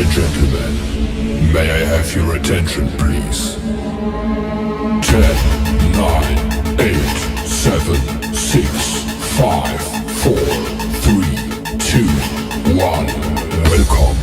Gentlemen, may I have your attention, please? 10, 9, 8, 7, 6, 5, 4, 3, 2, 1. Welcome.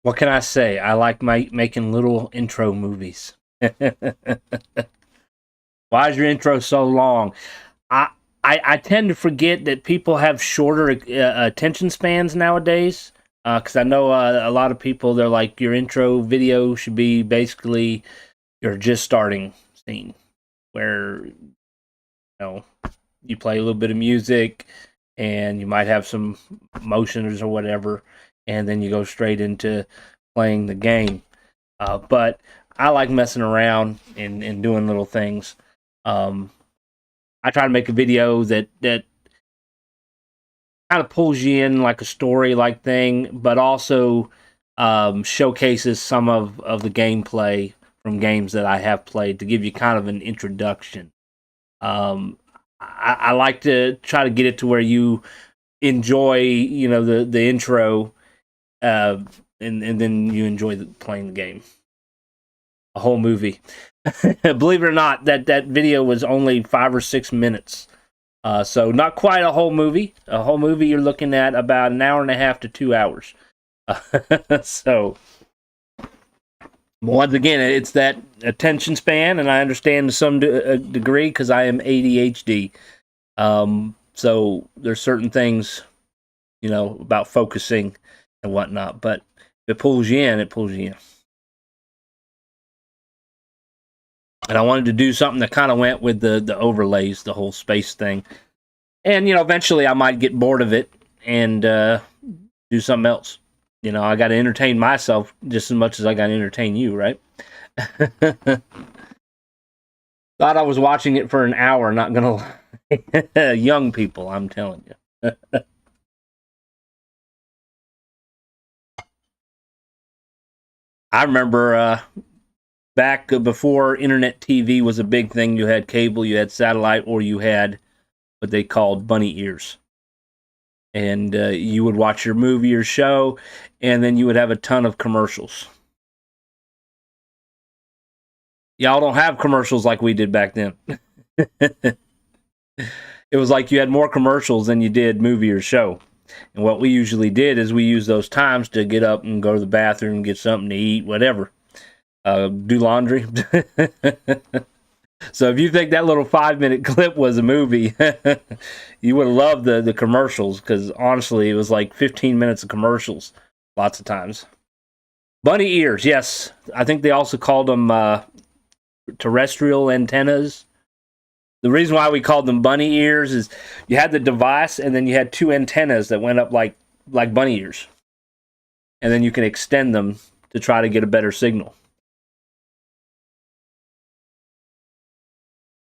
What can I say? I like making little intro movies. Why is your intro so long? I I tend to forget that people have shorter attention spans nowadays. Because I know a lot of people, they're like, your intro video should be basically your just starting scene, where you play a little bit of music, and you might have some motions or whatever, and then you go straight into playing the game. But I like messing around and doing little things. I try to make a video that kind of pulls you in like a story-like thing, but also showcases some of the gameplay from games that I have played to give you kind of an introduction. I like to try to get it to where you enjoy, the intro, and then you enjoy playing the game. A whole movie. Believe it or not, that video was only 5 or 6 minutes. So not quite a whole movie. A whole movie, you're looking at about an hour and a half to 2 hours. So once again, it's that attention span, and I understand to some degree because I am ADHD. So there's certain things, about focusing and whatnot. But if it pulls you in, it pulls you in. And I wanted to do something that kind of went with the overlays, the whole space thing. And, eventually I might get bored of it and do something else. I got to entertain myself just as much as I got to entertain you, right? Thought I was watching it for an hour, not going to lie. Young people, I'm telling you. I remember... back before internet TV was a big thing, you had cable, you had satellite, or you had what they called bunny ears. And you would watch your movie or show, and then you would have a ton of commercials. Y'all don't have commercials like we did back then. It was like you had more commercials than you did movie or show. And what we usually did is we used those times to get up and go to the bathroom, get something to eat, whatever. Do laundry. So if you think that little 5-minute clip was a movie, you would have loved the commercials, because honestly, it was like 15 minutes of commercials lots of times. Bunny ears, yes. I think they also called them terrestrial antennas. The reason why we called them bunny ears is you had the device, and then you had 2 antennas that went up like bunny ears. And then you can extend them to try to get a better signal.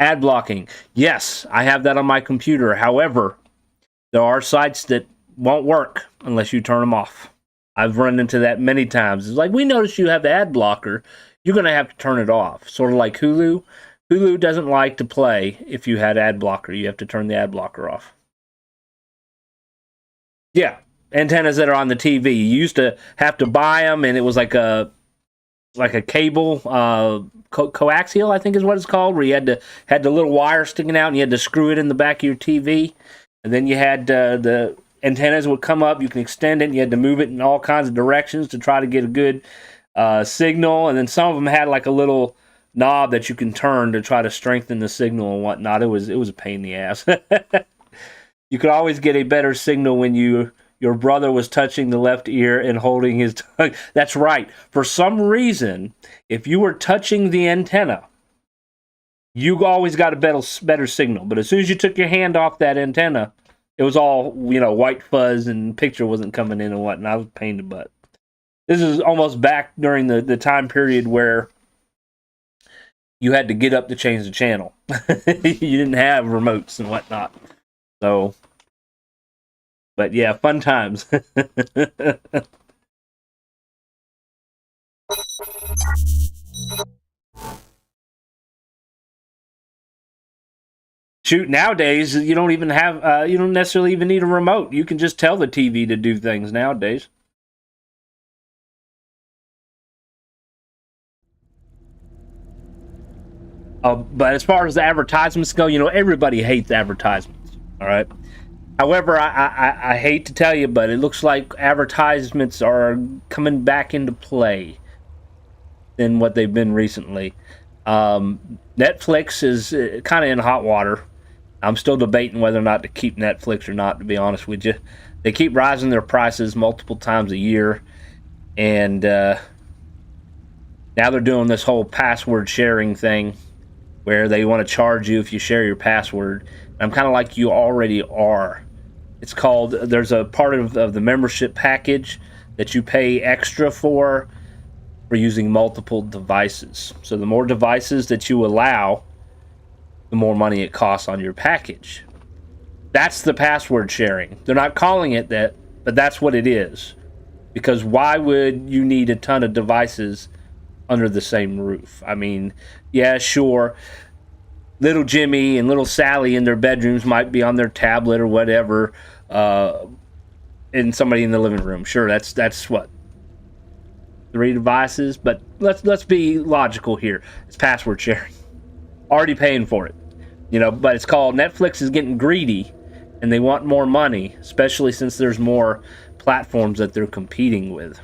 Ad blocking. Yes, I have that on my computer. However, there are sites that won't work unless you turn them off. I've run into that many times. It's like, we notice you have the ad blocker. You're going to have to turn it off. Sort of like Hulu. Hulu doesn't like to play if you had ad blocker. You have to turn the ad blocker off. Yeah, antennas that are on the TV. You used to have to buy them, and it was like a cable, coaxial, I think is what it's called, where you had the little wire sticking out, and you had to screw it in the back of your TV, and then you had the antennas would come up. You can extend it, and you had to move it in all kinds of directions to try to get a good signal. And then some of them had like a little knob that you can turn to try to strengthen the signal and whatnot. It was a pain in the ass. You could always get a better signal when your brother was touching the left ear and holding his tongue. That's right. For some reason, if you were touching the antenna, you always got a better signal. But as soon as you took your hand off that antenna, it was all, white fuzz, and picture wasn't coming in and whatnot. I was a pain in the butt. This is almost back during the time period where you had to get up to change the channel. You didn't have remotes and whatnot. So... but yeah, fun times. Shoot, nowadays you don't even have you don't necessarily even need a remote. You can just tell the TV to do things nowadays. But as far as the advertisements go, everybody hates advertisements. All right. However, I hate to tell you, but it looks like advertisements are coming back into play than what they've been recently. Netflix is kind of in hot water. I'm still debating whether or not to keep Netflix or not, to be honest with you. They keep rising their prices multiple times a year, and now they're doing this whole password sharing thing where they want to charge you if you share your password. I'm kind of like, you already are. It's called, there's a part of the membership package that you pay extra for using multiple devices. So the more devices that you allow, the more money it costs on your package. That's the password sharing. They're not calling it that, but that's what it is. Because why would you need a ton of devices under the same roof? I mean, yeah, sure, little Jimmy and little Sally in their bedrooms might be on their tablet or whatever, and somebody in the living room. Sure, that's what, 3 devices, but let's be logical here. It's password sharing. Already paying for it, but it's called, Netflix is getting greedy and they want more money, especially since there's more platforms that they're competing with.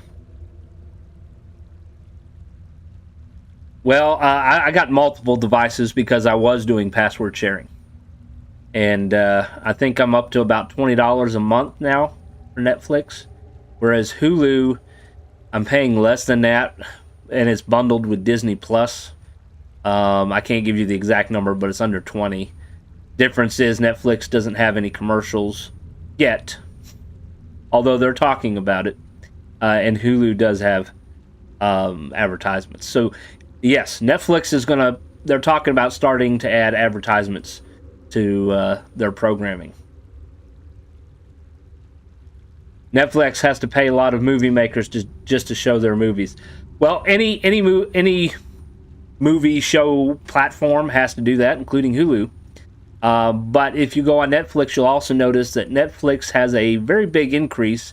Well, I got multiple devices because I was doing password sharing, and I think I'm up to about $20 a month now for Netflix, whereas Hulu, I'm paying less than that, and it's bundled with Disney Plus. I can't give you the exact number, but it's under 20. Difference is Netflix doesn't have any commercials yet, although they're talking about it, and Hulu does have advertisements. So yes, Netflix is they're talking about starting to add advertisements to their programming. Netflix has to pay a lot of movie makers just to show their movies. Well, any movie show platform has to do that, including Hulu. But if you go on Netflix, you'll also notice that Netflix has a very big increase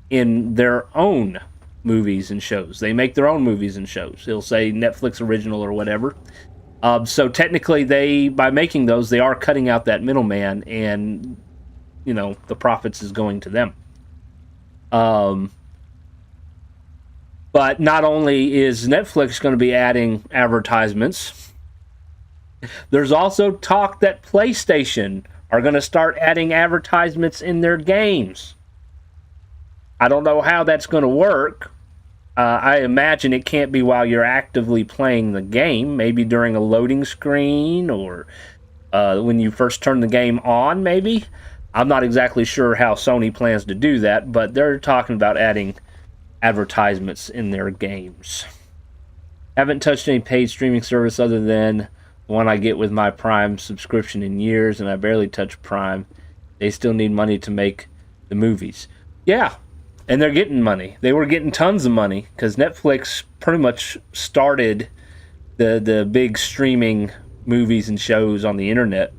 in their own movies and shows. They make their own movies and shows. It'll say Netflix original or whatever. So technically, by making those, they are cutting out that middleman, and the profits is going to them. But not only is Netflix going to be adding advertisements, there's also talk that PlayStation are going to start adding advertisements in their games. I don't know how that's going to work. I imagine it can't be while you're actively playing the game. Maybe during a loading screen, or when you first turn the game on, maybe. I'm not exactly sure how Sony plans to do that, but they're talking about adding advertisements in their games. Haven't touched any paid streaming service other than the one I get with my Prime subscription in years, and I barely touch Prime. They still need money to make the movies. Yeah, and they're getting money. They were getting tons of money because Netflix pretty much started the big streaming movies and shows on the internet,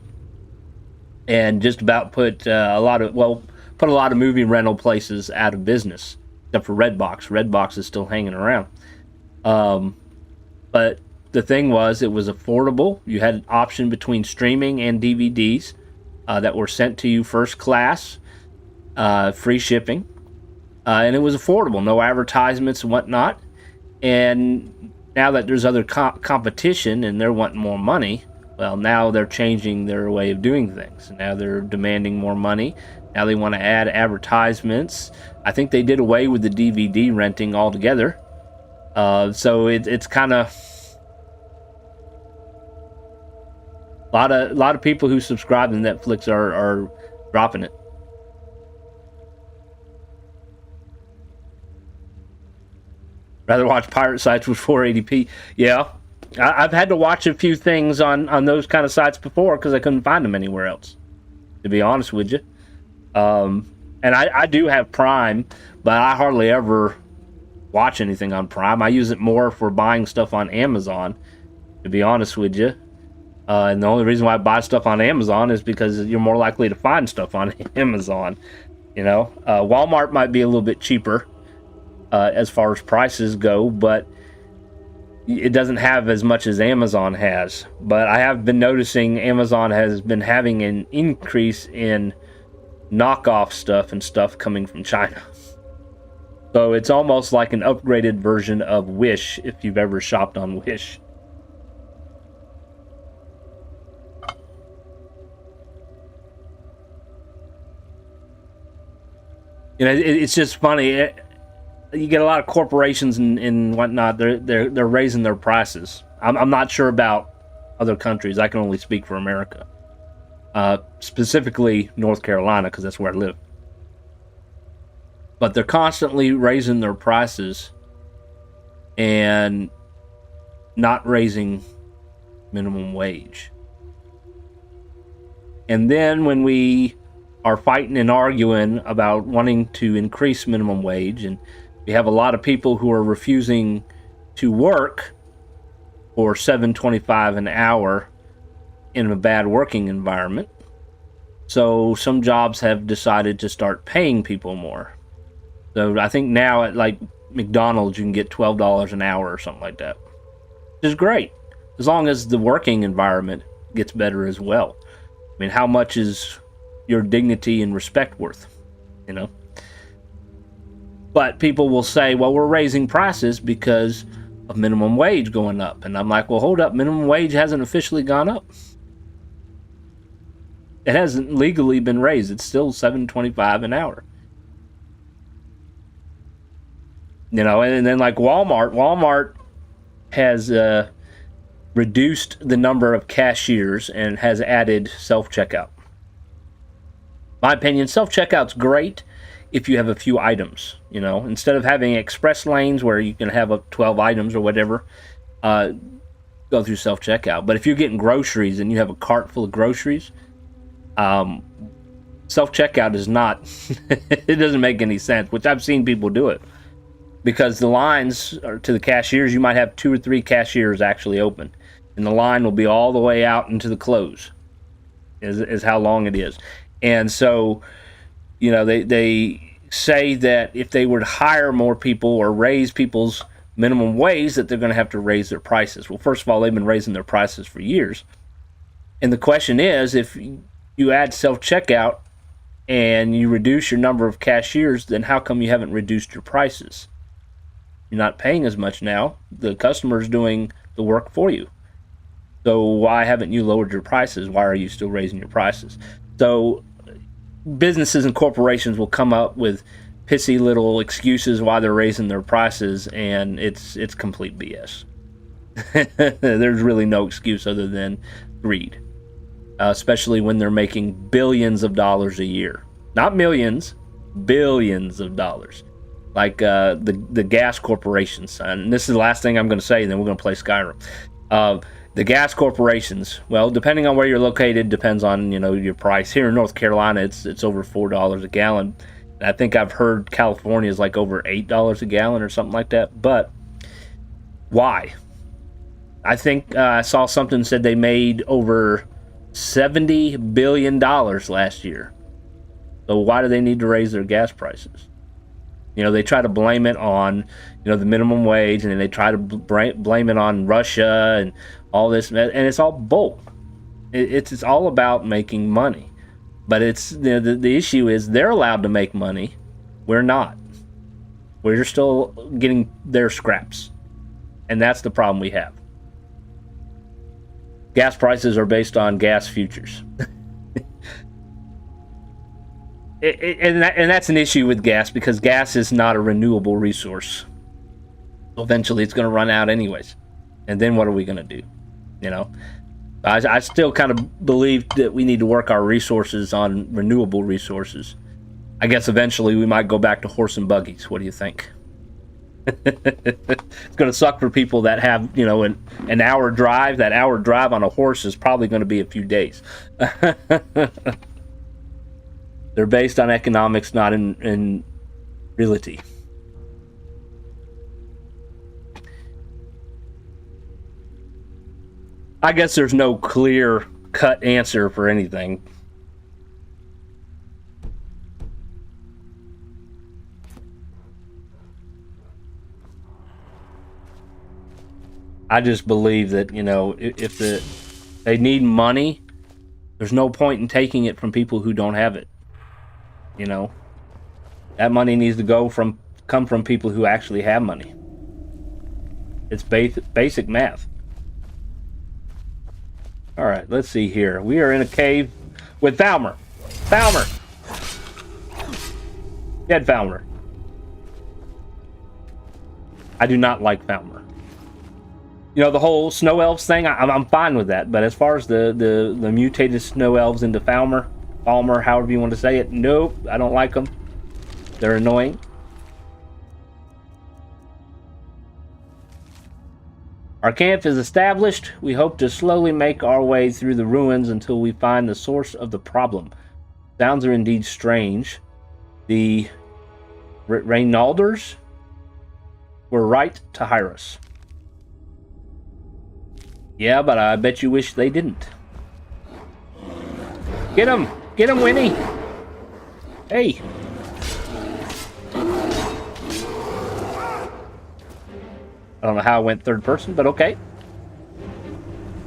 and just about put a lot of movie rental places out of business, except for Redbox. Redbox is still hanging around. But the thing was, it was affordable. You had an option between streaming and DVDs that were sent to you first class, free shipping, and it was affordable. No advertisements and whatnot. And now that there's other competition and they're wanting more money, well, now they're changing their way of doing things. Now they're demanding more money. Now they want to add advertisements. I think they did away with the DVD renting altogether. So it's kind of a lot of people who subscribe to Netflix are dropping it. Rather watch pirate sites with 480p. Yeah. I've had to watch a few things on those kind of sites before because I couldn't find them anywhere else, to be honest with you. And I do have Prime, but I hardly ever watch anything on Prime. I use it more for buying stuff on Amazon, to be honest with you. And the only reason why I buy stuff on Amazon is because you're more likely to find stuff on Amazon. Walmart might be a little bit cheaper as far as prices go, but it doesn't have as much as Amazon has. But I have been noticing Amazon has been having an increase in knockoff stuff and stuff coming from China. So it's almost like an upgraded version of Wish, if you've ever shopped on Wish. You know, it's just funny. You get a lot of corporations and whatnot. They're raising their prices. I'm not sure about other countries. I can only speak for America, specifically North Carolina, because that's where I live. But they're constantly raising their prices and not raising minimum wage. And then when we are fighting and arguing about wanting to increase minimum wage, and we have a lot of people who are refusing to work for $7.25 an hour in a bad working environment. So some jobs have decided to start paying people more. So I think now at like McDonald's you can get $12 an hour or something like that, which is great, as long as the working environment gets better as well. I mean, how much is your dignity and respect worth, you know? But people will say, well, we're raising prices because of minimum wage going up. And I'm like, well, hold up, minimum wage hasn't officially gone up. It hasn't legally been raised. It's still $7.25 an hour. You know, and then like Walmart has reduced the number of cashiers and has added self-checkout. My opinion, self-checkout's great if you have a few items. You know, instead of having express lanes where you can have up 12 items or whatever, go through self-checkout. But if you're getting groceries and you have a cart full of groceries, self-checkout is not, it doesn't make any sense, which I've seen people do it. Because the lines are to the cashiers, you might have 2 or 3 cashiers actually open. And the line will be all the way out into the close, is how long it is. And so, you know, they say that if they were to hire more people or raise people's minimum wage, that they're going to have to raise their prices. Well, first of all, they've been raising their prices for years. And the question is, if you add self-checkout and you reduce your number of cashiers, then how come you haven't reduced your prices? You're not paying as much now. The customer's doing the work for you. So why haven't you lowered your prices? Why are you still raising your prices? So businesses and corporations will come up with pissy little excuses why they're raising their prices, and it's complete BS. There's really no excuse other than greed, especially when they're making billions of dollars a year. Not millions, billions of dollars. Like the gas corporations, and this is the last thing I'm going to say, and then we're going to play Skyrim. The gas corporations, well, depending on where you're located, depends on, you know, your price. Here in North Carolina, it's over $4 a gallon. And I think I've heard California is like over $8 a gallon or something like that. But why? I think I saw something said they made over $70 billion last year. So why do they need to raise their gas prices? You know, they try to blame it on, you know, the minimum wage, and then they try to blame it on Russia and all this, and it's all bull. It's all about making money. But it's, you know, the issue is they're allowed to make money. We're not. We're still getting their scraps. And that's the problem we have. Gas prices are based on gas futures. And that's an issue with gas, because gas is not a renewable resource. Eventually it's going to run out anyways. And then what are we going to do? You know, I still kind of believe that we need to work our resources on renewable resources. I guess eventually we might go back to horse and buggies. What do you think? It's going to suck for people that have, you know, an hour drive. That hour drive on a horse is probably going to be a few days. They're based on economics, not in reality. I guess there's no clear-cut answer for anything. I just believe that, you know, if they need money, there's no point in taking it from people who don't have it. You know, that money needs to come from people who actually have money. It's basic math. All right, let's see here. We are in a cave with Falmer. Falmer! Dead Falmer. I do not like Falmer. You know, the whole snow elves thing, I'm fine with that. But as far as the mutated snow elves into Falmer, however you want to say it, nope, I don't like them. They're annoying. Our camp is established. We hope to slowly make our way through the ruins until we find the source of the problem. Sounds are indeed strange. The Reynalders were right to hire us. Yeah, but I bet you wish they didn't. Get him! Get him, Winnie! Hey! I don't know how I went third person, but okay.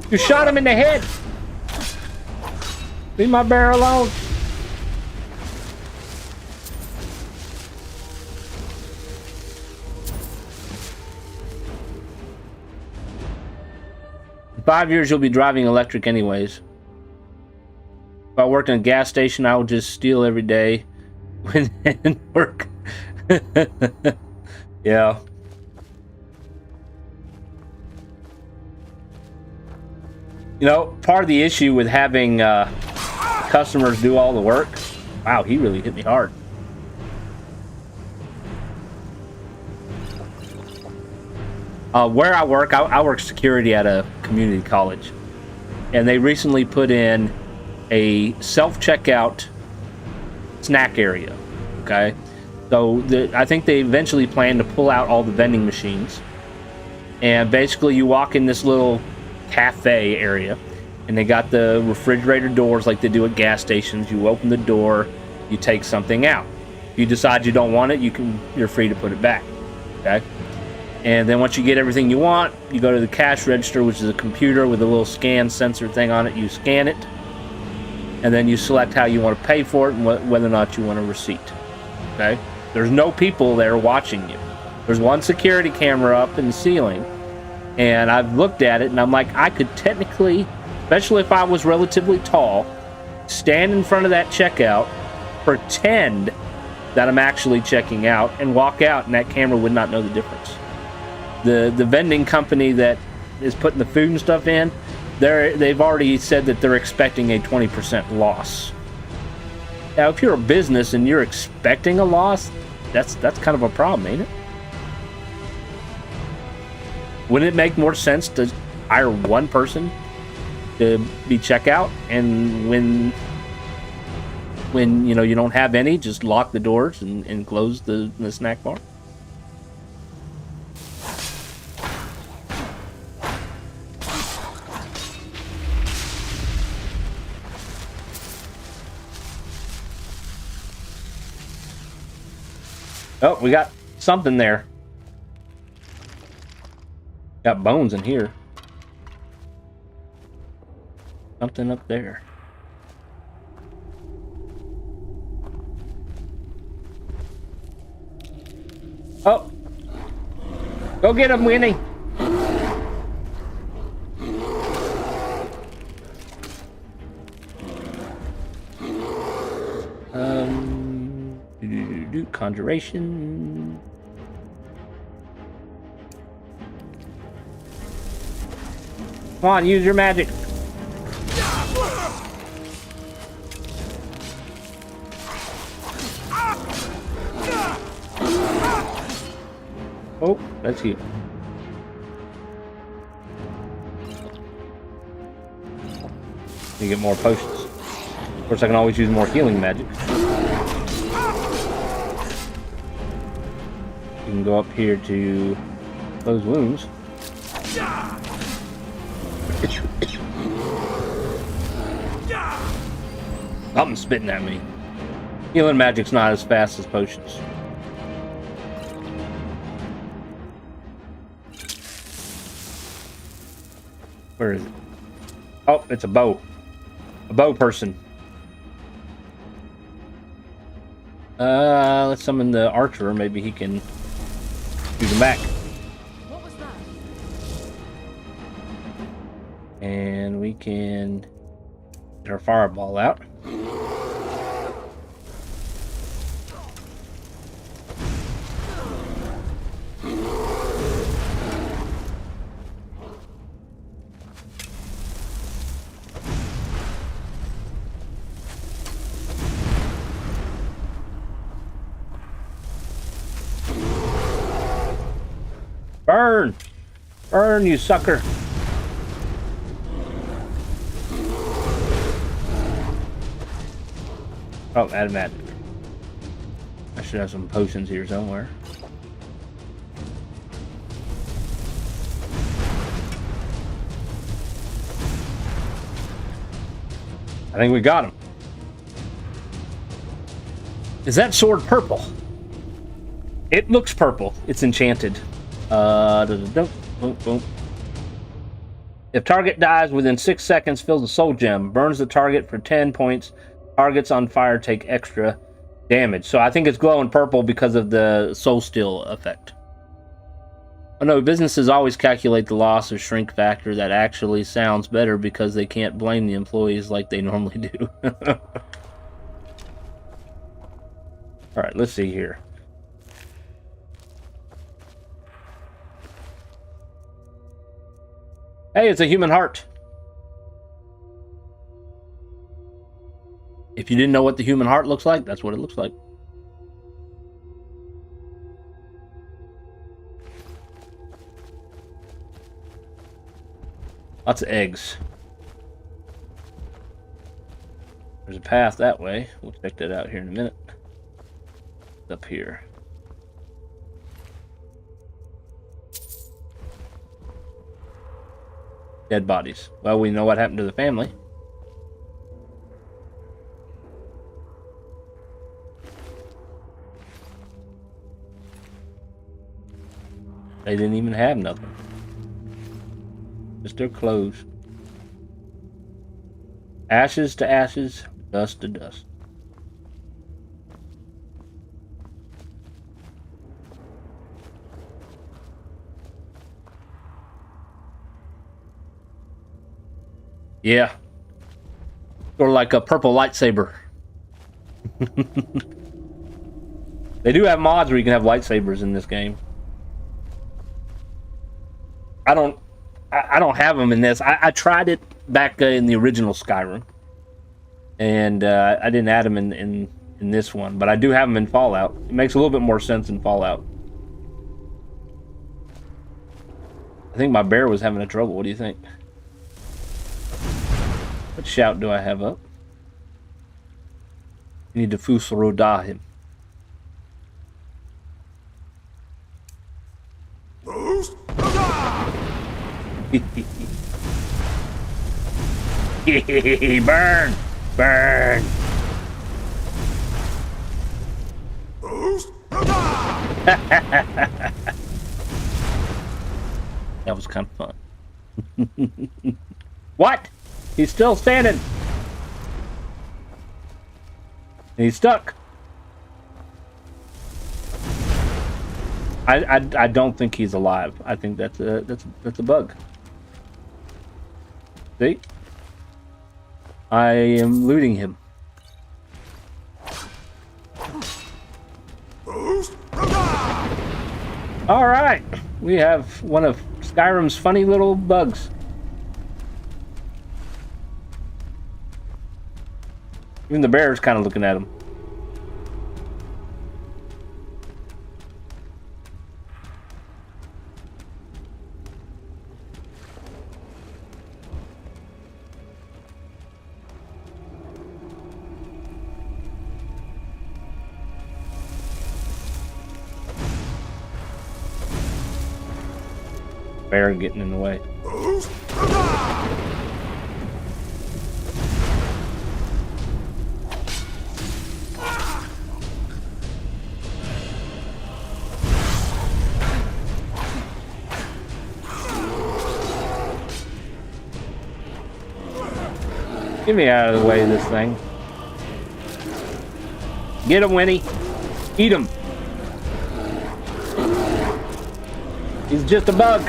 You shot him in the head! Leave my bear alone! In 5 years, you'll be driving electric anyways. If I worked in a gas station, I would just steal every day and work. Yeah. You know, part of the issue with having customers do all the work... Wow, he really hit me hard. Where I work, I work security at a community college. And they recently put in a self-checkout snack area. Okay? So I think they eventually plan to pull out all the vending machines. And basically you walk in this little cafe area, and they got the refrigerator doors like they do at gas stations. You open the door, you take something out. If you decide you don't want it, you're free to put it back. Okay? And then once you get everything you want, you go to the cash register, which is a computer with a little scan sensor thing on it. You scan it, and then you select how you want to pay for it and whether or not you want a receipt. Okay? There's no people there watching you. There's one security camera up in the ceiling, and I've looked at it, and I'm like, I could technically, especially if I was relatively tall, stand in front of that checkout, pretend that I'm actually checking out, and walk out, and that camera would not know the difference. The vending company that is putting the food and stuff in, they've already said that they're expecting a 20% loss. Now, if you're a business and you're expecting a loss, that's kind of a problem, ain't it? Wouldn't it make more sense to hire one person to be checkout, and when you know you don't have any, just lock the doors and close the snack bar? Oh, we got something there. Got bones in here. Something up there. Oh! Go get him, Winnie! Conjuration. Come on, use your magic. Oh, that's heal. You get more potions. Of course, I can always use more healing magic. You can go up here to close wounds. Something's spitting at me. Healing magic's not as fast as potions. Where is it? Oh, it's a bow. A bow person. Let's summon the archer. Maybe he can shoot him back. What was that? And we can get our fireball out. Burn! Burn, you sucker! Oh, Adamat. I should have some potions here somewhere. I think we got him. Is that sword purple? It looks purple. It's enchanted. Boom, boom. If target dies within 6 seconds, fills a soul gem. Burns the target for 10 points. Targets on fire take extra damage. So I think it's glowing purple because of the soul steal effect. Oh no, businesses always calculate the loss or shrink factor. That actually sounds better because they can't blame the employees like they normally do. Alright, let's see here. Hey, it's a human heart. If you didn't know what the human heart looks like, that's what it looks like. Lots of eggs. There's a path that way. We'll check that out here in a minute. It's up here. Dead bodies. Well, we know what happened to the family. They didn't even have nothing. Just their clothes. Ashes to ashes, dust to dust. Yeah. Sort of like a purple lightsaber. They do have mods where you can have lightsabers in this game. I don't have them in this. I tried it back in the original Skyrim, and I didn't add them in this one, but I do have them in Fallout. It makes a little bit more sense in Fallout. I think my bear was having a trouble. What do you think? What shout do I have up? You need to Fusroda him. Burn! Burn! That was kind of fun. What? He's still standing. He's stuck. I don't think he's alive. I think that's a bug. See? I am looting him. All right, we have one of Skyrim's funny little bugs. Even the bear's kind of looking at him. Bear getting in the way. Get me out of the way of this thing. Get him, Winnie. Eat him. He's just a bug.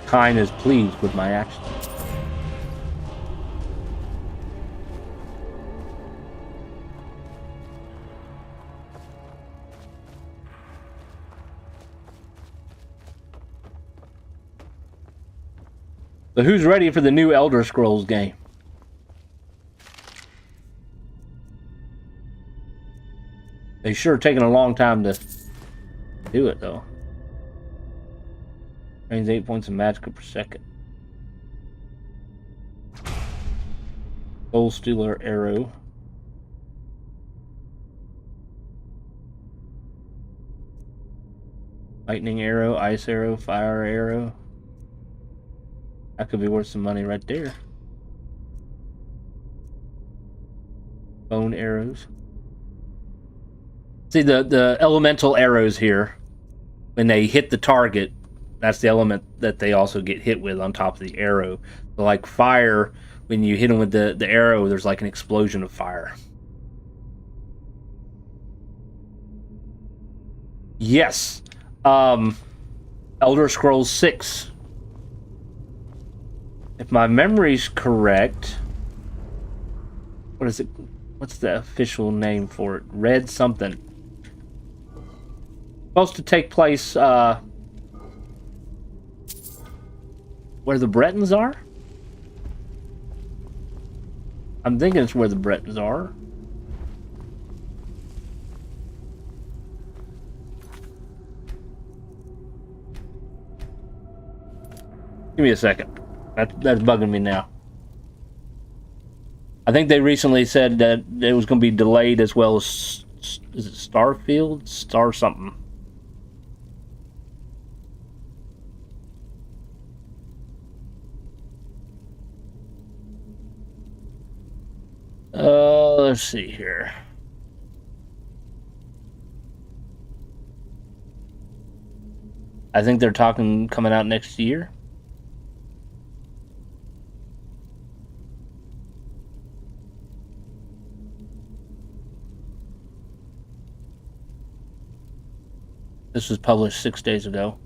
Kine is pleased with my actions. So who's ready for the new Elder Scrolls game? They sure taking a long time to do it, though. Gains 8 points of magicka per second. Soul Stealer arrow. Lightning arrow, ice arrow, fire arrow. That could be worth some money right there. Bone arrows. See the elemental arrows here. When they hit the target, that's the element that they also get hit with on top of the arrow. So like fire, when you hit them with the arrow, there's like an explosion of fire. Yes. Elder Scrolls 6. If my memory's correct, what is it? What's the official name for it? Red something. Supposed to take place where the Bretons are? I'm thinking it's where the Bretons are. Give me a second. That's bugging me now. I think they recently said that it was going to be delayed as well as... Is it Starfield? Star something. Let's see here. I think they're talking coming out next year. This was published 6 days ago.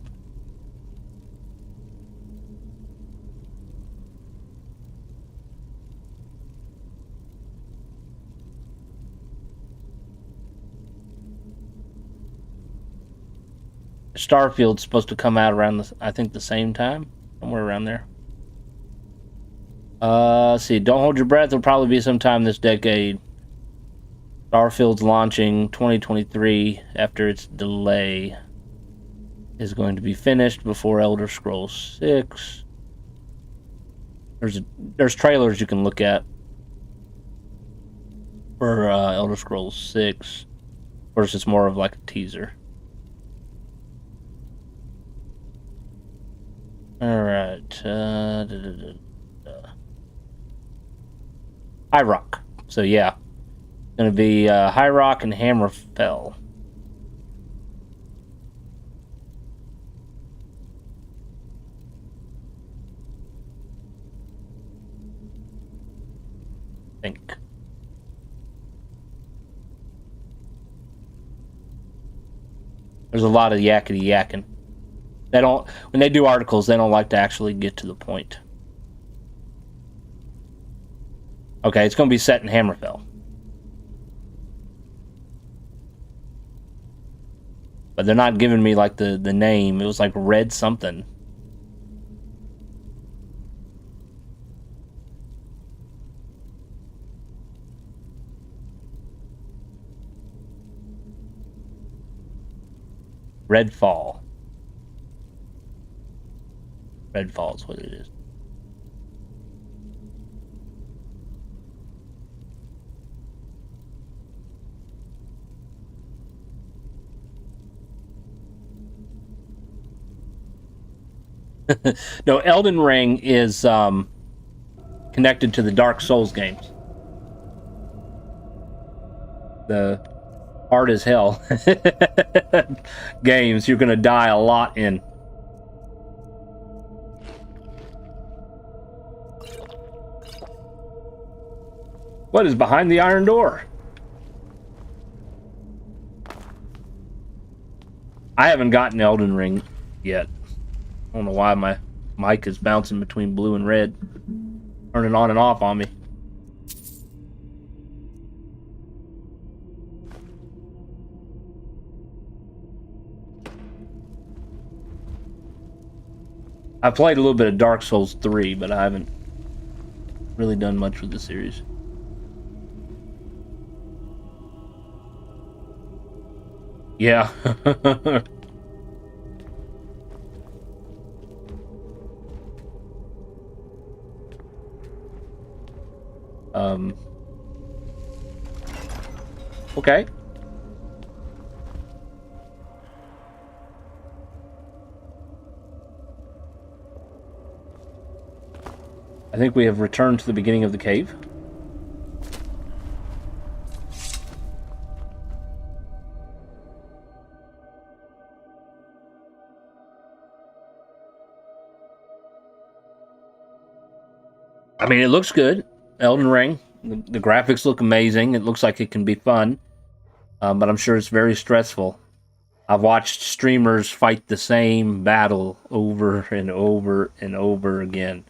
Starfield's supposed to come out around I think the same time, somewhere around there. Let's see. Don't hold your breath. It'll probably be sometime this decade. Starfield's launching 2023 after its delay. Is going to be finished before Elder Scrolls 6. There's trailers you can look at for Elder Scrolls 6. Of course, it's more of like a teaser. Alright. High Rock. So yeah. It's going to be High Rock and Hammerfell. I think. There's a lot of yakety yakking. They don't, when they do articles, they don't like to actually get to the point. Okay, it's going to be set in Hammerfell. But they're not giving me like the name. It was like Red something. Redfall. Redfall is what it is. No, Elden Ring is connected to the Dark Souls games. hard as hell games you're gonna die a lot in. What is behind the iron door? I haven't gotten Elden Ring yet. I don't know why my mic is bouncing between blue and red, turning on and off on me. I played a little bit of Dark Souls 3, but I haven't really done much with the series. Yeah. Okay. I think we have returned to the beginning of the cave. I mean, it looks good. Elden Ring. The graphics look amazing. It looks like it can be fun. But I'm sure it's very stressful. I've watched streamers fight the same battle over and over and over again.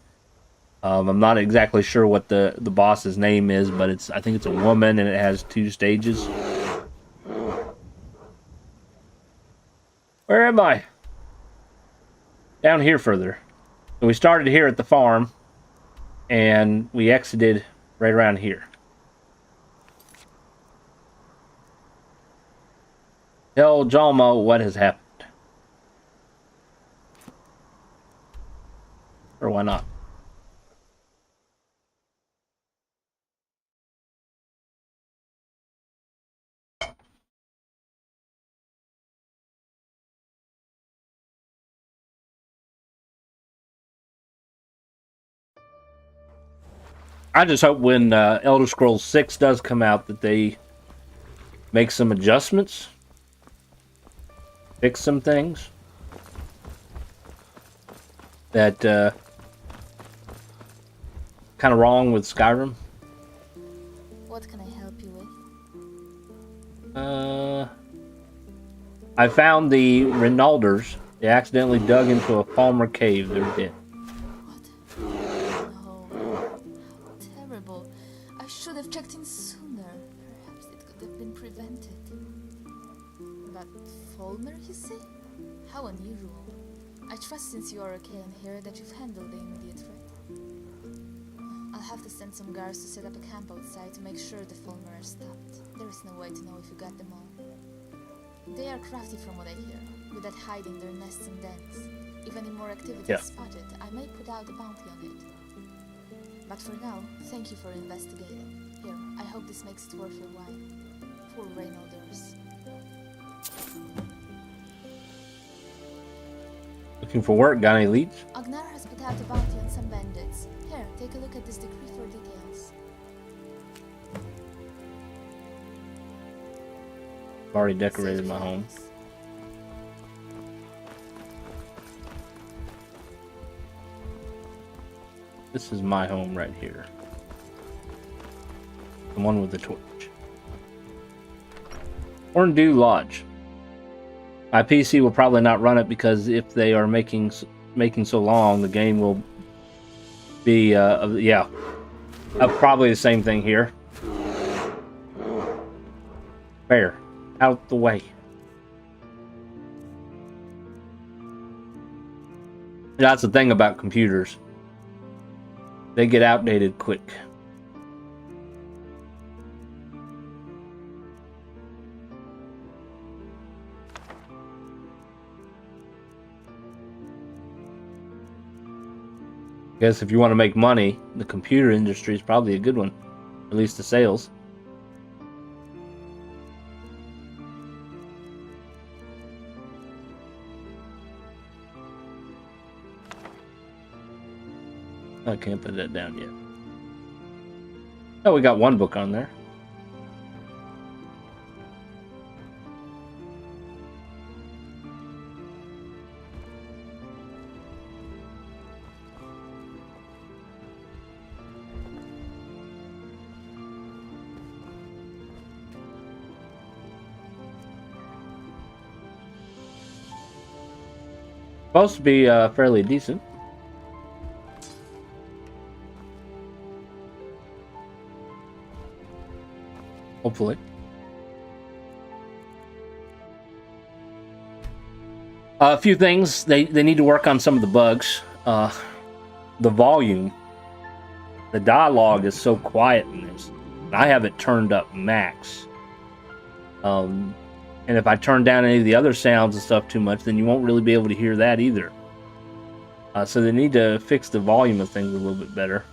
I'm not exactly sure what the boss's name is, but I think it's a woman and it has 2 stages. Where am I? Down here further. So we started here at the farm, and we exited right around here. Tell Jalma what has happened. Or why not? I just hope when Elder Scrolls 6 does come out that they make some adjustments, fix some things that kind of wrong with Skyrim. What can I help you with? I found the Rinalders. They accidentally dug into a Falmer cave. They're dead. Should have checked in sooner. Perhaps it could have been prevented. But Falmer, you say? How unusual. I trust since you are okay in here that you've handled the immediate threat. I'll have to send some guards to set up a camp outside to make sure the Falmer are stopped. There is no way to know if you got them all. They are crafty from what I hear, good at hiding their nests and dens. If any more activity is spotted, I may put out a bounty on it. But for now, thank you for investigating. Here, I hope this makes it worth your while. Poor Reynalders. Looking for work, got any leads? Agnar has put out a bounty on some bandits. Here, take a look at this decree for details. I've already decorated my home. This is my home right here. The one with the torch. Horndew Lodge. My PC will probably not run it because if they are making so long, the game will be probably the same thing here. Fair. Out the way. That's the thing about computers. They get outdated quick. I guess if you want to make money, the computer industry is probably a good one. At least the sales. I can't put that down yet. Oh, we got one book on there. Supposed to be fairly decent. Hopefully. A few things. They need to work on some of the bugs. The volume. The dialogue is so quiet in this. I have it turned up max. And if I turn down any of the other sounds and stuff too much, then you won't really be able to hear that either. So they need to fix the volume of things a little bit better.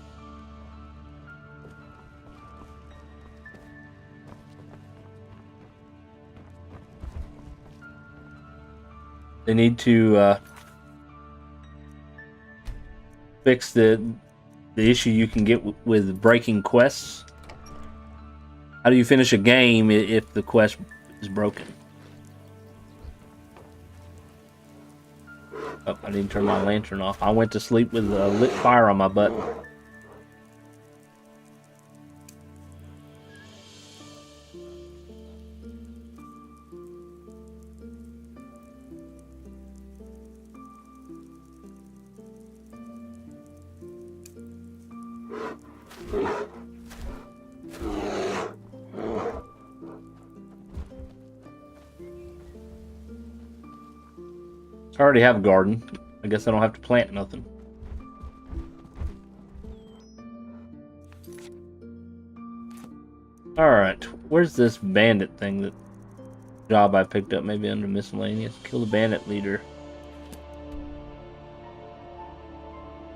They need to fix the issue you can get with breaking quests. How do you finish a game if the quest is broken? Oh, I need to turn my lantern off. I went to sleep with a lit fire on my butt. I already have a garden. I guess I don't have to plant nothing. Alright, where's this bandit thing that job I picked up? Maybe under miscellaneous. Kill the bandit leader.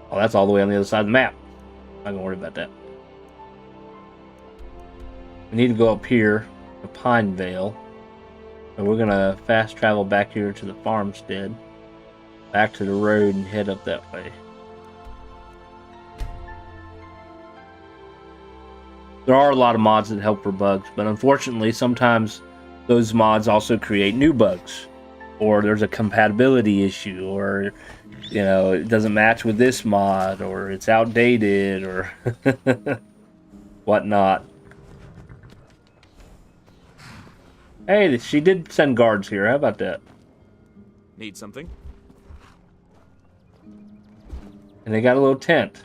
Oh, that's all the way on the other side of the map. Not gonna worry about that. We need to go up here to Pine Vale. And we're gonna fast travel back here to the farmstead. Back to the road and head up that way. There are a lot of mods that help for bugs, but unfortunately sometimes those mods also create new bugs. Or there's a compatibility issue, or you know, it doesn't match with this mod, or it's outdated, or whatnot. Hey, she did send guards here. How about that? Need something? And they got a little tent.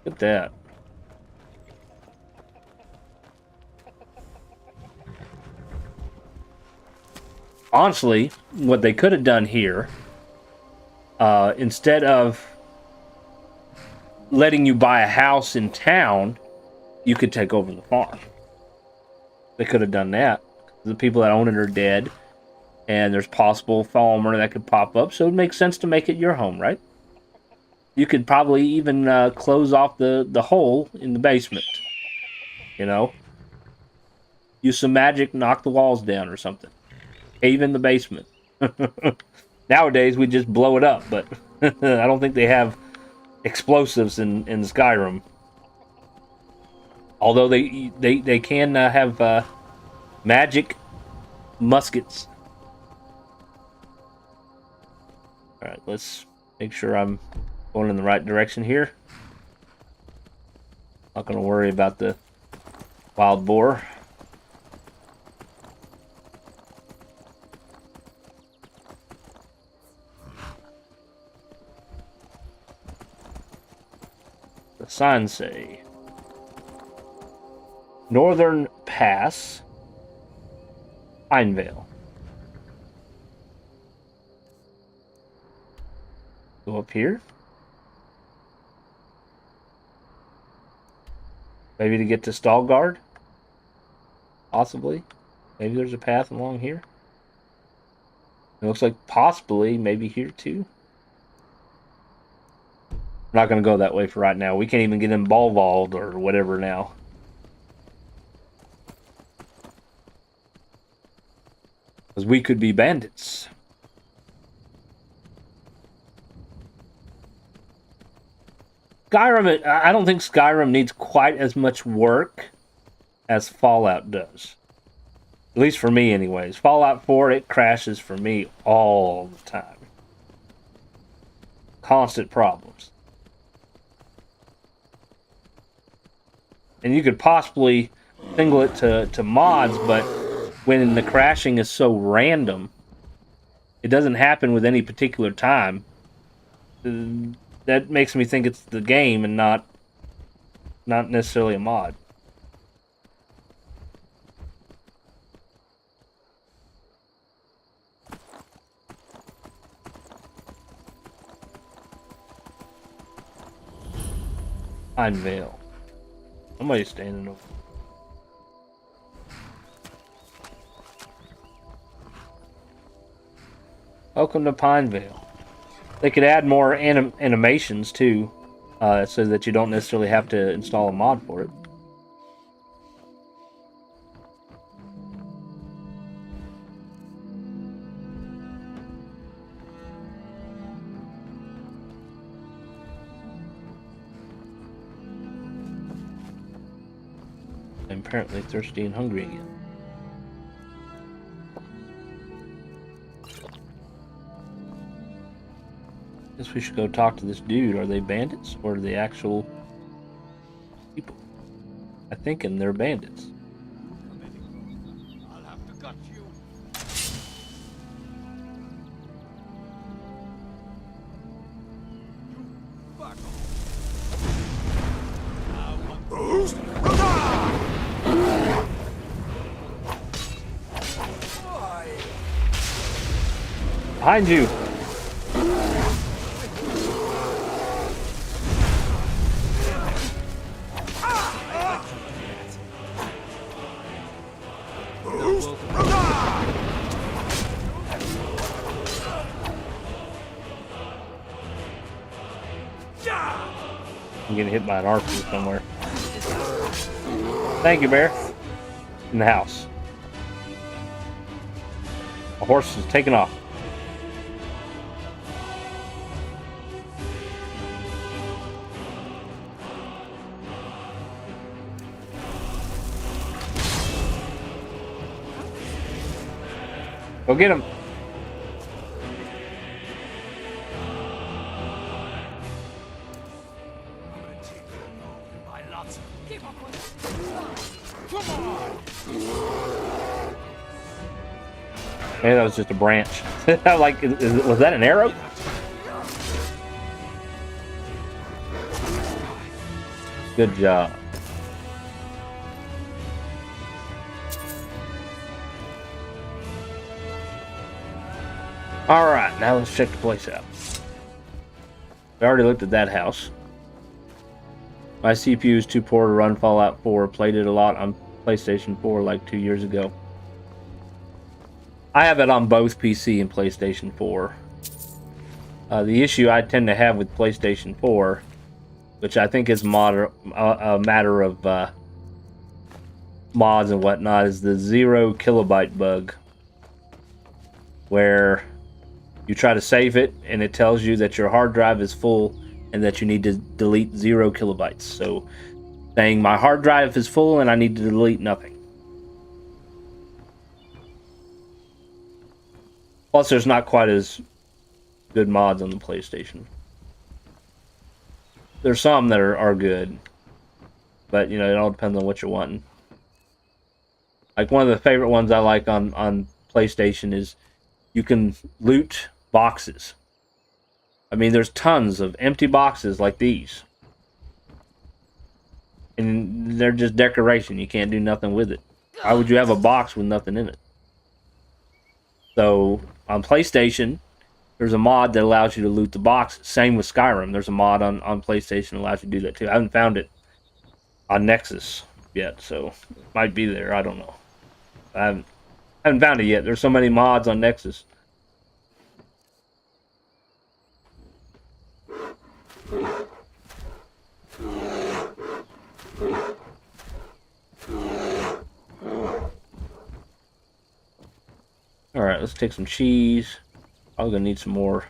Look at that. Honestly, what they could have done here, instead of letting you buy a house in town, you could take over the farm. They could have done that. The people that own it are dead. And there's possible Falmer that could pop up, so it makes sense to make it your home, right? You could probably even close off the hole in the basement. You know? Use some magic, knock the walls down or something. Cave in the basement. Nowadays, we just blow it up, but I don't think they have explosives in Skyrim. Although they can have magic muskets. Alright, let's make sure I'm going in the right direction here. Not going to worry about the wild boar. The signs say Northern Pass, Pinevale. Go up here. Maybe to get to Stalgard. Possibly. Maybe there's a path along here. It looks like possibly maybe here too. We're not going to go that way for right now. We can't even get in Bolvald or whatever now. Because we could be bandits. Skyrim, I don't think Skyrim needs quite as much work as Fallout does. At least for me anyways. Fallout 4, it crashes for me all the time. Constant problems. And you could possibly single it to mods, but when the crashing is so random, it doesn't happen with any particular time. That makes me think it's the game and not necessarily a mod. Pinevale. Somebody's standing over. Welcome to Pinevale. They could add more animations too, so that you don't necessarily have to install a mod for it. I'm apparently thirsty and hungry again. Guess we should go talk to this dude. Are they bandits or are they actual people? I think they're bandits. I'll have to gut you. Back Behind you. I'm getting hit by an archer somewhere. Thank you, Bear. In the house. A horse is taking off. Go get him. Man, that was just a branch. Like, was that an arrow? Good job. Alright, now let's check the place out. We already looked at that house. My CPU is too poor to run Fallout 4. Played it a lot on PlayStation 4 like 2 years ago. I have it on both PC and PlayStation 4. The issue I tend to have with PlayStation 4, which I think is a matter of mods and whatnot, is the 0 kilobyte bug. Where you try to save it and it tells you that your hard drive is full and that you need to delete 0 kilobytes. So saying my hard drive is full and I need to delete nothing. Plus there's not quite as good mods on the PlayStation. There's some that are good. But you know, it all depends on what you're wanting. Like one of the favorite ones I like on PlayStation is you can loot boxes. I mean, there's tons of empty boxes like these. And they're just decoration. You can't do nothing with it. Why would you have a box with nothing in it? So, on PlayStation, there's a mod that allows you to loot the box. Same with Skyrim. There's a mod on PlayStation that allows you to do that too. I haven't found it on Nexus yet, so it might be there. I don't know. I haven't found it yet. There's so many mods on Nexus. Alright, let's take some cheese. Probably gonna need some more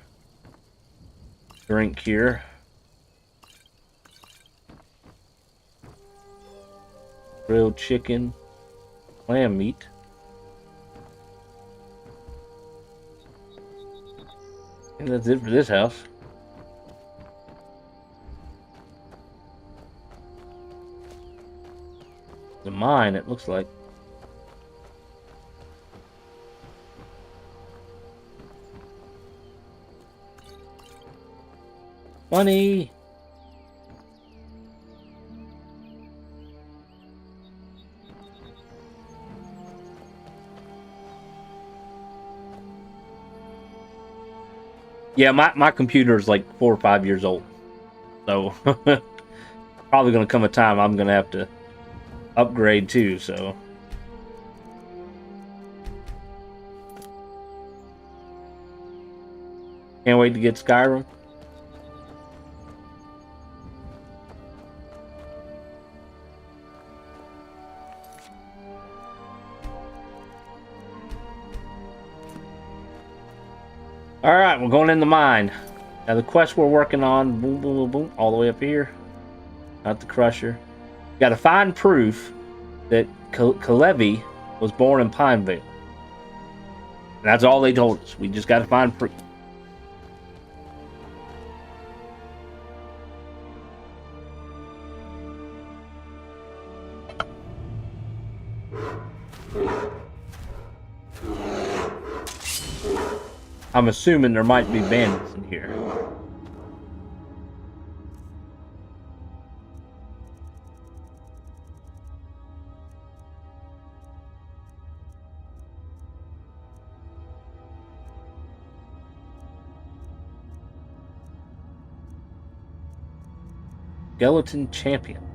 drink here. Grilled chicken, lamb meat. And that's it for this house. The mine, it looks like. Money! Yeah, my computer is like 4 or 5 years old. So, probably going to come a time I'm going to have to upgrade too, so. Can't wait to get Skyrim. Alright, we're going in the mine. Now the quest we're working on, boom, boom, boom, boom, all the way up here. Not the Crusher. Got to find proof that Kalevi was born in Pinevale. And that's all they told us. We just got to find proof. I'm assuming there might be bandits in here. Skeleton Champion.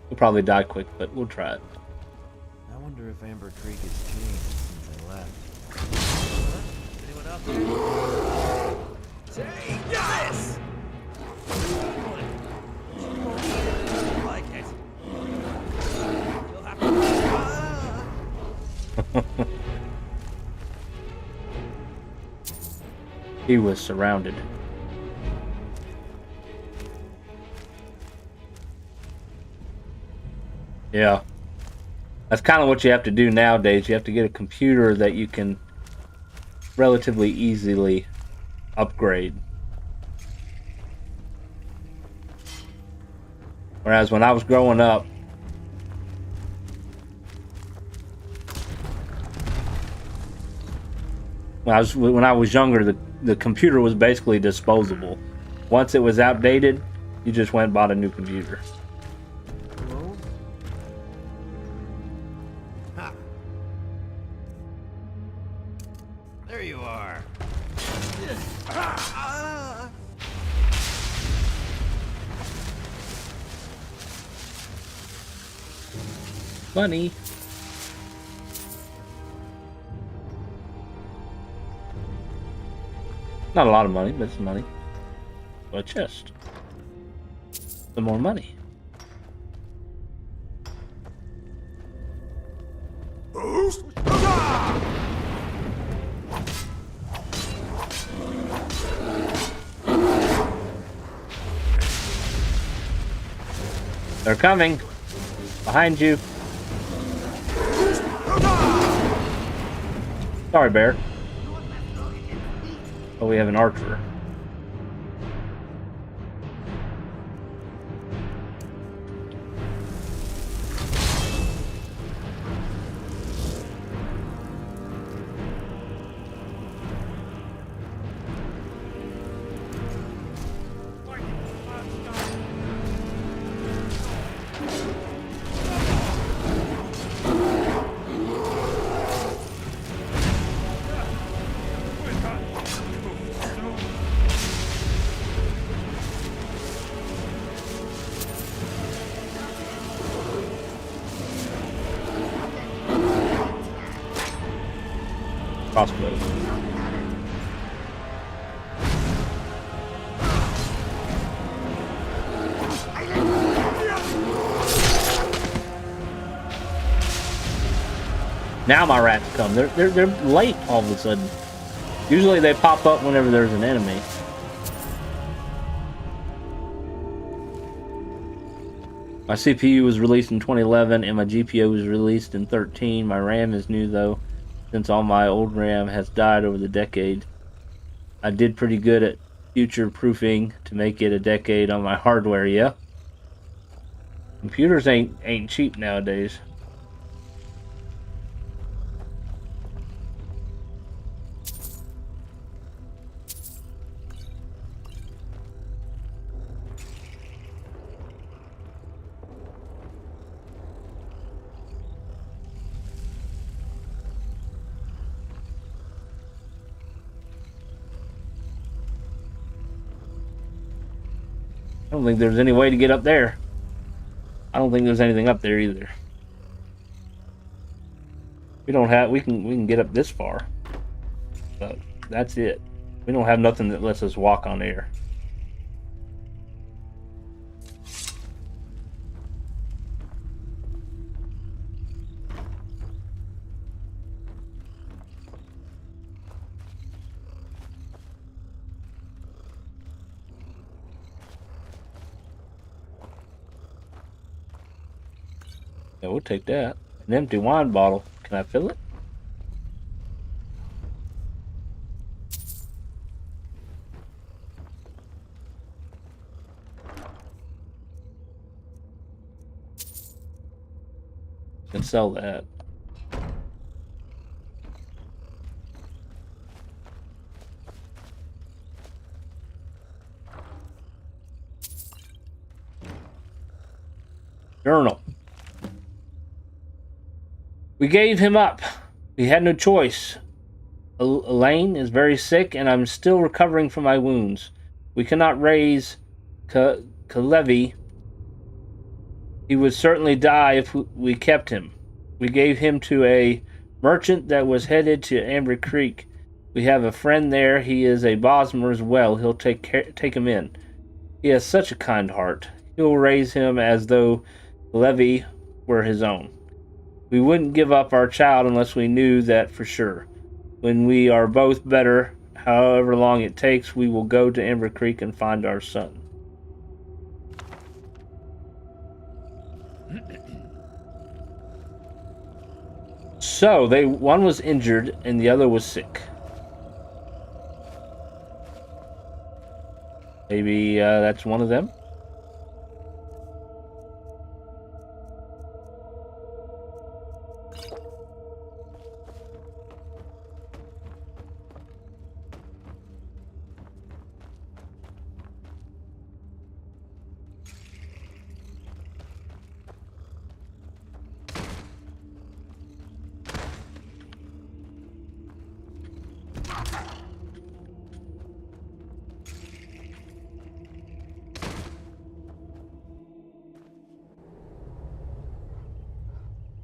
We'll probably die quick, but we'll try it. I wonder if Amber Creek has changed since I left. Anyone out there? Take this! I like it. You'll have to... He was surrounded. Yeah. That's kind of what you have to do nowadays. You have to get a computer that you can relatively easily upgrade. Whereas when I was growing up, when I was younger, the computer was basically disposable. Once it was outdated, you just went and bought a new computer. Hello? Ha! There you are. Money. Not a lot of money, but some money. A chest. Some more money. They're coming. Behind you. Sorry, bear. Oh, we have an archer. Crossbow. Now my rats come. They're late all of a sudden. Usually they pop up whenever there's an enemy. My CPU was released in 2011 and my GPU was released in 13. My RAM is new though, since all my old RAM has died over the decade. I did pretty good at future proofing to make it a decade on my hardware, yeah. Computers ain't cheap nowadays. I don't think there's any way to get up there. I don't think there's anything up there either. We can get up this far, but that's it. We don't have nothing that lets us walk on air. Yeah, we'll take that. An empty wine bottle. Can I fill it? Can sell that. Journal. We gave him up. We had no choice. Elaine is very sick, and I'm still recovering from my wounds. We cannot raise Kalevi. He would certainly die if we kept him. We gave him to a merchant that was headed to Amber Creek. We have a friend there. He is a Bosmer as well. He'll take him in. He has such a kind heart. He will raise him as though Kalevi were his own. We wouldn't give up our child unless we knew that for sure. When we are both better, however long it takes, we will go to Amber Creek and find our son. So, one was injured and the other was sick. Maybe that's one of them?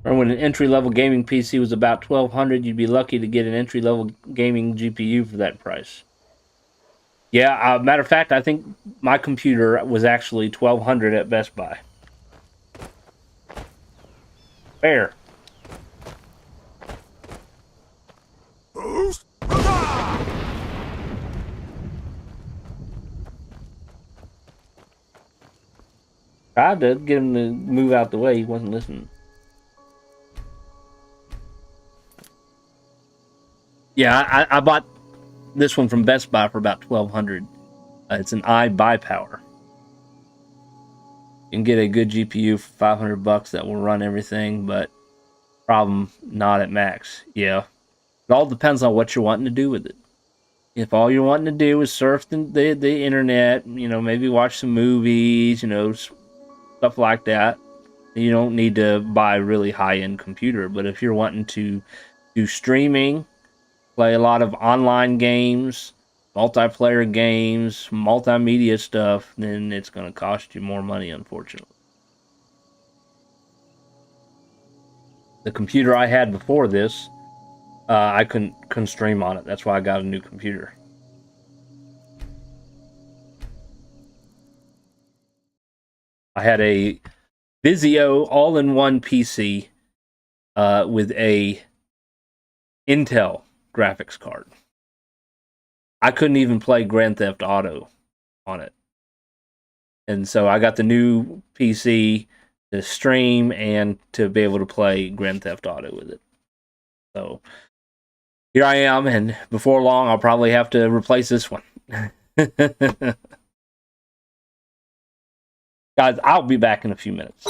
Or when an entry-level gaming PC was about $1,200, you'd be lucky to get an entry-level gaming GPU for that price. Yeah, matter of fact, I think my computer was actually $1,200 at Best Buy. Fair. Tried to get him to move out the way. He wasn't listening. Yeah, I bought this one from Best Buy for about $1,200. It's an iBuyPower. You can get a good GPU for $500 that will run everything, but problem, not at max. Yeah, it all depends on what you're wanting to do with it. If all you're wanting to do is surf the internet, maybe watch some movies, stuff like that, you don't need to buy a really high-end computer. But if you're wanting to do streaming, play a lot of online games, multiplayer games, multimedia stuff, then it's going to cost you more money, unfortunately. The computer I had before this, I couldn't stream on it. That's why I got a new computer. I had a Vizio all-in-one PC with a Intel graphics card. I couldn't even play Grand Theft Auto on it. And so I got the new PC to stream and to be able to play Grand Theft Auto with it. So here I am, and before long I'll probably have to replace this one. Guys, I'll be back in a few minutes.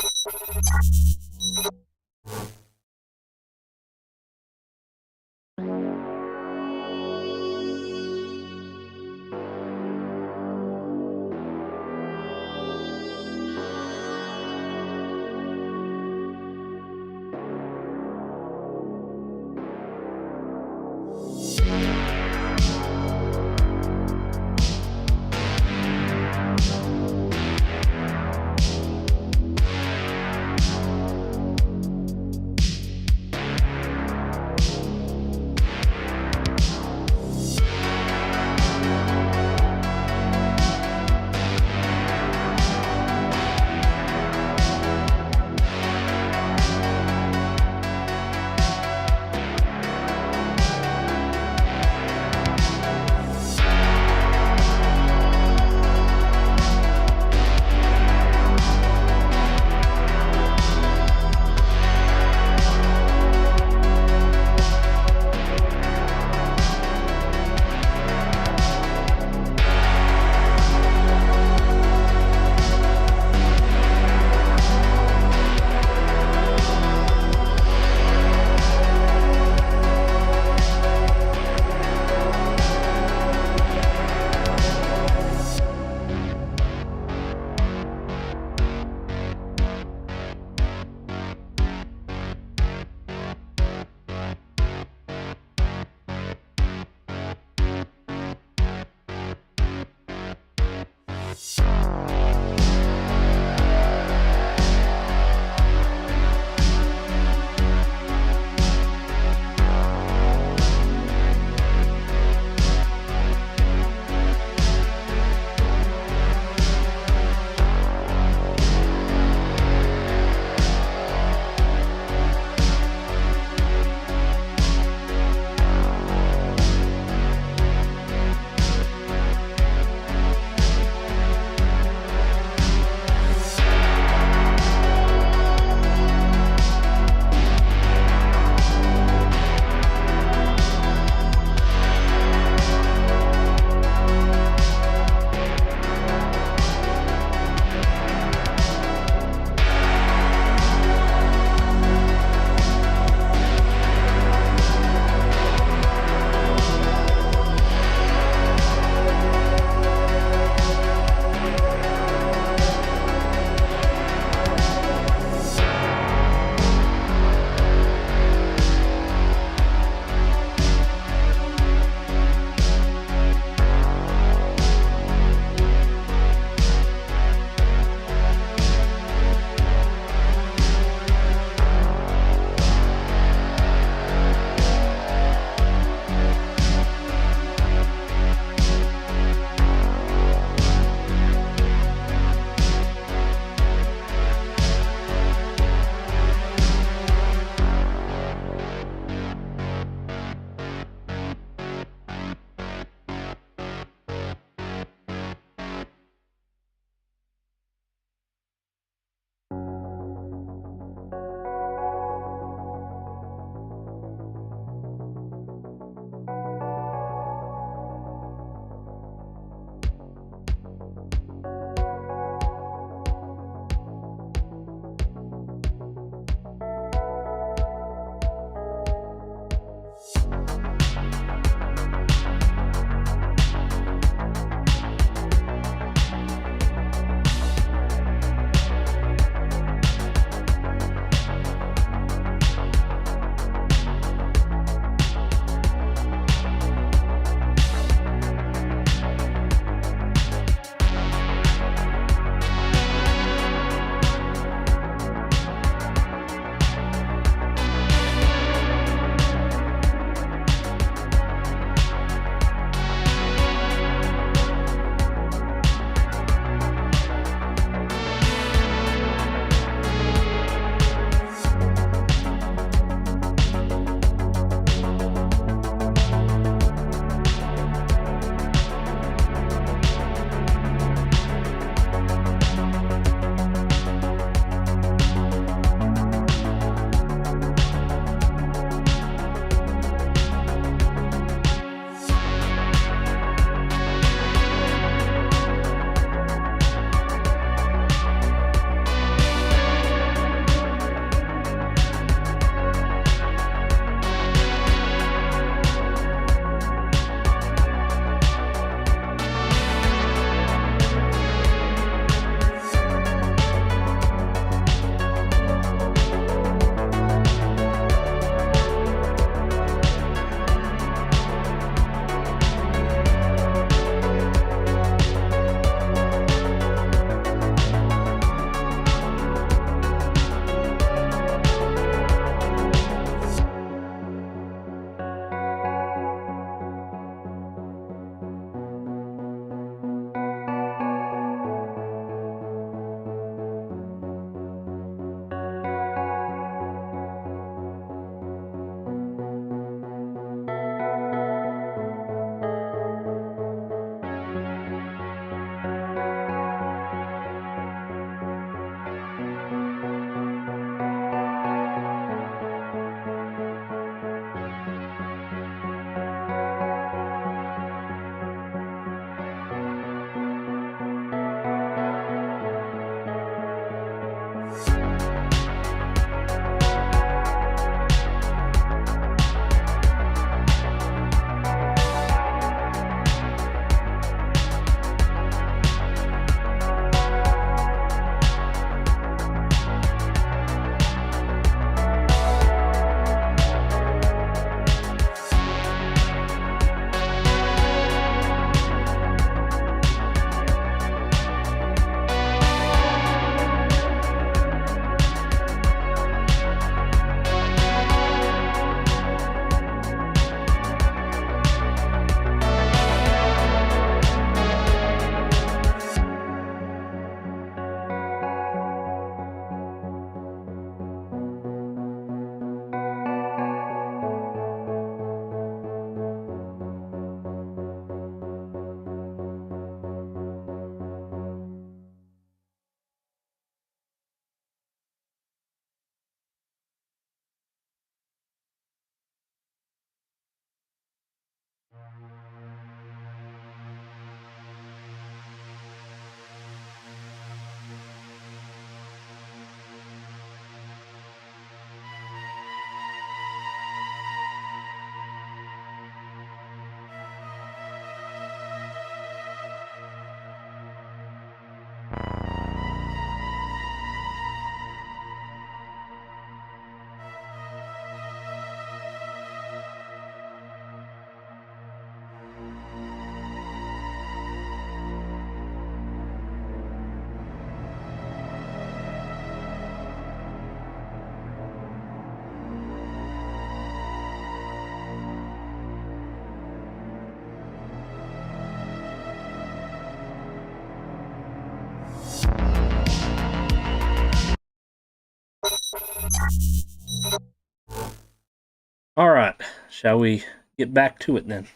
All right, shall we get back to it then?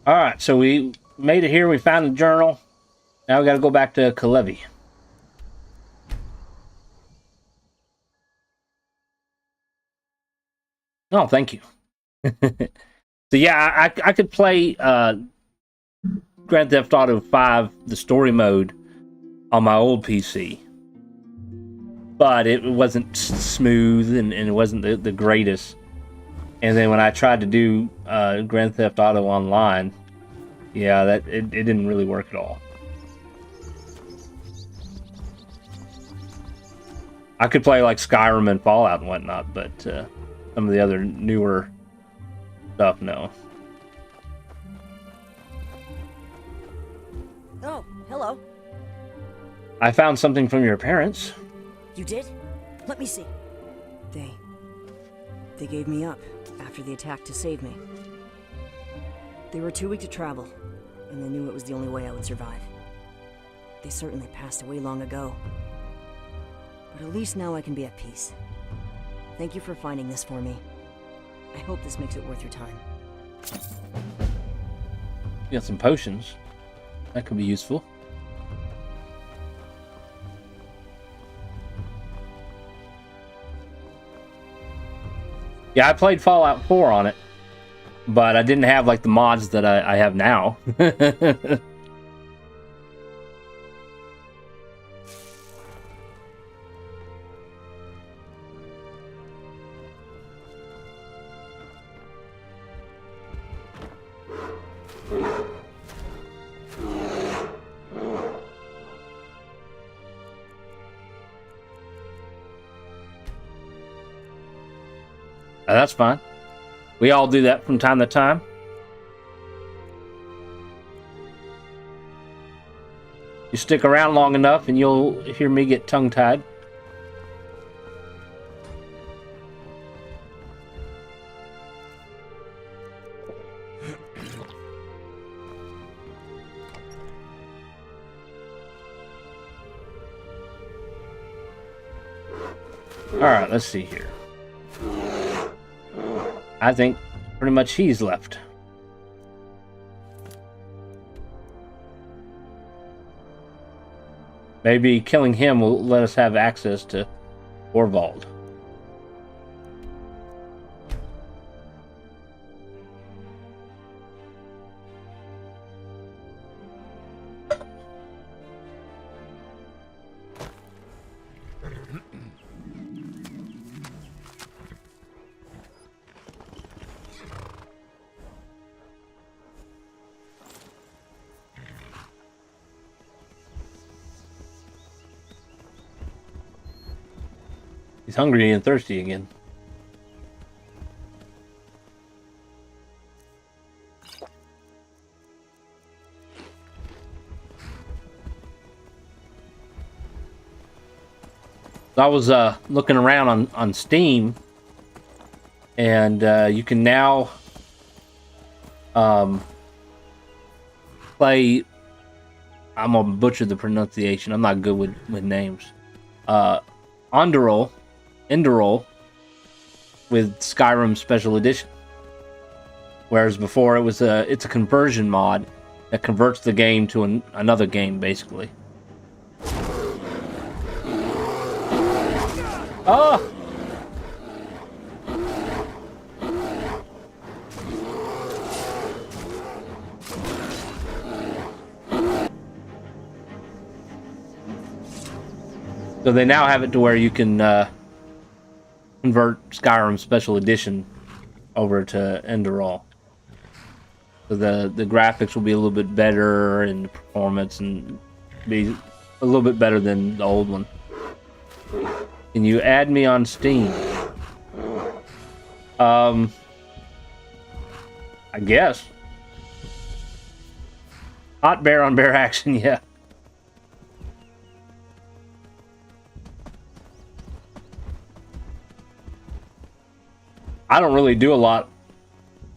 All right, so we made it here. We found the journal. Now we got to go back to Kalevi. Oh, thank you. So yeah, I could play Grand Theft Auto 5, the story mode, on my old PC. But it wasn't smooth and it wasn't the greatest. And then when I tried to do Grand Theft Auto Online, yeah, it didn't really work at all. I could play like Skyrim and Fallout and whatnot, but some of the other newer stuff, no. Oh, hello. I found something from your parents. You did? Let me see. They gave me up after the attack to save me. They were too weak to travel, and they knew it was the only way I would survive. They certainly passed away long ago. But at least now I can be at peace. Thank you for finding this for me. I hope this makes it worth your time. You got some potions. That could be useful. Yeah, I played Fallout 4 on it, but I didn't have like the mods that I have now. That's fine. We all do that from time to time. You stick around long enough and you'll hear me get tongue-tied. Alright, let's see here. I think pretty much he's left. Maybe killing him will let us have access to Orvald. He's hungry and thirsty again. I was looking around on Steam, and you can now play. I'm gonna butcher the pronunciation. I'm not good with names. Enderol with Skyrim Special Edition, whereas before it's a conversion mod that converts the game to another game, basically. Oh! So they now have it to where you can convert Skyrim Special Edition over to Enderol. So the graphics will be a little bit better and the performance and be a little bit better than the old one. Can you add me on Steam? I guess. Hot bear on bear action, yeah. I don't really do a lot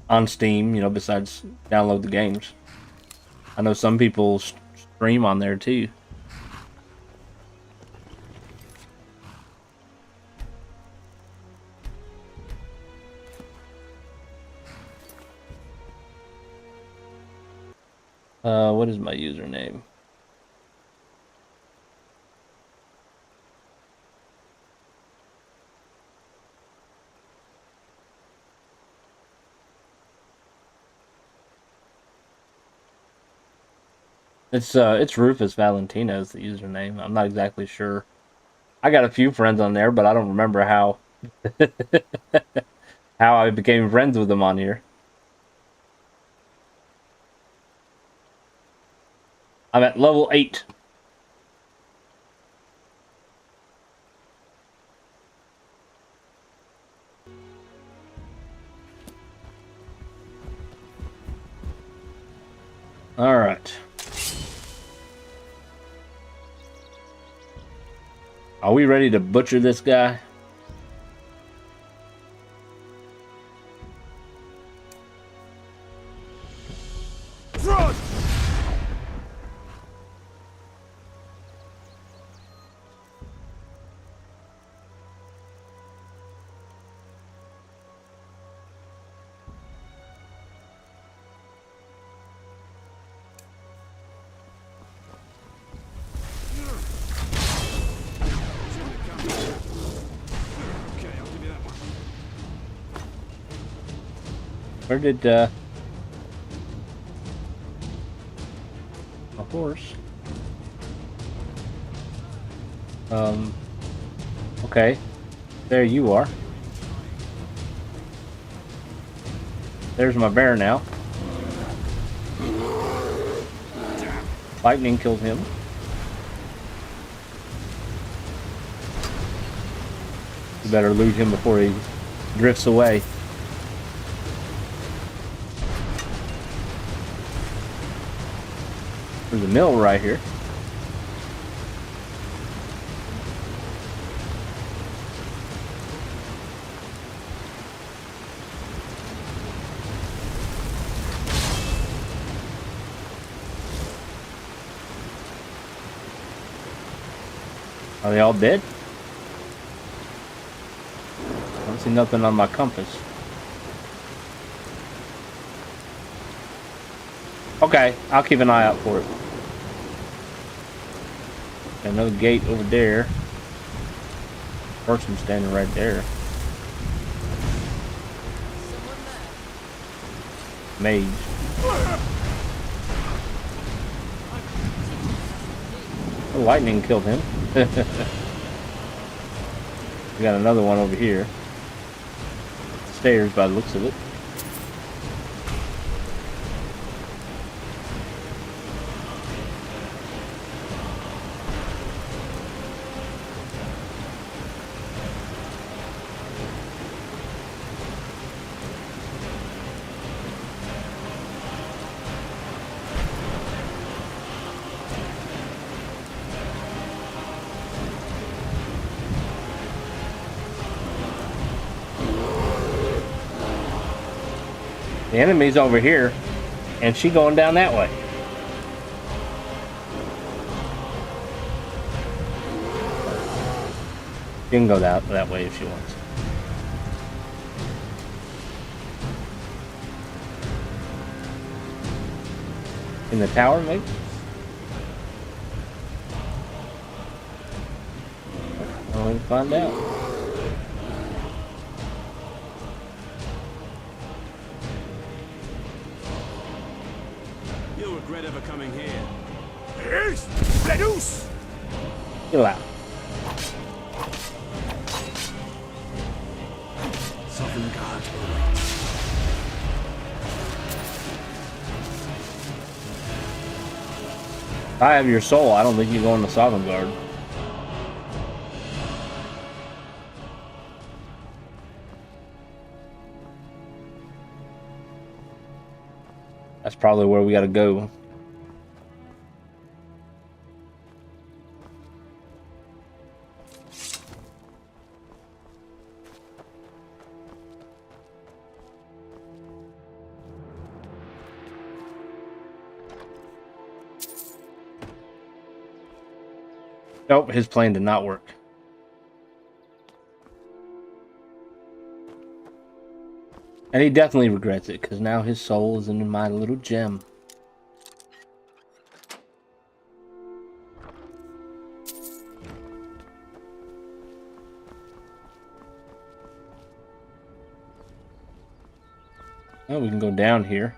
on Steam, you know, besides download the games. I know some people stream on there too. What is my username? It's Rufus Valentino is the username. I'm not exactly sure. I got a few friends on there, but I don't remember how how I became friends with them on here. I'm at level 8. All right. Are we ready to butcher this guy? Front! Where did a horse? Okay. There you are. There's my bear now. Lightning killed him. You better loot him before he drifts away. There's a mill right here. Are they all dead? I don't see nothing on my compass. Okay, I'll keep an eye out for it. Got another gate over there. Person standing right there. Mage. The lightning killed him. We got another one over here. Stairs by the looks of it. The enemy's over here, and she going down that way. She can go that way if she wants. In the tower, maybe? Well, we can find out. You'll regret ever coming here. Yes! Reduce! Get out. Sovereign guard. If I have your soul, I don't think you go in the Sovereign Guard. That's probably where we gotta go. Nope, his plan did not work. And he definitely regrets it, because now his soul is in my little gem. Oh, we can go down here.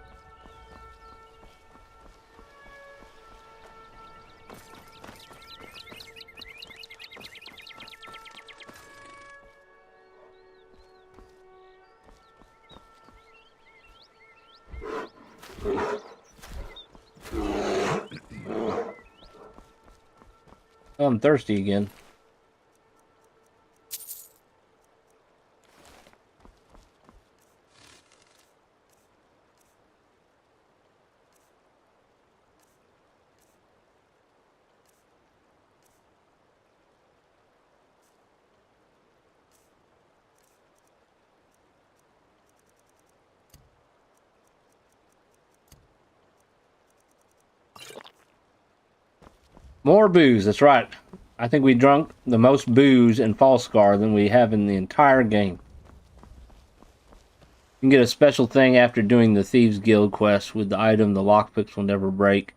Oh, I'm thirsty again. More booze, that's right. I think we drunk the most booze in Falskaar than we have in the entire game. You can get a special thing after doing the Thieves Guild quest with the item The Lockpicks Will Never Break.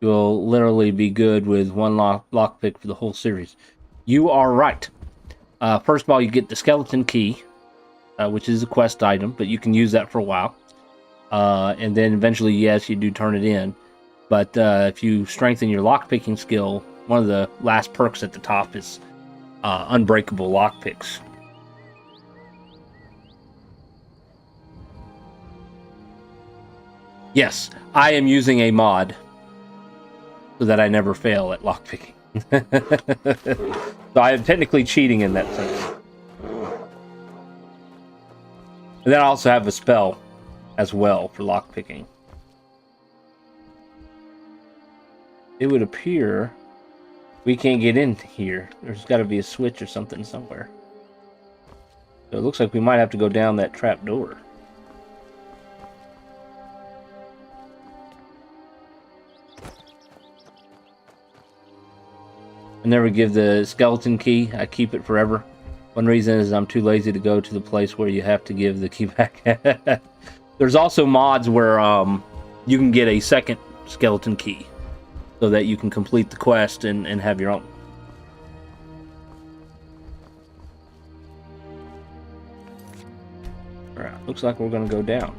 You'll literally be good with one lockpick for the whole series. You are right. First of all, you get the Skeleton Key, which is a quest item, but you can use that for a while. And then eventually, yes, you do turn it in. But if you strengthen your lockpicking skill, one of the last perks at the top is unbreakable lockpicks. Yes, I am using a mod so that I never fail at lockpicking. So I am technically cheating in that sense. And then I also have a spell as well for lockpicking. It would appear we can't get in here. There's got to be a switch or something somewhere. So it looks like we might have to go down that trap door. I never give the skeleton key. I keep it forever. One reason is I'm too lazy to go to the place where you have to give the key back. There's also mods where you can get a second skeleton key so that you can complete the quest and have your own. Alright, looks like we're going to go down.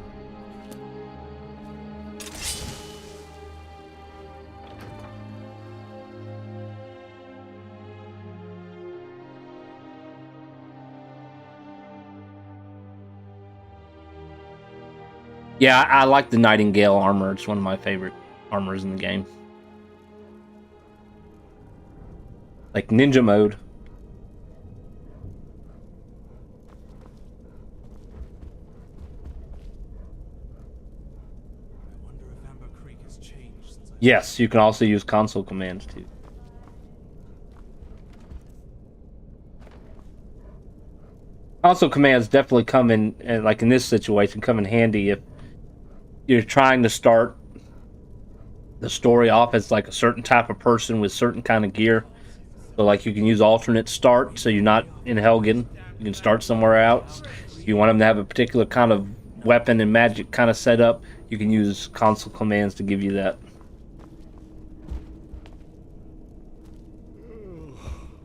Yeah, I like the Nightingale armor. It's one of my favorite armors in the game. Like ninja mode. I wonder if Amber Creek has changed since I... Yes, you can also use console commands too. Console commands definitely come in, like in this situation, come in handy if you're trying to start the story off as like a certain type of person with certain kind of gear. So like you can use alternate start, so you're not in Helgen. You can start somewhere else. If you want them to have a particular kind of weapon and magic kind of setup, you can use console commands to give you that.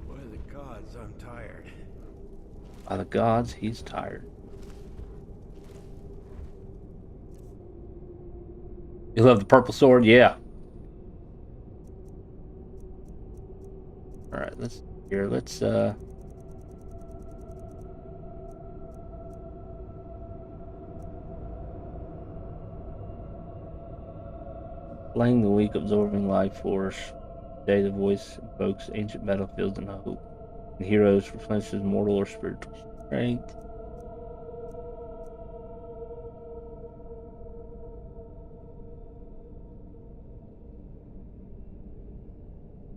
By the gods, I'm tired. By the gods, he's tired. You love the purple sword? Yeah. Alright, let's playing the weak, absorbing life force. Today the voice invokes ancient battlefields and hope. And heroes replenishes mortal or spiritual strength.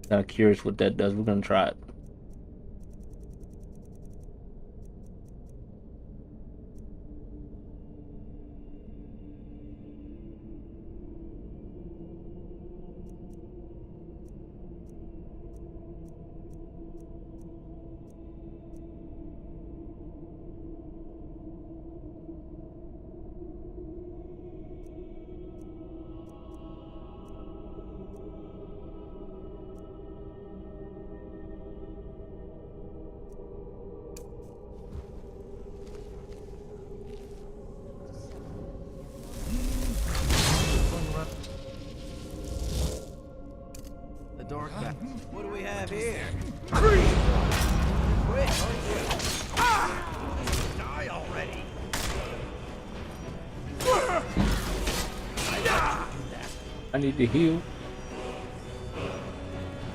Kind of curious what that does. We're gonna try it. I need to heal.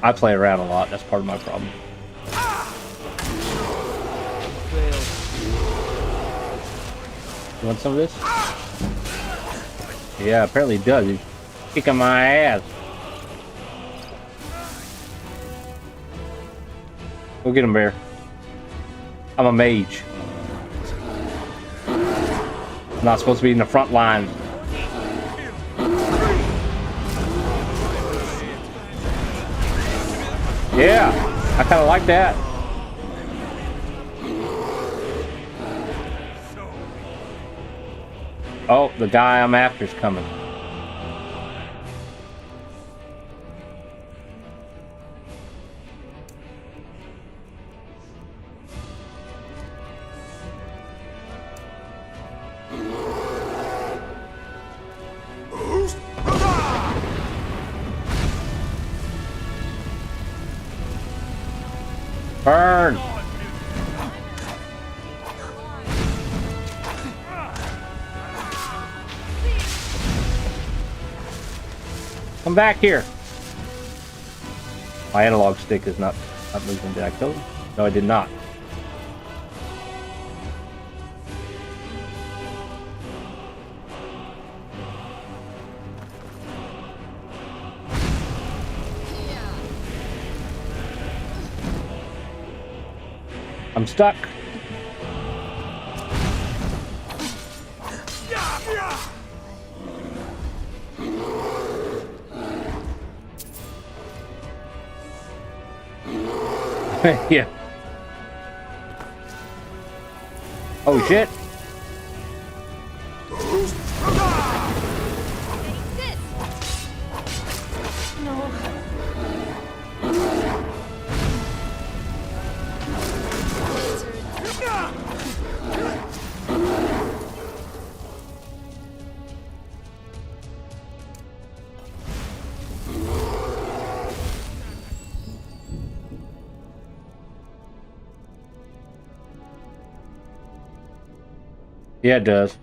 I play around a lot. That's part of my problem. You want some of this? Yeah, apparently he does. He's kicking my ass. Go get him, Bear. I'm a mage. I'm not supposed to be in the front lines. Yeah, I kind of like that. Oh, the guy I'm after's coming. Burn! Come back here! My analog stick is not moving. Did I kill him? No, I did not. I'm stuck. Yeah. Oh shit. Yeah, it does.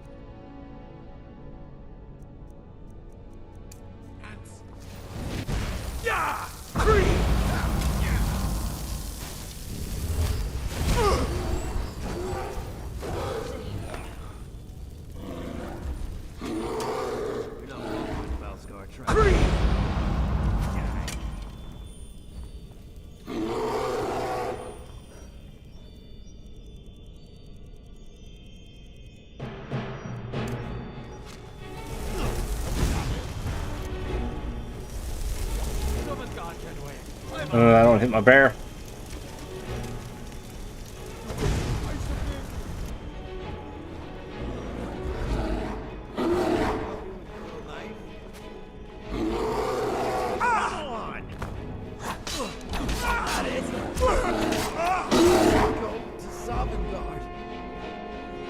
I don't hit my bear.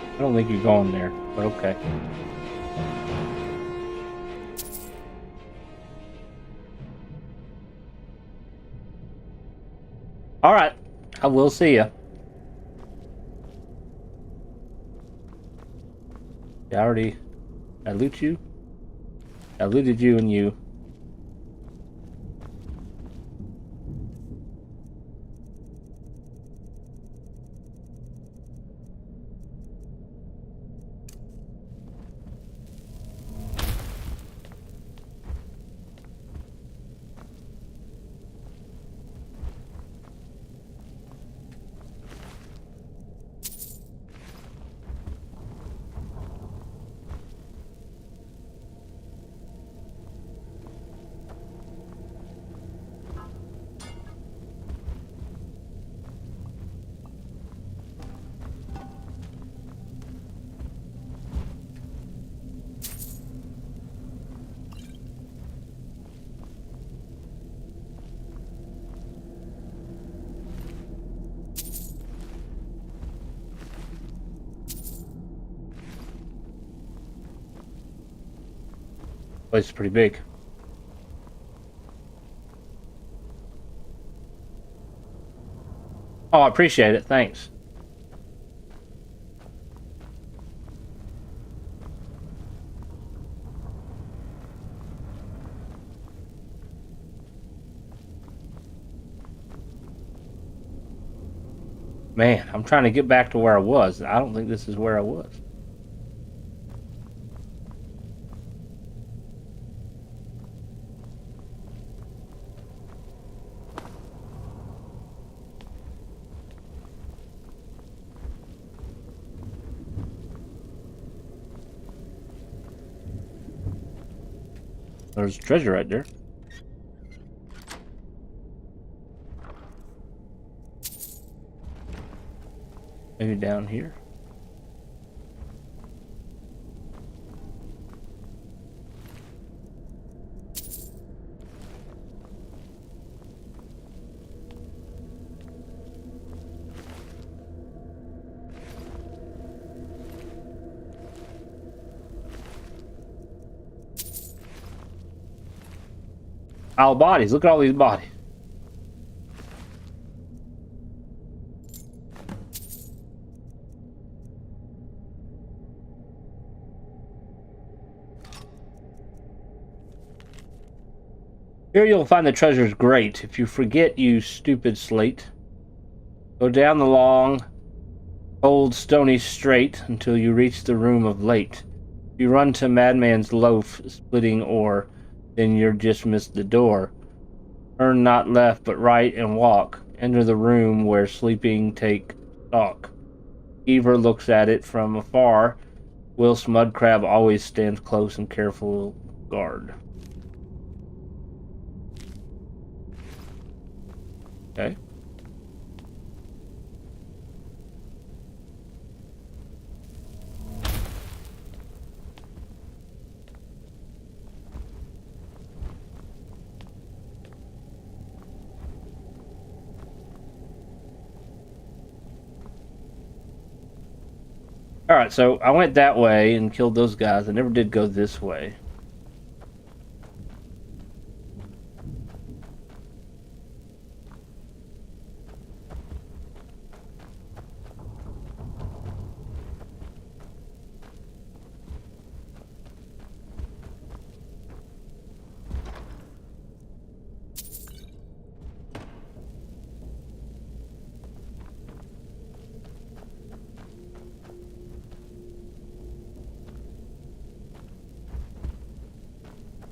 I don't think you're going there, but okay. All right, I will see ya. I loot you. I looted you and you. Place is pretty big. Oh, I appreciate it. Thanks. Man, I'm trying to get back to where I was. I don't think this is where I was. There's treasure right there. Maybe down here. All bodies. Look at all these bodies. Here you'll find the treasures great. If you forget, you stupid slate, go down the long, old stony straight until you reach the room of late. If you run to Madman's loaf, splitting ore, then you're just missed the door. Turn not left but right and walk. Enter the room where sleeping take stock. Beaver looks at it from afar, whilst Mudcrab always stands close and careful guard. Okay. Alright, so I went that way and killed those guys. I never did go this way.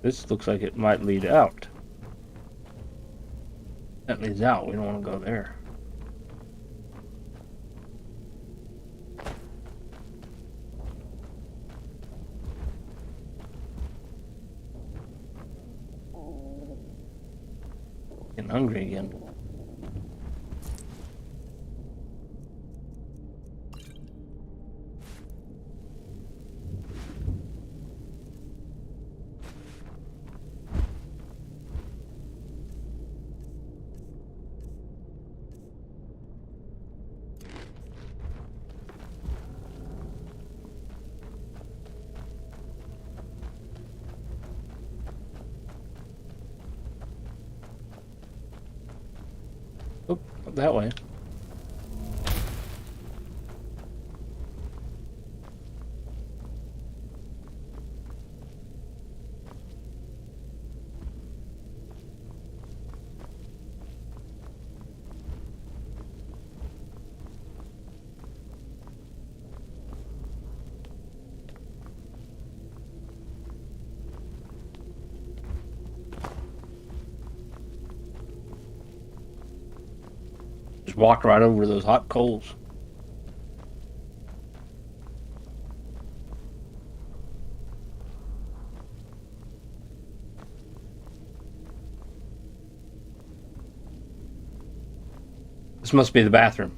This looks like it might lead out. That leads out. We don't want to go there. Getting hungry again. Oh, up that way. Just walked right over those hot coals. This must be the bathroom.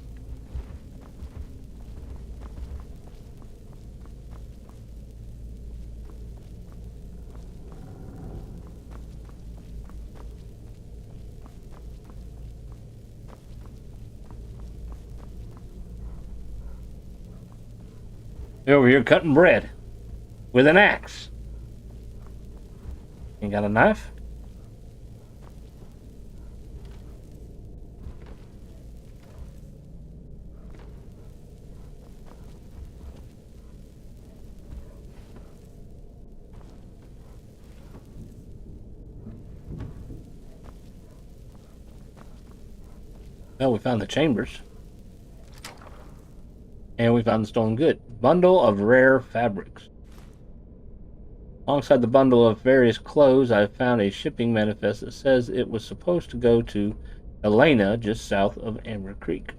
They're over here cutting bread with an axe. You got a knife? Well, we found the chambers. And we found the stolen good. Bundle of rare fabrics. Alongside the bundle of various clothes, I found a shipping manifest that says it was supposed to go to Elena, just south of Amber Creek.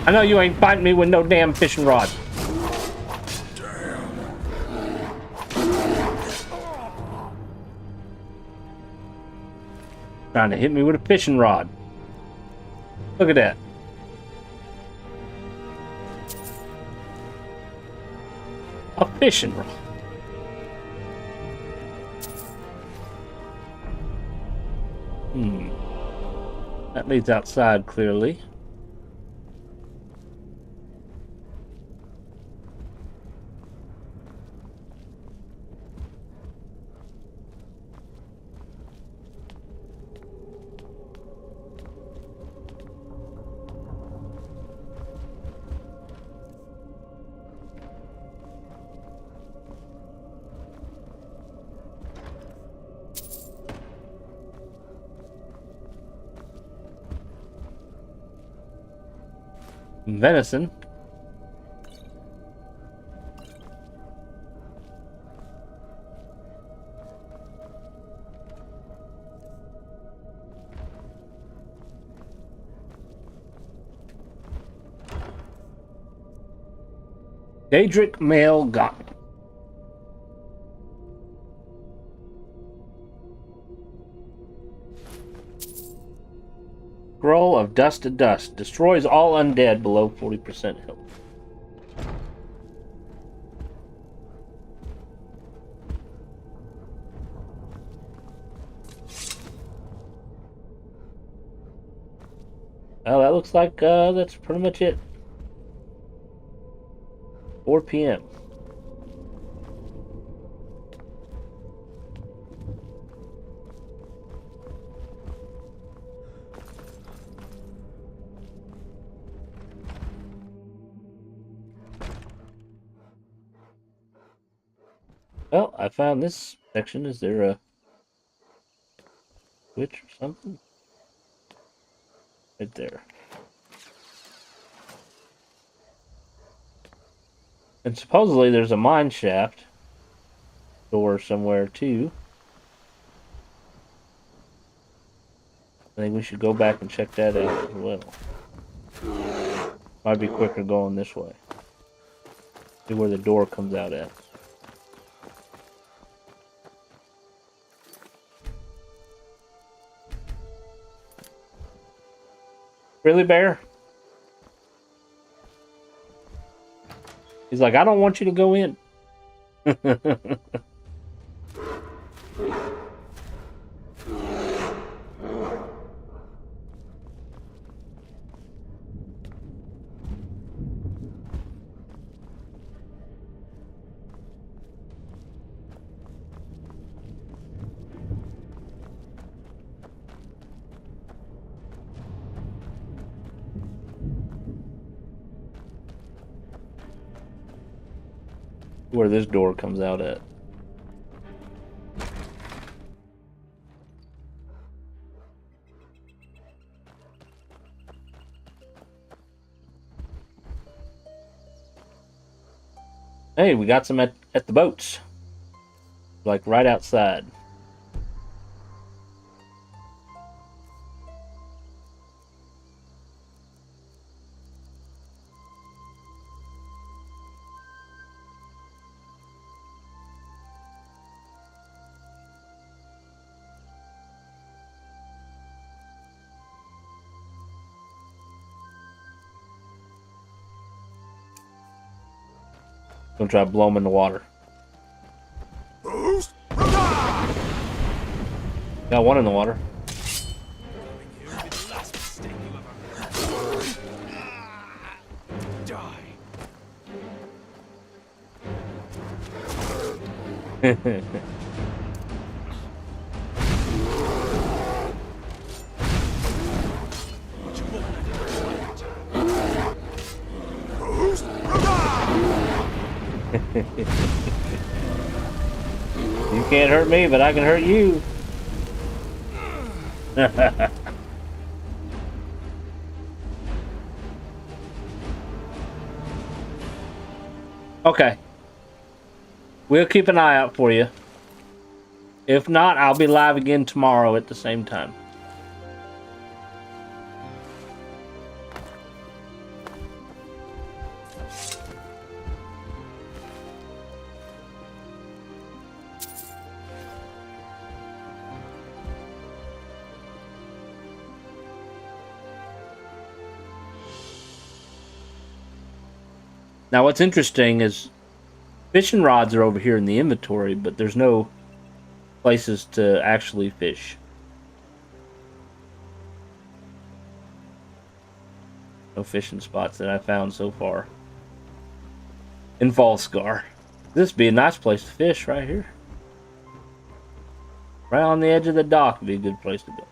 I know you ain't fighting me with no damn fishing rod. Trying to hit me with a fishing rod. Look at that. A fishing rod. That leads outside clearly. Venison. Daedric male gauntlet. Scroll of dust to dust. Destroys all undead below 40% health. Well, that looks like that's pretty much it. 4 p.m. Well, I found this section. Is there a switch or something? Right there. And supposedly there's a mine shaft door somewhere too. I think we should go back and check that out as well. Might be quicker going this way. See where the door comes out at. Really, Bear? He's like, I don't want you to go in. Where this door comes out at. Hey, we got some at the boats. Like right outside. Gonna try to blow them in the water. Got one in the water. You can't hurt me, but I can hurt you. Okay. We'll keep an eye out for you. If not, I'll be live again tomorrow at the same time. Now, what's interesting is fishing rods are over here in the inventory, but there's no places to actually fish. No fishing spots that I found so far. In Falskaar. This would be a nice place to fish right here. Right on the edge of the dock would be a good place to go.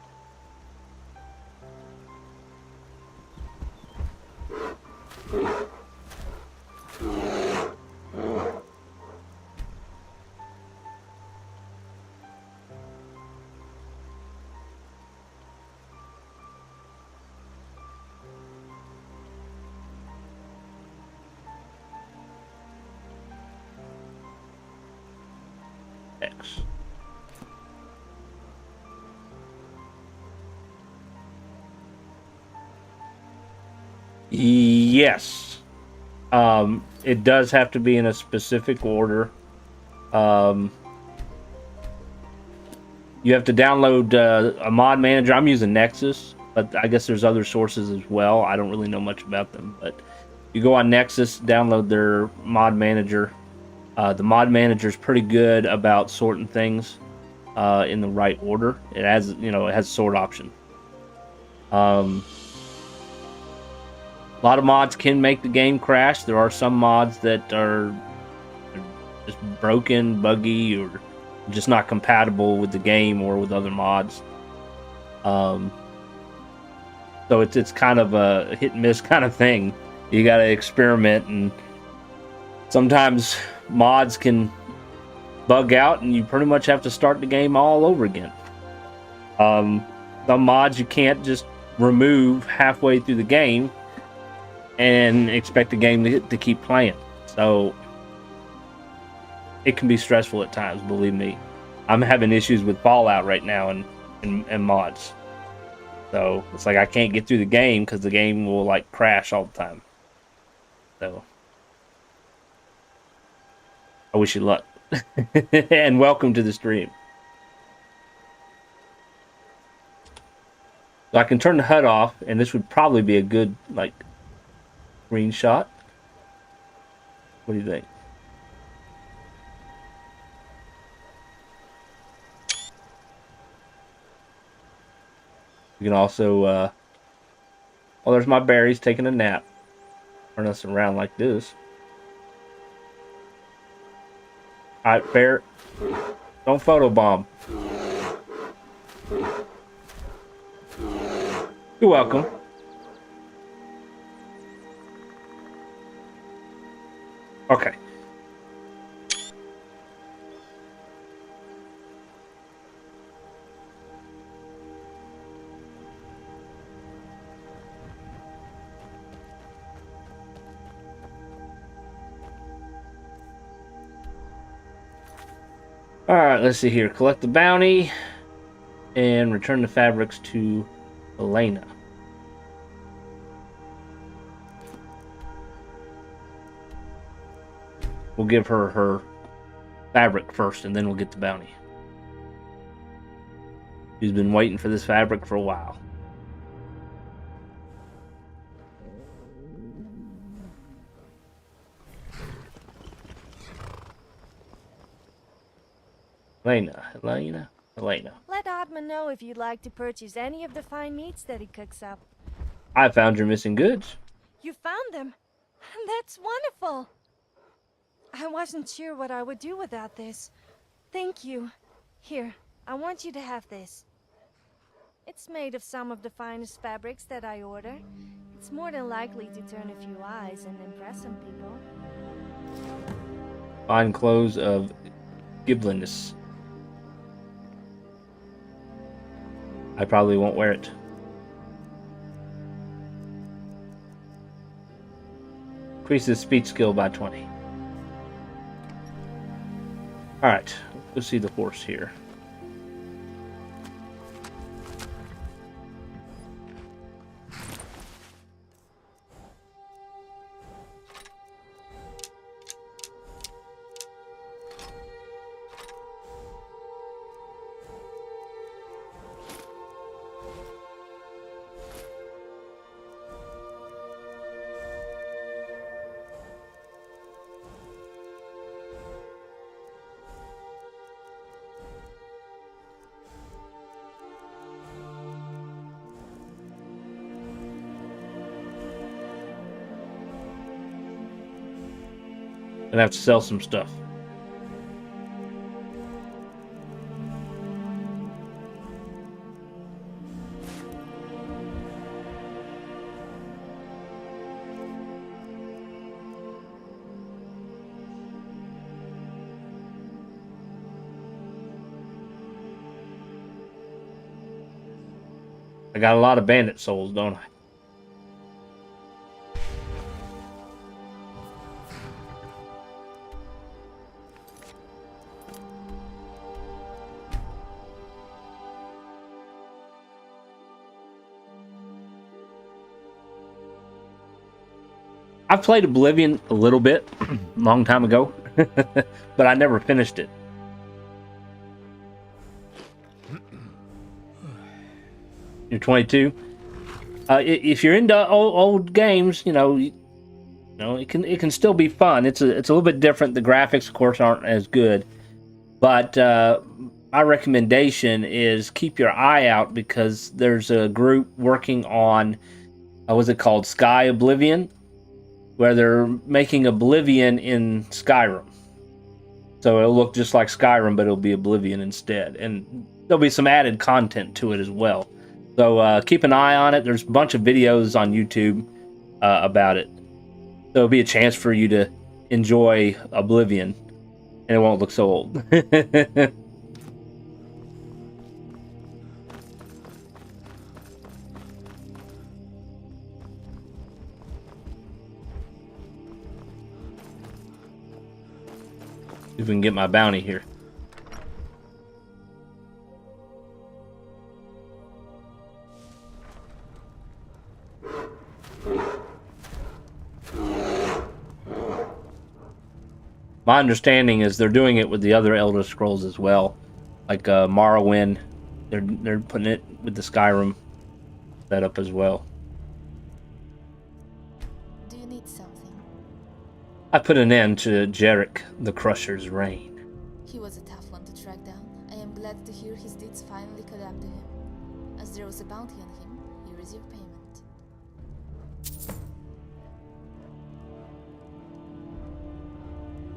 X. Yes. It does have to be in a specific order. You have to download a mod manager. I'm using Nexus, but I guess there's other sources as well. I don't really know much about them, but you go on Nexus, download their mod manager. The mod manager is pretty good about sorting things in the right order. It has, it has a sort option. A lot of mods can make the game crash. There are some mods that are just broken, buggy, or just not compatible with the game or with other mods. So it's kind of a hit and miss kind of thing. You got to experiment, and sometimes mods can bug out and you pretty much have to start the game all over again. Some mods you can't just remove halfway through the game and expect the game to keep playing. So it can be stressful at times, believe me. I'm having issues with Fallout right now and mods. So it's like I can't get through the game because the game will like crash all the time. So I wish you luck. And welcome to the stream. So I can turn the HUD off, and this would probably be a good like screenshot. What do you think? You can also oh, there's my berries taking a nap. Turn us around like this. Alright, bear. Don't photobomb. You're welcome. Okay. Alright, let's see here. Collect the bounty and return the fabrics to Elena. We'll give her her fabric first, and then we'll get the bounty. She's been waiting for this fabric for a while. Elena. Let Altmer know if you'd like to purchase any of the fine meats that he cooks up. I found your missing goods. You found them? That's wonderful! I wasn't sure what I would do without this. Thank you. Here, I want you to have this. It's made of some of the finest fabrics that I order. It's more than likely to turn a few eyes and impress some people. Fine clothes of gibbliness. I probably won't wear it. Increases speech skill by 20. Alright, let's see the horse here. Gonna have to sell some stuff. I got a lot of bandit souls, don't I? I've played Oblivion a little bit, a long time ago, but I never finished it. You're 22. If you're into old games, you know, it can still be fun. It's a little bit different. The graphics, of course, aren't as good, but my recommendation is keep your eye out because there's a group working on what's it called, Sky Oblivion, where they're making Oblivion in Skyrim. So it'll look just like Skyrim, but it'll be Oblivion instead. And there'll be some added content to it as well. So keep an eye on it. There's a bunch of videos on YouTube about it. So it'll be a chance for you to enjoy Oblivion. And it won't look so old. If we can get my bounty here. My understanding is they're doing it with the other Elder Scrolls as well, like Morrowind. They're putting it with the Skyrim setup as well. Do you need something? I put an end to Jarek the Crusher's reign. He was a tough one to track down. I am glad to hear his deeds finally caught up to him. As there was a bounty on him, here is your payment.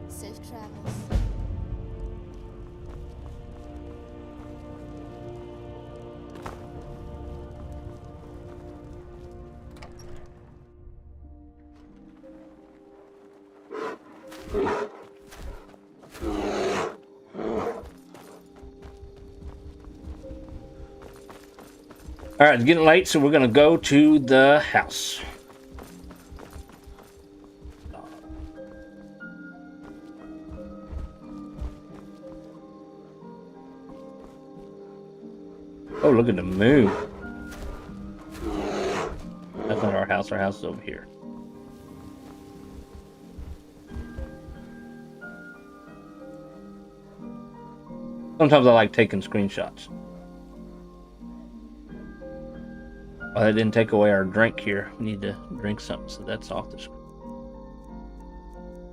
Safe travels. All right, it's getting late, so we're going to go to the house. Oh, look at the moon. That's not our house. Our house is over here. Sometimes I like taking screenshots. Oh, that didn't take away our drink here. We need to drink something, so that's off the screen.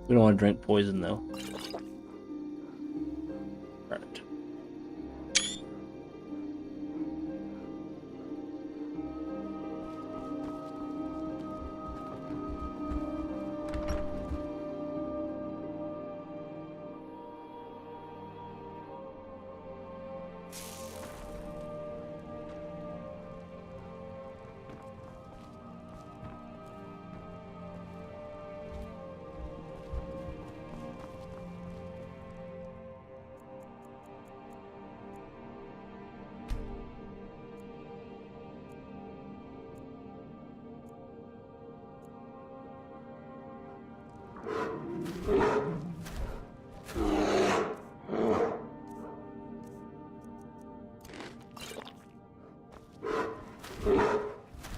We don't want to drink poison, though. Right.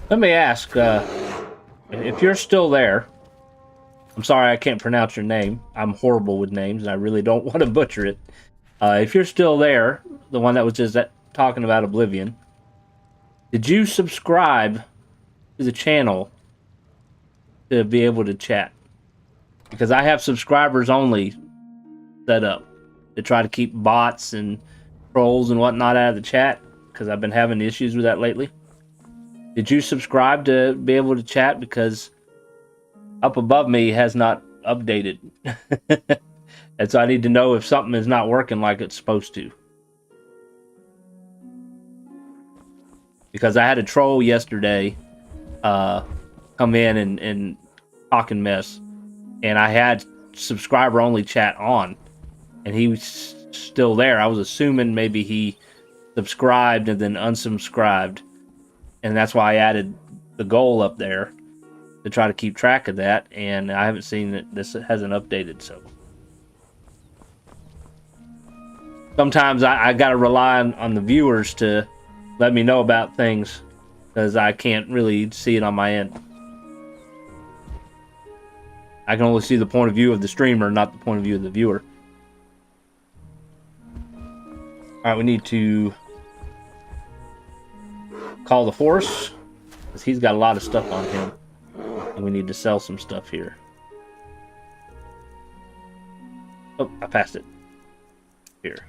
Let me ask, if you're still there, I'm sorry I can't pronounce your name. I'm horrible with names, and I really don't want to butcher it. If you're still there, the one that was just talking about Oblivion, did you subscribe to the channel to be able to chat? Because I have subscribers only set up to try to keep bots and trolls and whatnot out of the chat, because I've been having issues with that lately. Did you subscribe to be able to chat? Because up above me has not updated. And so I need to know if something is not working like it's supposed to. Because I had a troll yesterday come in and talk and mess. And I had subscriber only chat on. And he was still there. I was assuming maybe he subscribed and then unsubscribed. And that's why I added the goal up there to try to keep track of that. And I haven't seen that this hasn't updated. So sometimes I got to rely on the viewers to let me know about things, because I can't really see it on my end. I can only see the point of view of the streamer, not the point of view of the viewer. All right, we need to call the force, because he's got a lot of stuff on him. And we need to sell some stuff here. Oh, I passed it. Here.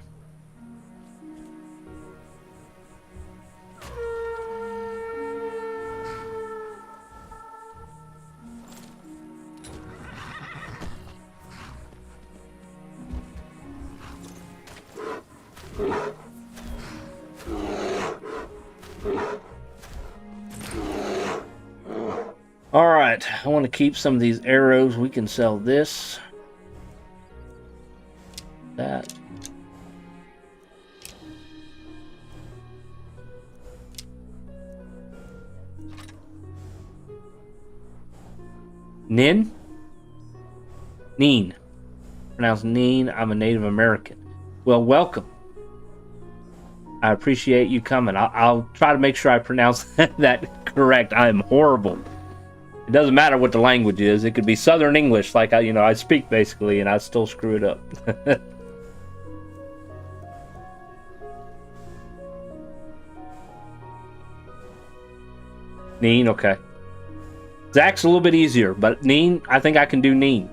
Alright, I want to keep some of these arrows. We can sell this. That. Nin? Neen. Pronounced Neen. I'm a Native American. Well, welcome. I appreciate you coming. I'll try to make sure I pronounce that correct. I am horrible. It doesn't matter what the language is. It could be Southern English, like I speak basically, and I still screw it up. Neen, okay. Zach's a little bit easier, but Neen, I think I can do Neen.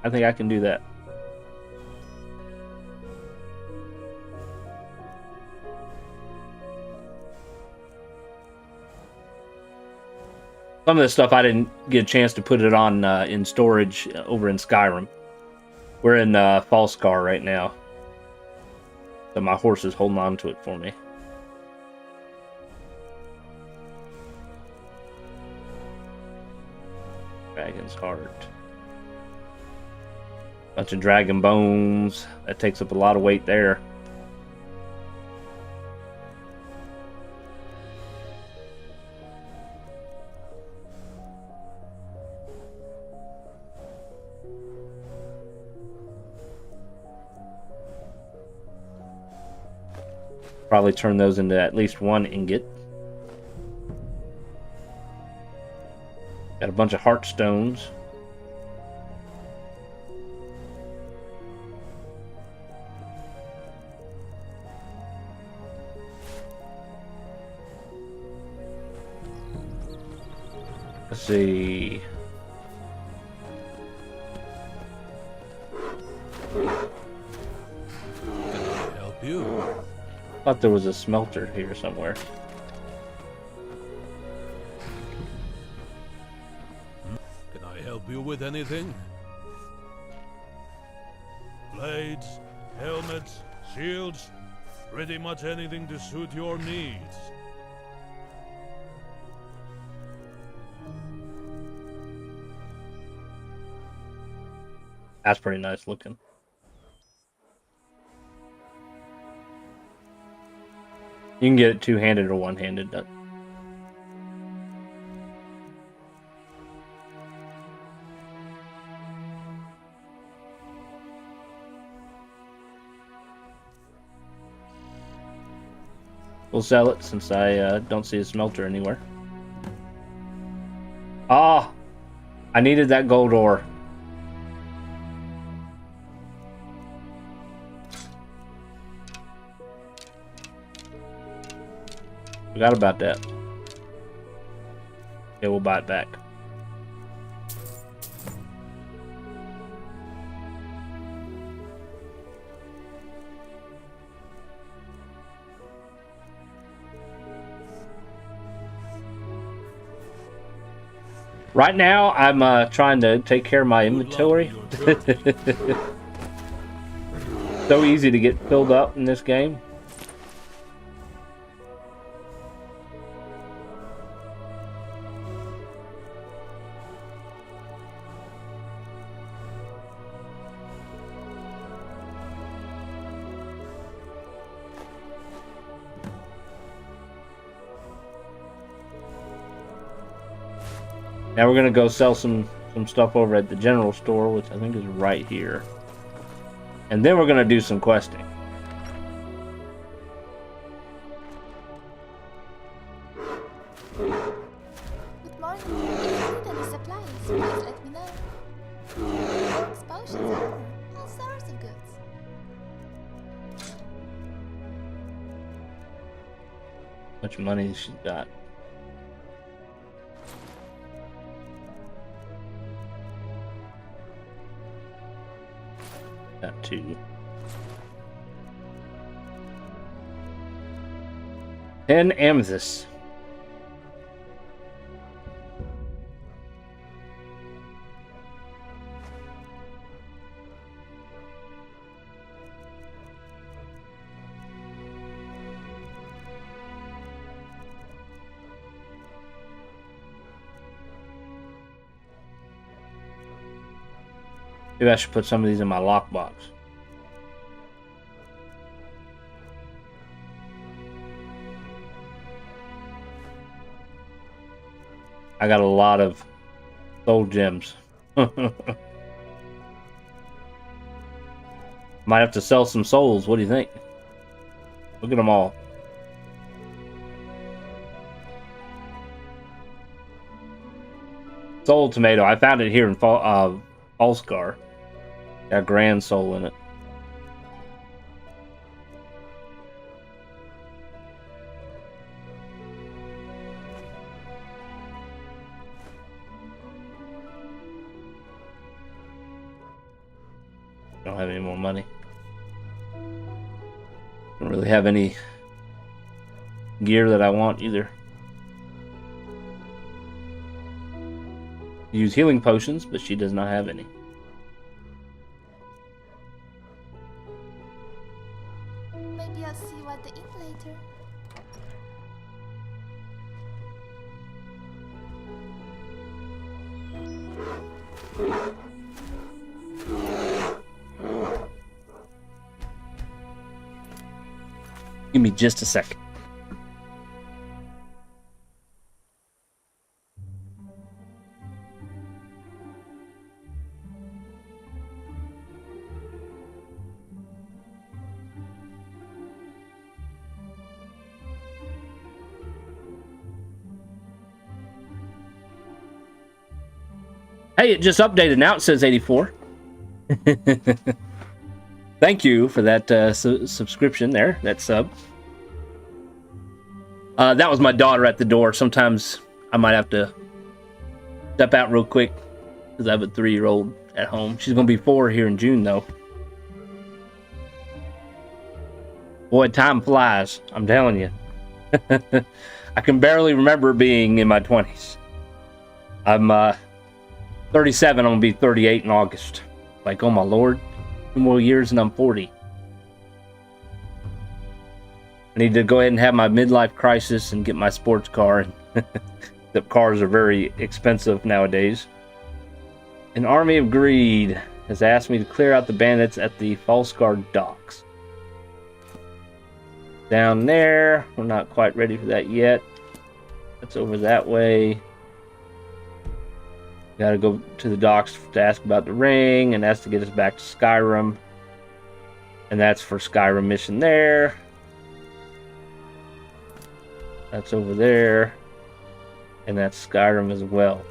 I think I can do that. Some of this stuff I didn't get a chance to put it on in storage over in Skyrim. We're in Falskaar right now. So my horse is holding on to it for me. Dragon's heart. Bunch of dragon bones. That takes up a lot of weight there. Probably turn those into at least one ingot. Got a bunch of heart stones. Let's see. Help you? Thought there was a smelter here somewhere. Can I help you with anything? Blades, helmets, shields, pretty much anything to suit your needs. That's pretty nice looking. You can get it two-handed or one-handed. We'll sell it since I don't see a smelter anywhere. Ah! I needed that gold ore. Forgot about that. Okay, we'll buy it back. Right now, I'm trying to take care of my inventory. So easy to get filled up in this game. Now we're gonna go sell some stuff over at the general store, which I think is right here. And then we're gonna do some questing. Good morning. If you need any supplies, please let me know. Herbs, potions, armor, all sorts of goods. How much money she's got? Got 2. 10 amethysts. Maybe I should put some of these in my lockbox. I got a lot of soul gems. Might have to sell some souls. What do you think? Look at them all. Soul tomato. I found it here in Falskaar. Got a grand soul in it. Don't have any more money. Don't really have any gear that I want either. Use healing potions, but she does not have any. Maybe I'll see you at the inn later. Give me just a second. Hey, it just updated. Now it says 84. Thank you for that subscription there, that sub. That was my daughter at the door. Sometimes I might have to step out real quick because I have a 3-year-old at home. She's going to be 4 here in June, though. Boy, time flies. I'm telling you. I can barely remember being in my 20s. I'm 37. I'm going to be 38 in August. Like, oh my lord. 2 more years and I'm 40. I need to go ahead and have my midlife crisis and get my sports car. The cars are very expensive nowadays. An army of greed has asked me to clear out the bandits at the Falskaar docks. Down there. We're not quite ready for that yet. That's over that way. Gotta go to the docks to ask about the ring, and that's to get us back to Skyrim. And that's for Skyrim mission there. That's over there. And that's Skyrim as well.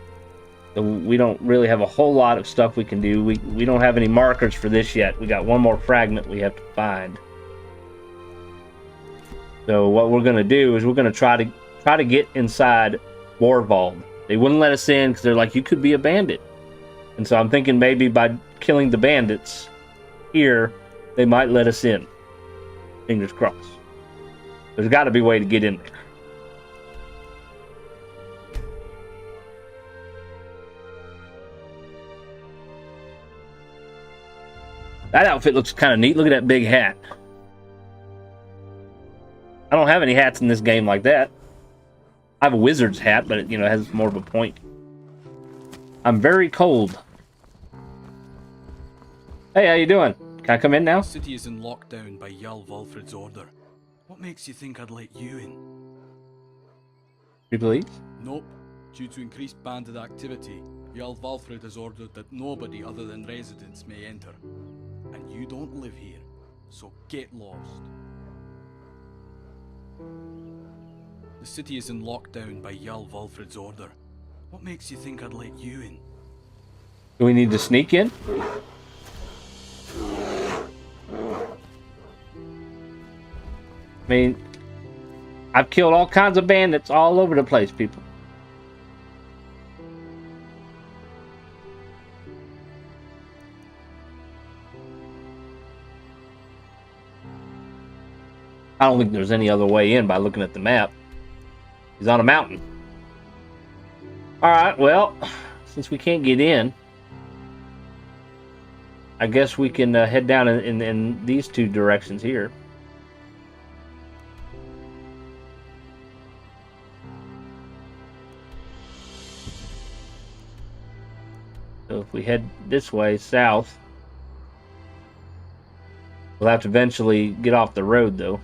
So we don't really have a whole lot of stuff we can do. We don't have any markers for this yet. We got one more fragment we have to find. So what we're gonna do is we're gonna try to get inside Warvald. They wouldn't let us in because they're like, you could be a bandit. And so I'm thinking maybe by killing the bandits here, they might let us in. Fingers crossed. There's got to be a way to get in there. That outfit looks kind of neat. Look at that big hat. I don't have any hats in this game like that. I have a wizard's hat, but it, you know, has more of a point. I'm very cold. Hey, how you doing? Can I come in now? The city is in lockdown by Jarl Valfrid's order. What makes you think I'd let you in? You please? Nope. Due to increased bandit activity, Jarl Valfrid has ordered that nobody other than residents may enter. And you don't live here, so get lost. The city is in lockdown by Jarl Valfrid's order. What makes you think I'd let you in? Do we need to sneak in? I mean, I've killed all kinds of bandits all over the place, people. I don't think there's any other way in by looking at the map. He's on a mountain. Alright, well, since we can't get in, I guess we can head down in these two directions here. So if we head this way, south, we'll have to eventually get off the road, though.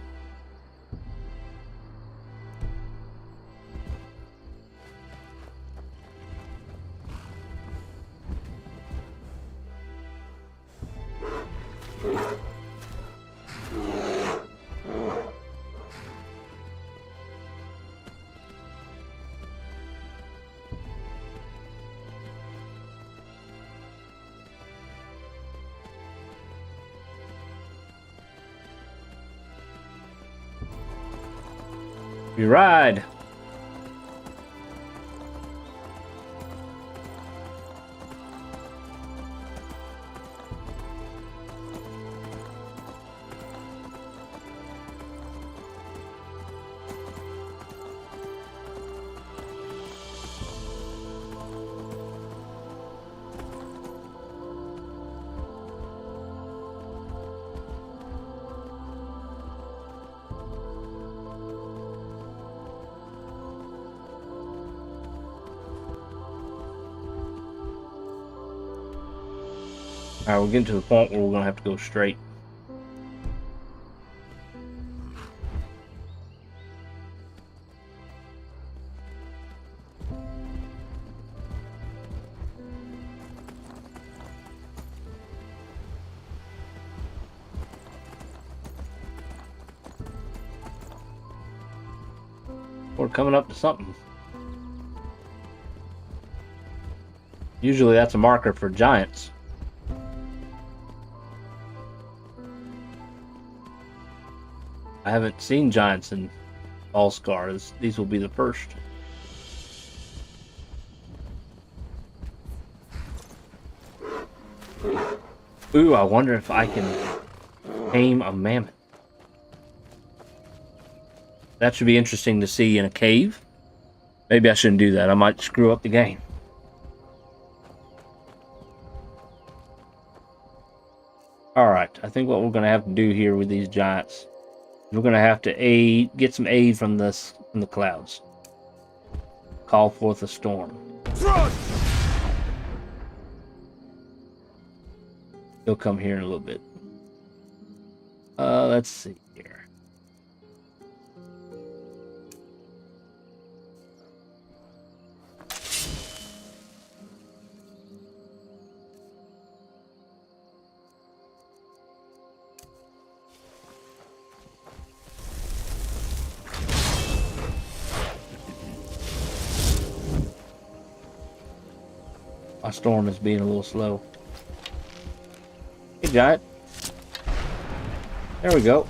We ride. Alright, we're getting to the point where we're going to have to go straight. We're coming up to something. Usually that's a marker for giants. I haven't seen giants in Falskaar. These will be the first. Ooh, I wonder if I can tame a mammoth. That should be interesting to see in a cave. Maybe I shouldn't do that. I might screw up the game. Alright, I think what we're going to have to do here with these giants, we're going to have to get some aid from the clouds. Call forth a storm. He'll come here in a little bit. Let's see here. My storm is being a little slow. Hey, giant. There we go.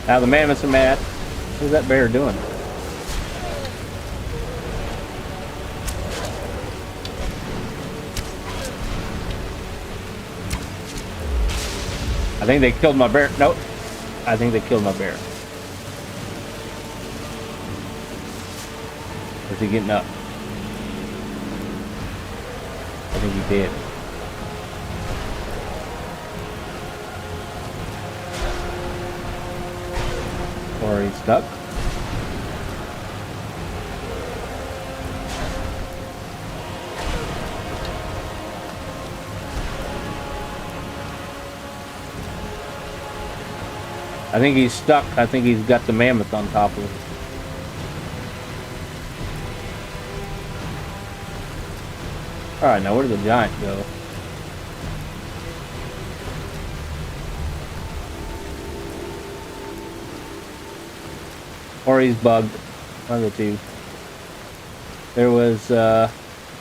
Now the mammoths are mad. What's that bear doing? I think they killed my bear. Nope. I think they killed my bear. Is he getting up? I think he did. Or he's stuck. I think he's stuck. I think he's got the mammoth on top of him. Alright, now where did the giant go? Or he's bugged. One of the two. There was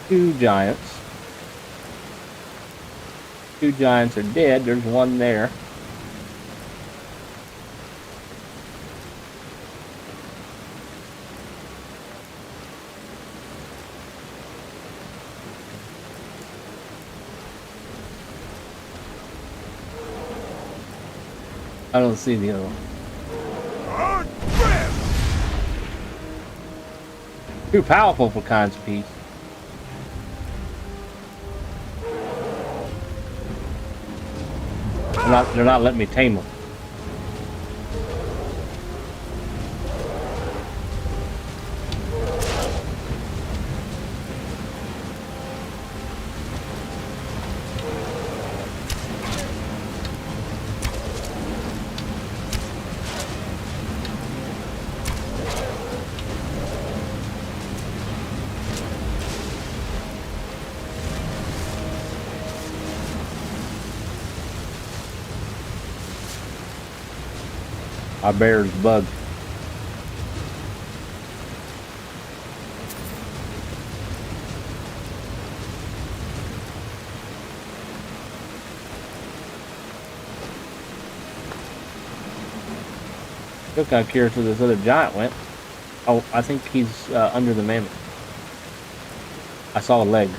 2 giants. 2 giants are dead. There's one there. I don't see the other one. Too powerful for Khan's piece. They're not letting me tame them. Our bear's bugged. Still kind of curious where this other giant went. Oh, I think he's under the mammoth. I saw a leg.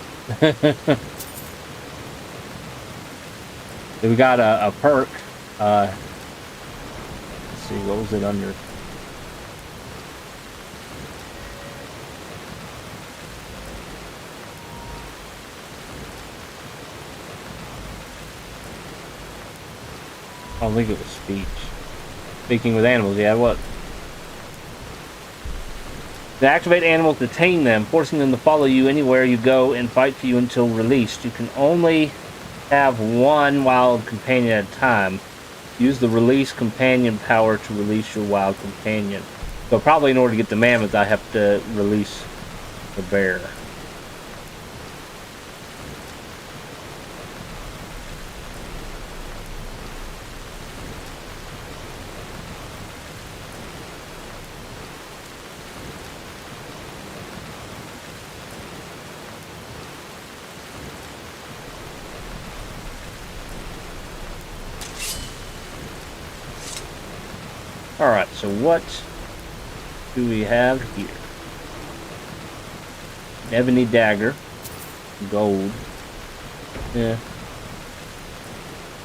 We got a perk. See, what was it under? I don't think it was speech. Speaking with animals, yeah, what? To activate animals to tame them, forcing them to follow you anywhere you go and fight for you until released. You can only have one wild companion at a time. Use the release companion power to release your wild companion. So probably in order to get the mammoth, I have to release the bear. Alright, so what do we have here? An ebony dagger. Gold. Yeah.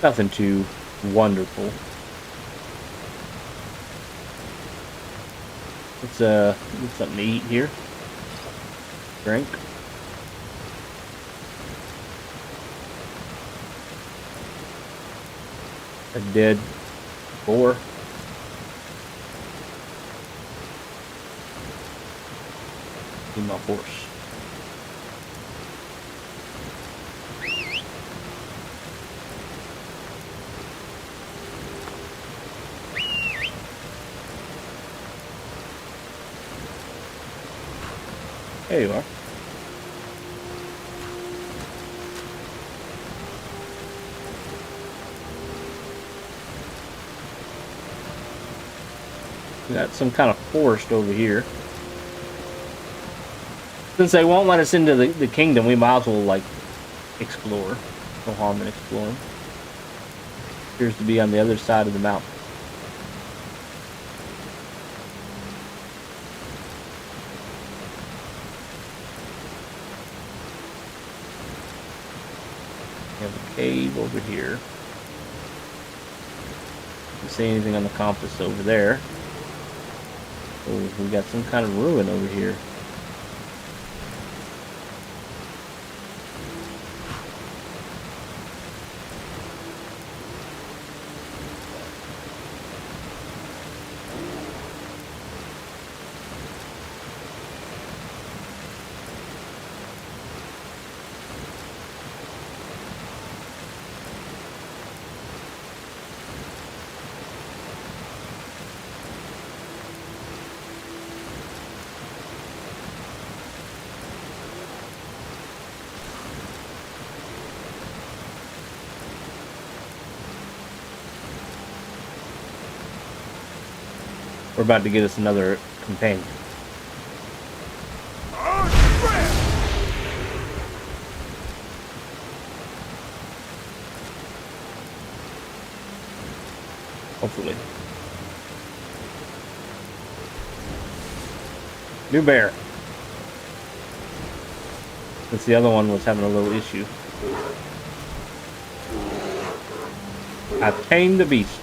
Nothing too wonderful. Let's get something to eat here. Drink. A dead boar. My horse. There you are. We got some kind of forest over here. Since they won't let us into the kingdom, we might as well, like, explore. No harm in exploring. Appears to be on the other side of the mountain. We have a cave over here. Don't see anything on the compass over there. Oh, we got some kind of ruin over here. We're about to get us another companion. Hopefully. New bear. Since the other one was having a little issue. I've tamed the beast.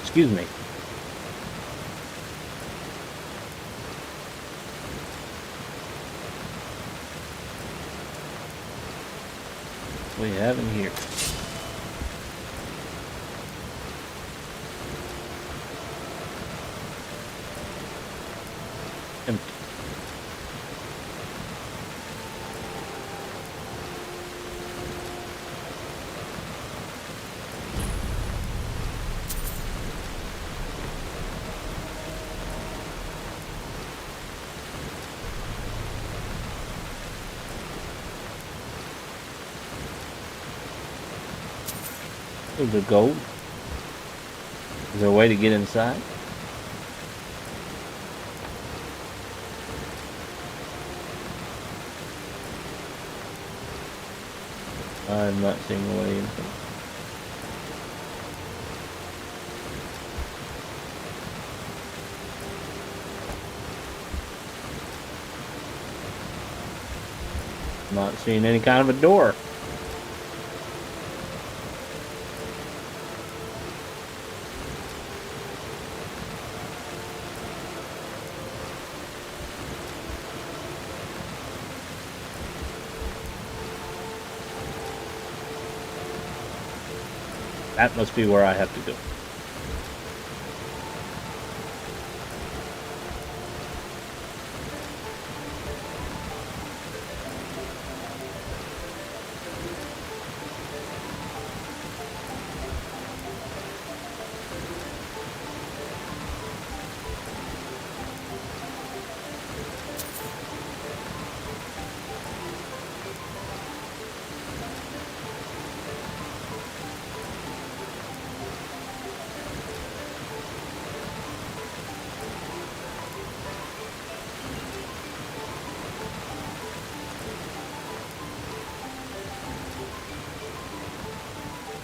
Excuse me. What do we have in here? Empty. The gold. Is there a way to get inside? I'm not seeing a way inside. Not seeing any kind of a door. That must be where I have to go.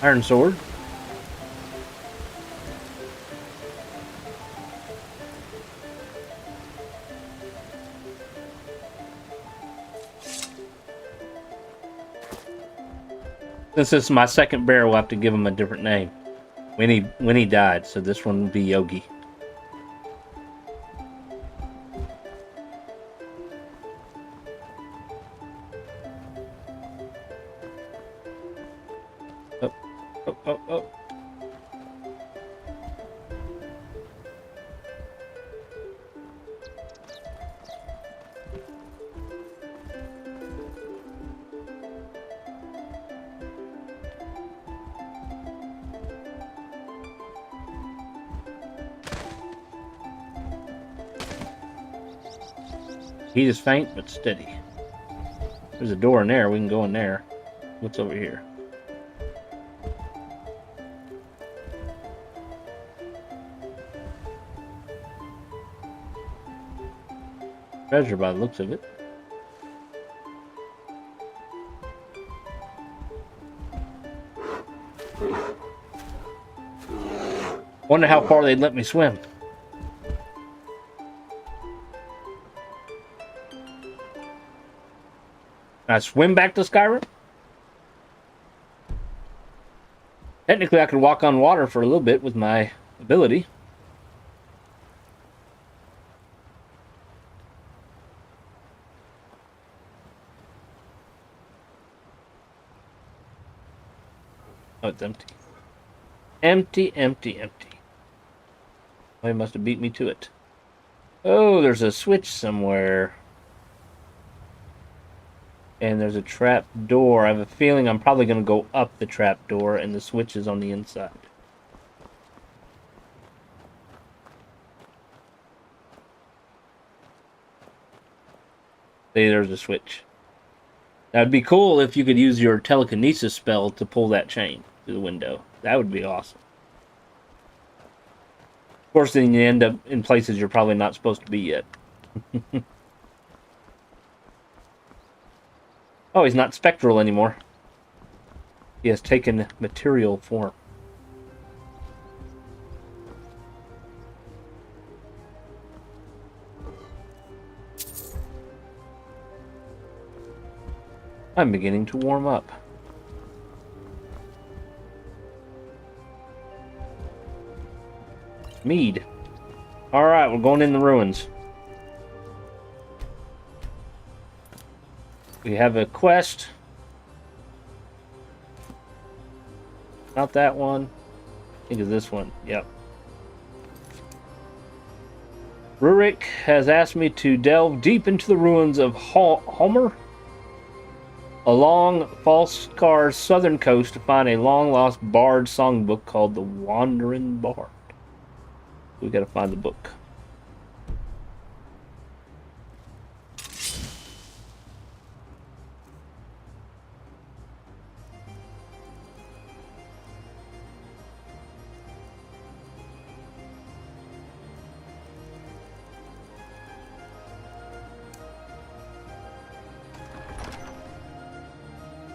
Iron sword. Since this is my second bear, we'll have to give him a different name. When he died, so this one will be Yogi. Oh, oh, oh, oh. He is faint but steady. There's a door in there. We can go in there. What's over here? Treasure by the looks of it. Wonder how far they'd let me swim. Can I swim back to Skyrim? Technically, I could walk on water for a little bit with my ability. Oh, it's empty. Empty, empty, empty. Oh, he must have beat me to it. Oh, there's a switch somewhere. And there's a trap door. I have a feeling I'm probably going to go up the trap door, and the switch is on the inside. See, there's a switch. That'd be cool if you could use your telekinesis spell to pull that chain through the window. That would be awesome. Of course, then you end up in places you're probably not supposed to be yet. Oh, he's not spectral anymore. He has taken material form. I'm beginning to warm up. Mead. Alright, we're going in the ruins. We have a quest. Not that one. I think it's this one. Yep. Rurik has asked me to delve deep into the ruins of Homer along Falskaar's southern coast to find a long-lost bard songbook called the Wandering Bard. We gotta find the book.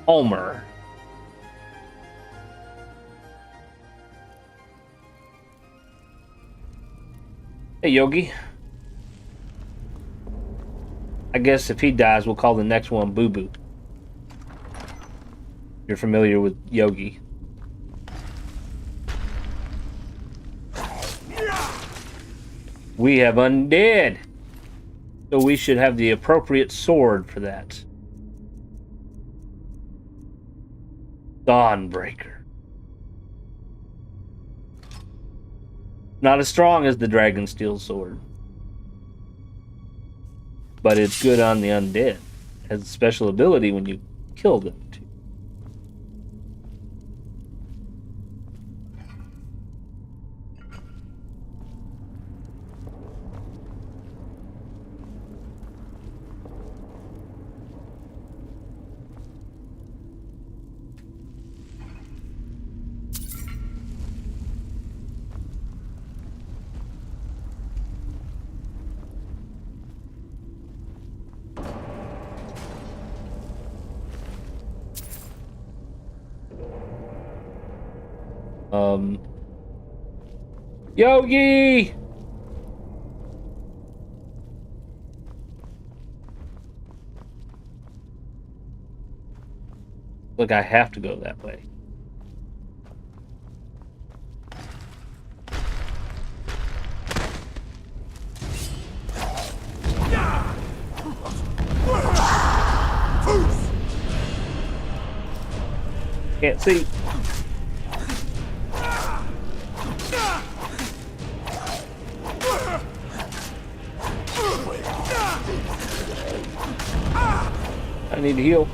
Altmer. Hey, Yogi. I guess if he dies, we'll call the next one Boo Boo. You're familiar with Yogi. We have undead. So we should have the appropriate sword for that. Dawnbreaker. Not as strong as the Dragonsteel sword. But it's good on the undead. Has a special ability when you kill them too. Yogi! Look, I have to go that way. Can't see. I need to heal.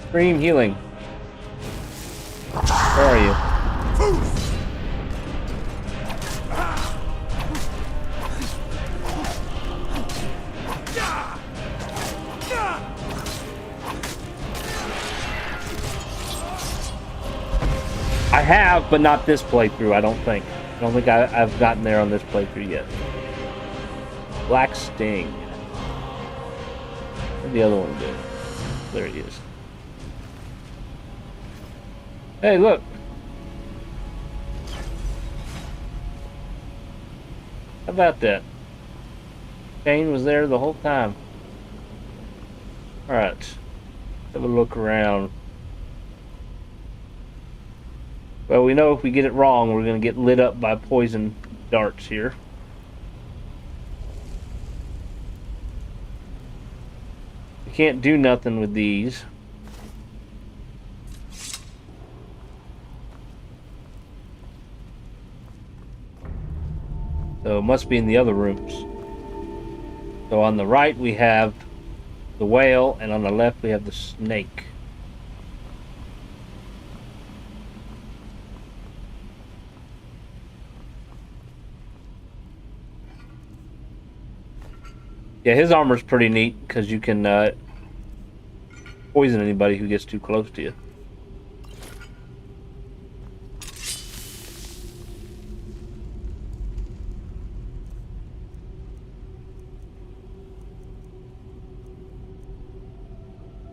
Stream healing. Where are you? I have, but not this playthrough, I don't think. I don't think I've gotten there on this playthrough yet. Black Sting. Where'd the other one go? There he is. Hey, look. How about that? Kane was there the whole time. Alright. Have a look around. Well, we know if we get it wrong, we're going to get lit up by poison darts here. We can't do nothing with these. So it must be in the other rooms. So on the right we have the whale, and on the left we have the snake. Yeah, his armor's pretty neat because you can poison anybody who gets too close to you.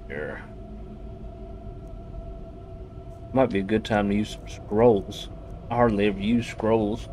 Here. Might be a good time to use some scrolls. I hardly ever use scrolls.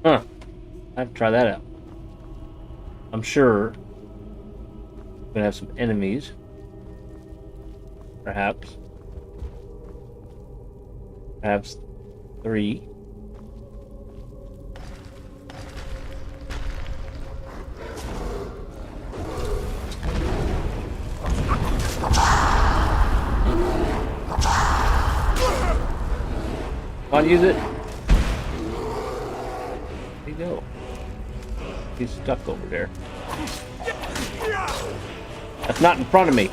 Huh. I have to try that out. I'm sure we're gonna have some enemies. Perhaps. Perhaps 3. I'll use it. Go. He's stuck over there. That's not in front of me.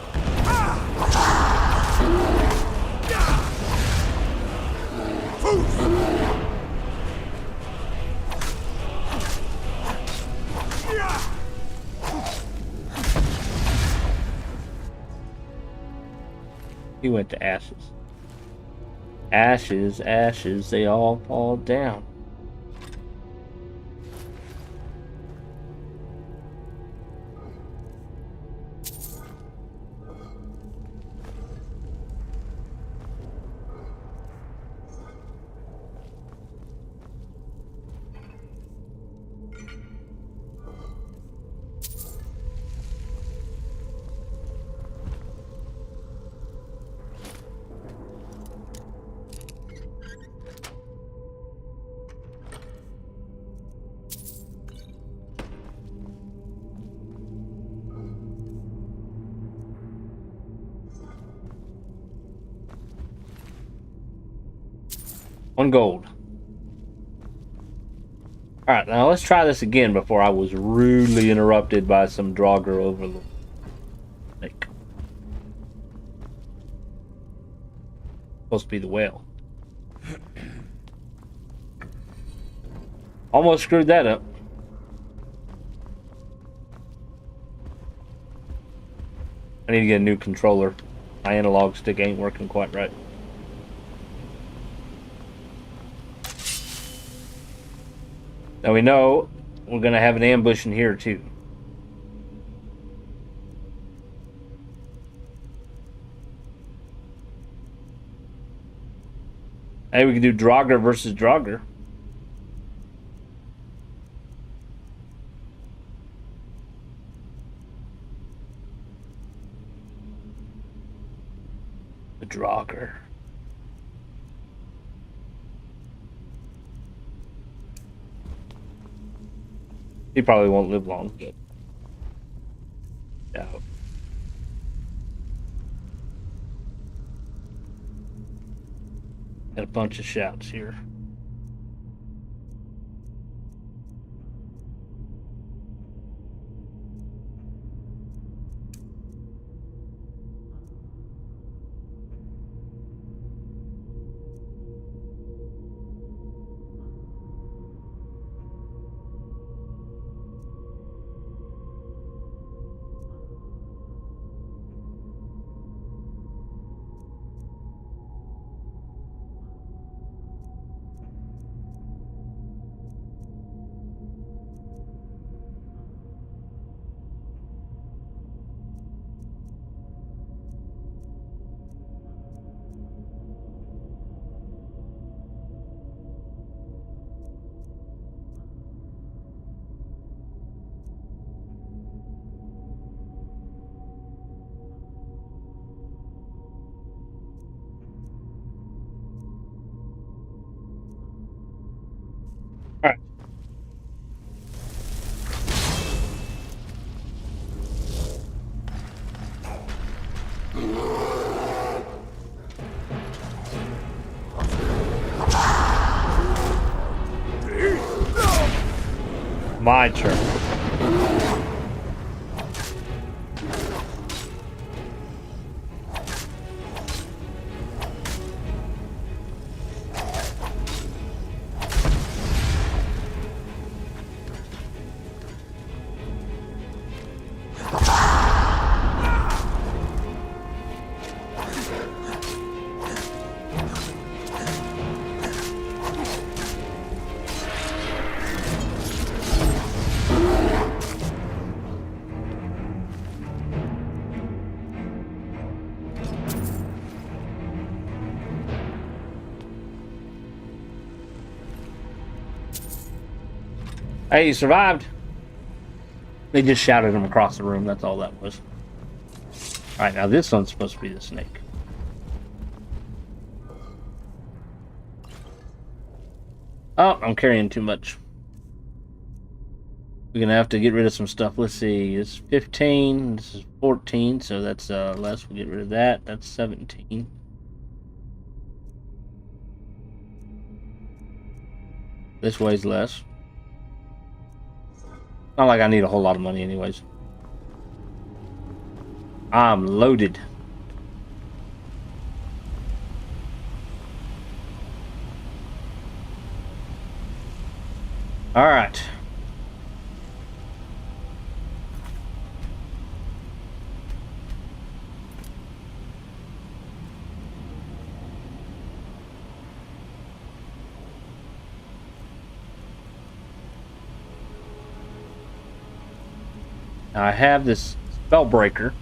He went to ashes. Ashes, ashes, they all fall down. One gold. Alright, now let's try this again before I was rudely interrupted by some Draugr overlord. Like, supposed to be the whale. Almost screwed that up. I need to get a new controller. My analog stick ain't working quite right. Now we know we're going to have an ambush in here too. Hey, we can do Draugr versus Draugr. The Draugr. He probably won't live long, but yeah. Got a bunch of shouts here. My turn. Hey, you survived. They just shouted him across the room. That's all that was. Alright, now this one's supposed to be the snake. Oh, I'm carrying too much. We're going to have to get rid of some stuff. Let's see. It's 15. This is 14, so that's less. We'll get rid of that. That's 17. This weighs less. Not like I need a whole lot of money anyways. I'm loaded. All right. Now I have this Spellbreaker.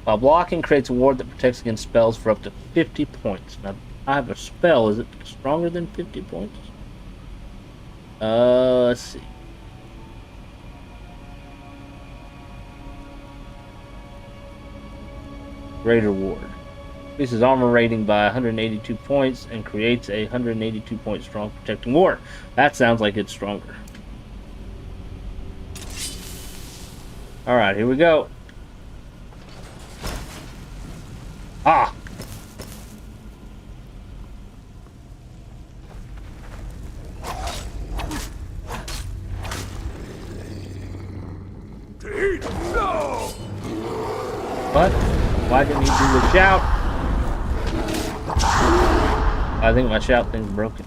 While blocking, creates a ward that protects against spells for up to 50 points. Now, I have a spell. Is it stronger than 50 points? Let's see. Greater Ward. Increases armor rating by 182 points and creates a 182 point strong protecting ward. That sounds like it's stronger. Alright, here we go. Ah! What? Why didn't he do the shout? I think my shout thing's broken.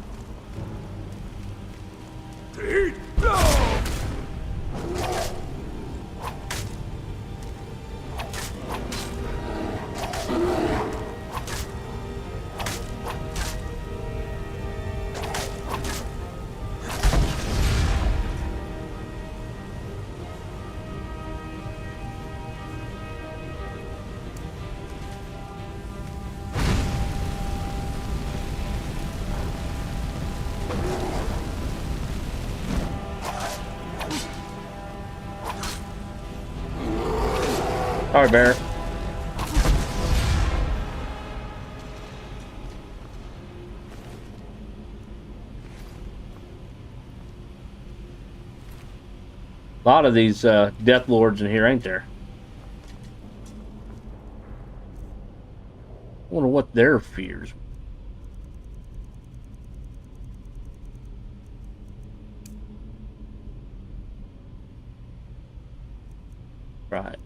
Sorry, Bear. A lot of these Death Lords in here, ain't there? I wonder what their fears. Right.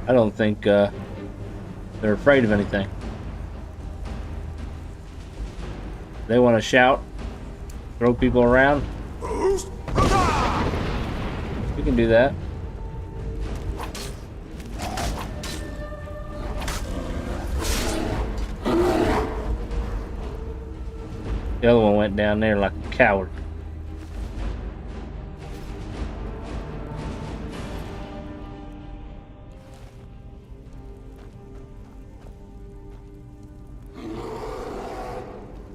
I don't think they're afraid of anything. They want to shout, throw people around. You can do that. The other one went down there like a coward.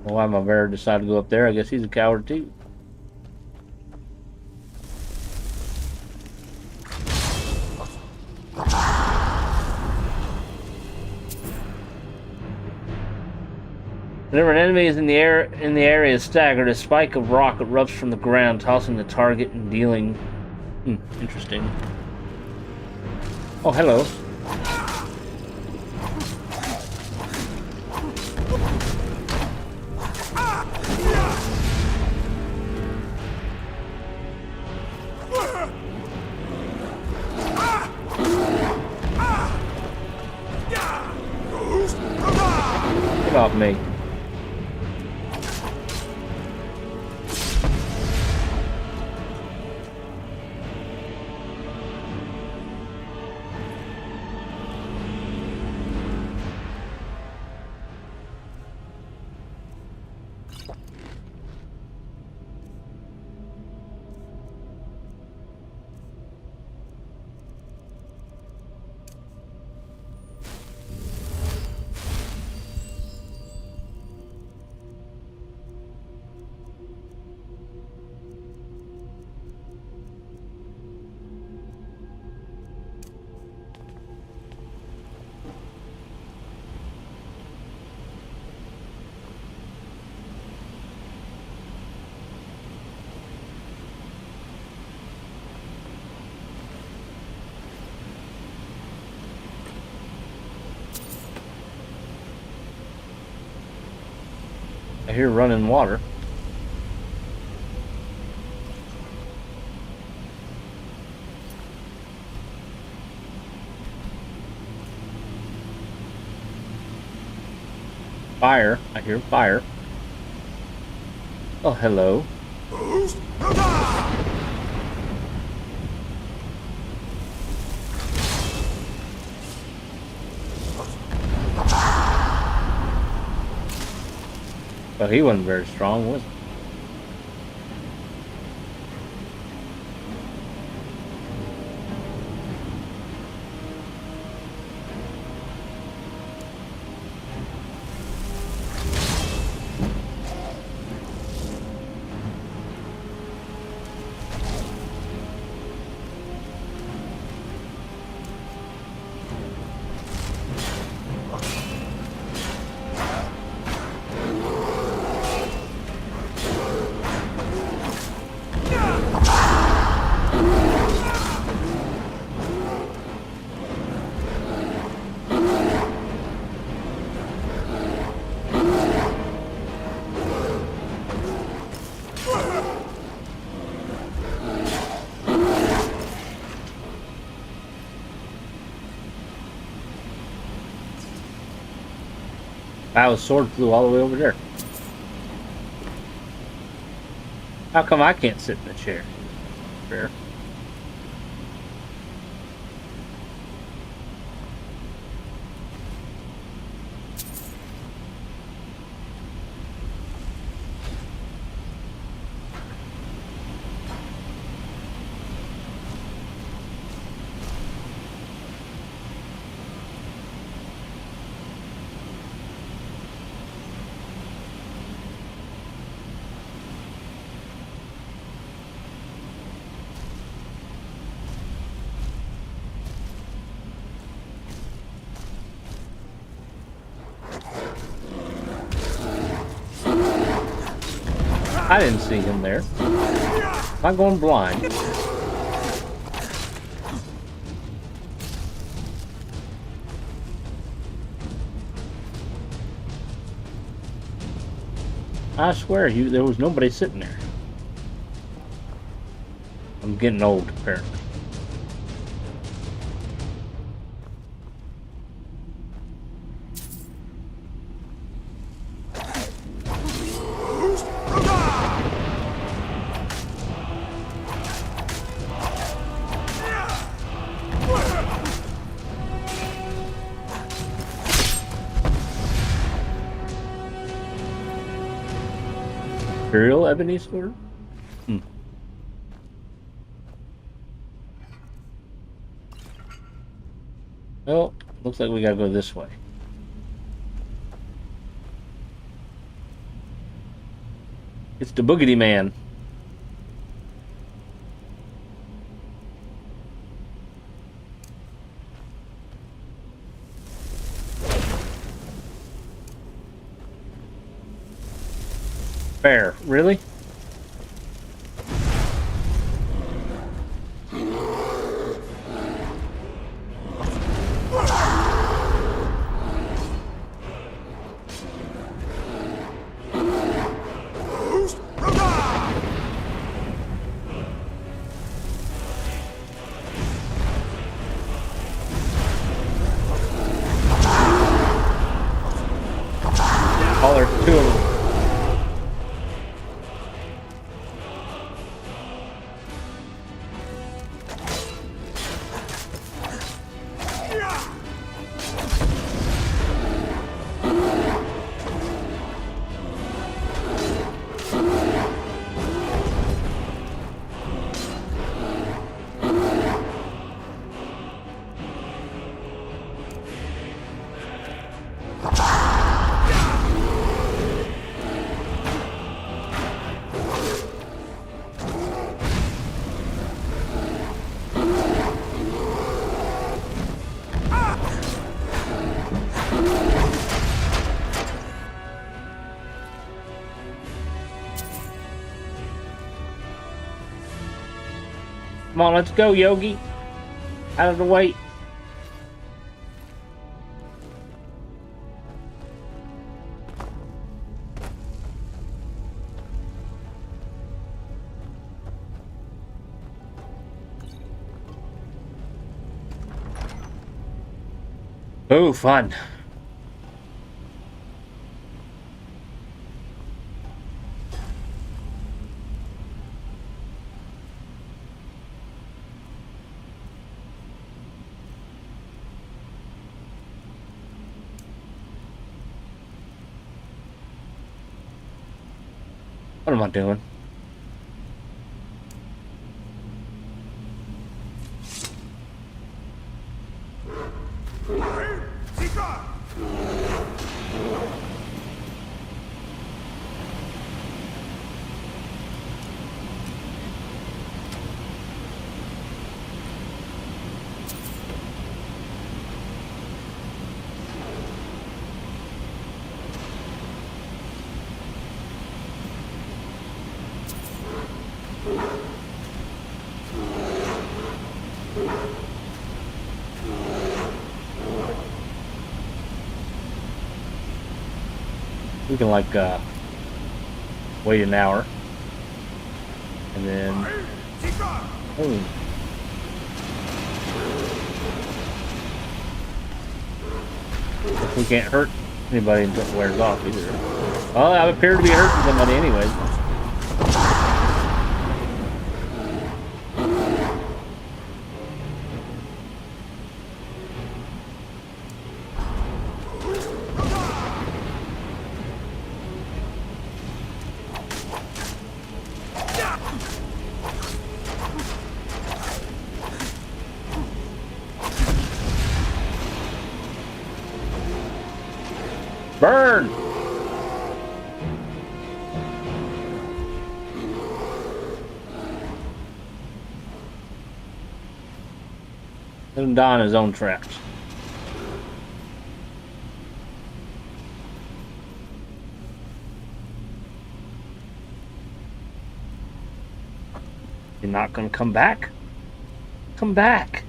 Why my bear decided to go up there? I guess he's a coward too. Whenever an enemy is in the area staggered, a spike of rock erupts from the ground, tossing the target and dealing. Interesting. Oh, hello. Get off me. I hear running water. Fire. I hear fire. Oh, hello. Well, he wasn't very strong, was he? Wow, his sword flew all the way over there. How come I can't sit in the chair? Fair. I didn't see him there. Am I going blind? I swear there was nobody sitting there. I'm getting old, apparently. Imperial ebony sword? Well, looks like we gotta go this way. It's the Boogity Man. Fair, really? Oh, there's two of them. Come on, let's go, Yogi. Out of the way. Oh, fun. What am I doing? We can like wait an hour and then oh. If we can't hurt anybody wears off either. Well, I appear to be hurting somebody anyways. Burn! Let him die on his own tracks. You're not gonna come back? Come back!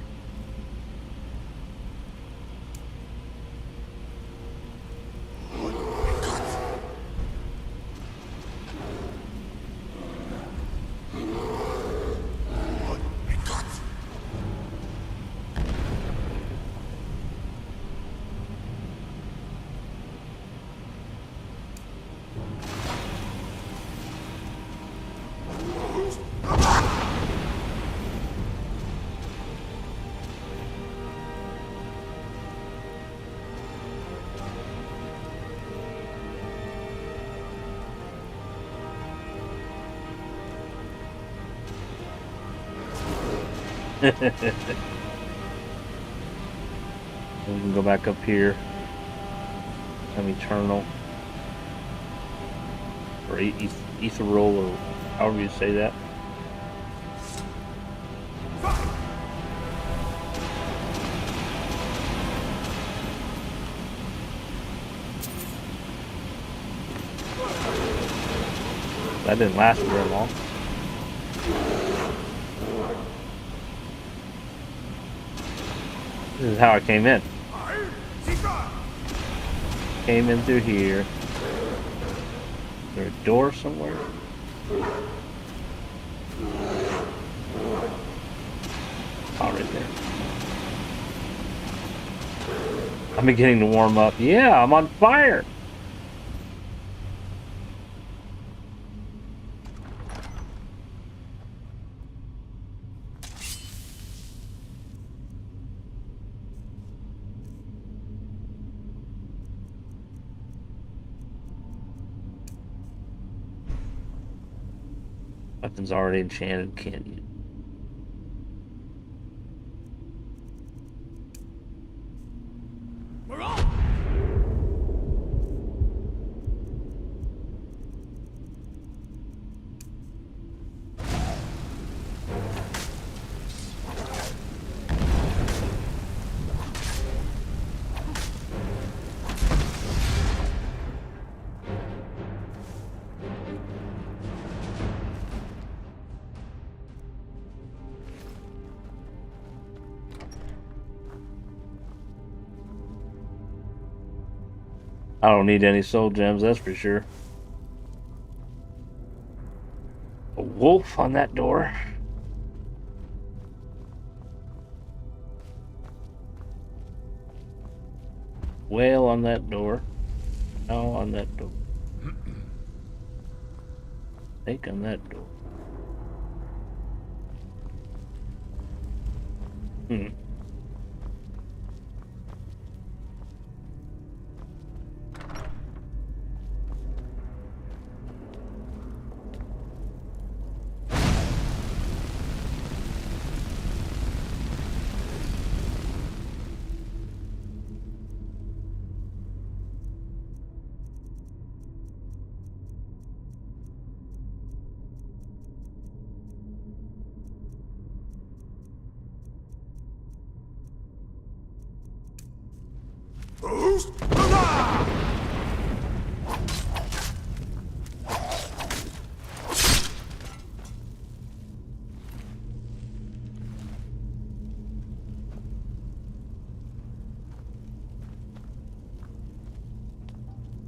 We can go back up here. I'm eternal. Or ethereal, or however you say that. That didn't last very long. This is how I came in. Came in through here. Is there a door somewhere? Oh, right there. I'm beginning to warm up. Yeah, I'm on fire. Weapon's already enchanted, can't you? We're on! I don't need any soul gems, that's for sure. A wolf on that door. Whale on that door. No, on that door. Snake on that door.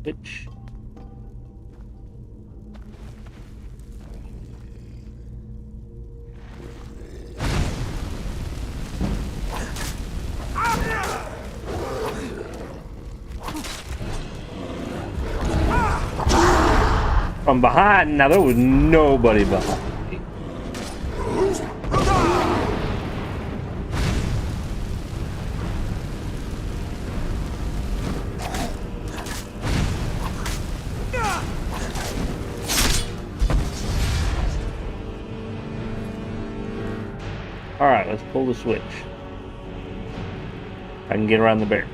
Bitch. From behind. Now there was nobody behind me. All right, let's pull the switch. I can get around the bear.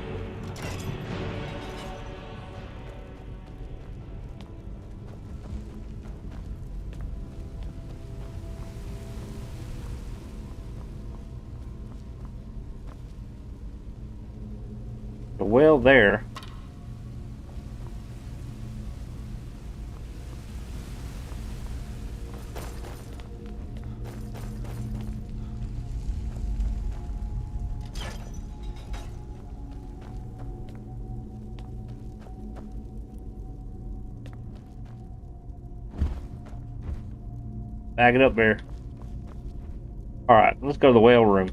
The well there. Back it up, bear. Alright, let's go to the whale room.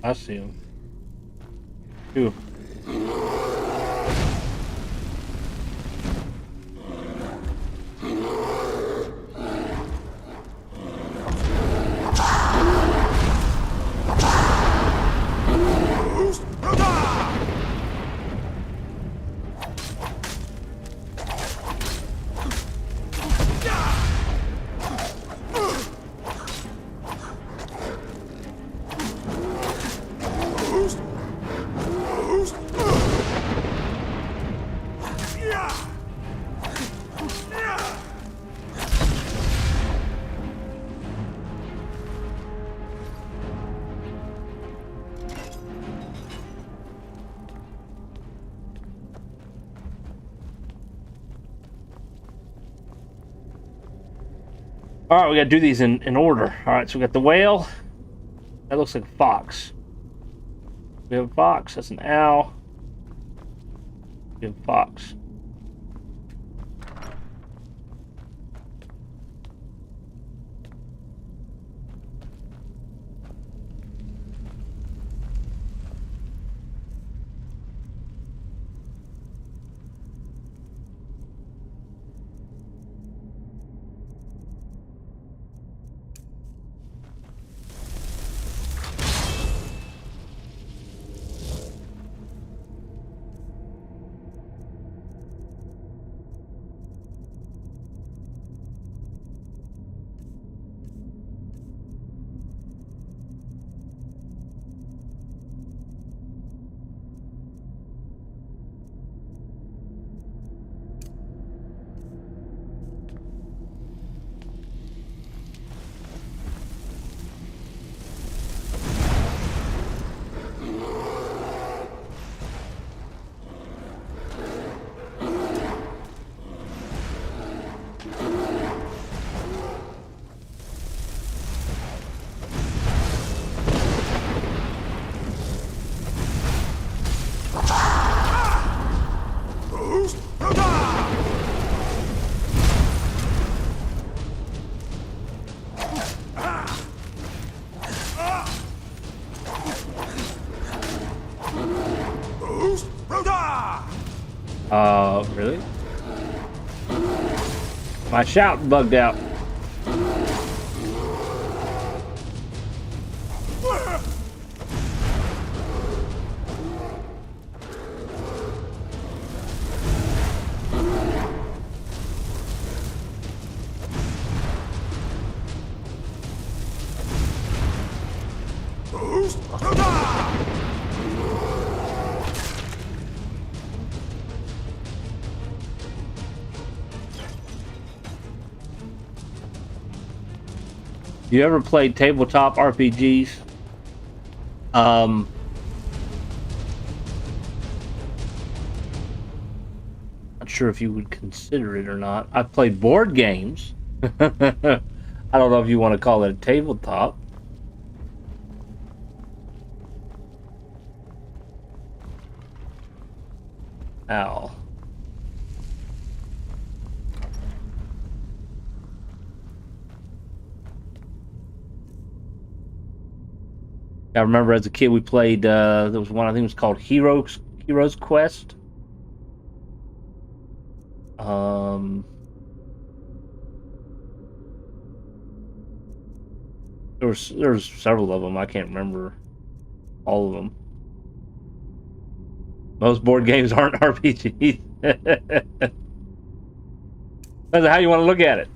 I see him. Two of them. Alright, we gotta do these in order. Alright, so we got the whale. That looks like a fox. We have a fox. That's an owl. We have a fox. Really? My shout bugged out. You ever played tabletop RPGs? I'm not sure if you would consider it or not. I've played board games. I don't know if you want to call it a tabletop. Ow. I remember as a kid we played, there was one I think it was called Heroes Quest. There was several of them. I can't remember all of them. Most board games aren't RPGs. Depends on how you want to look at it.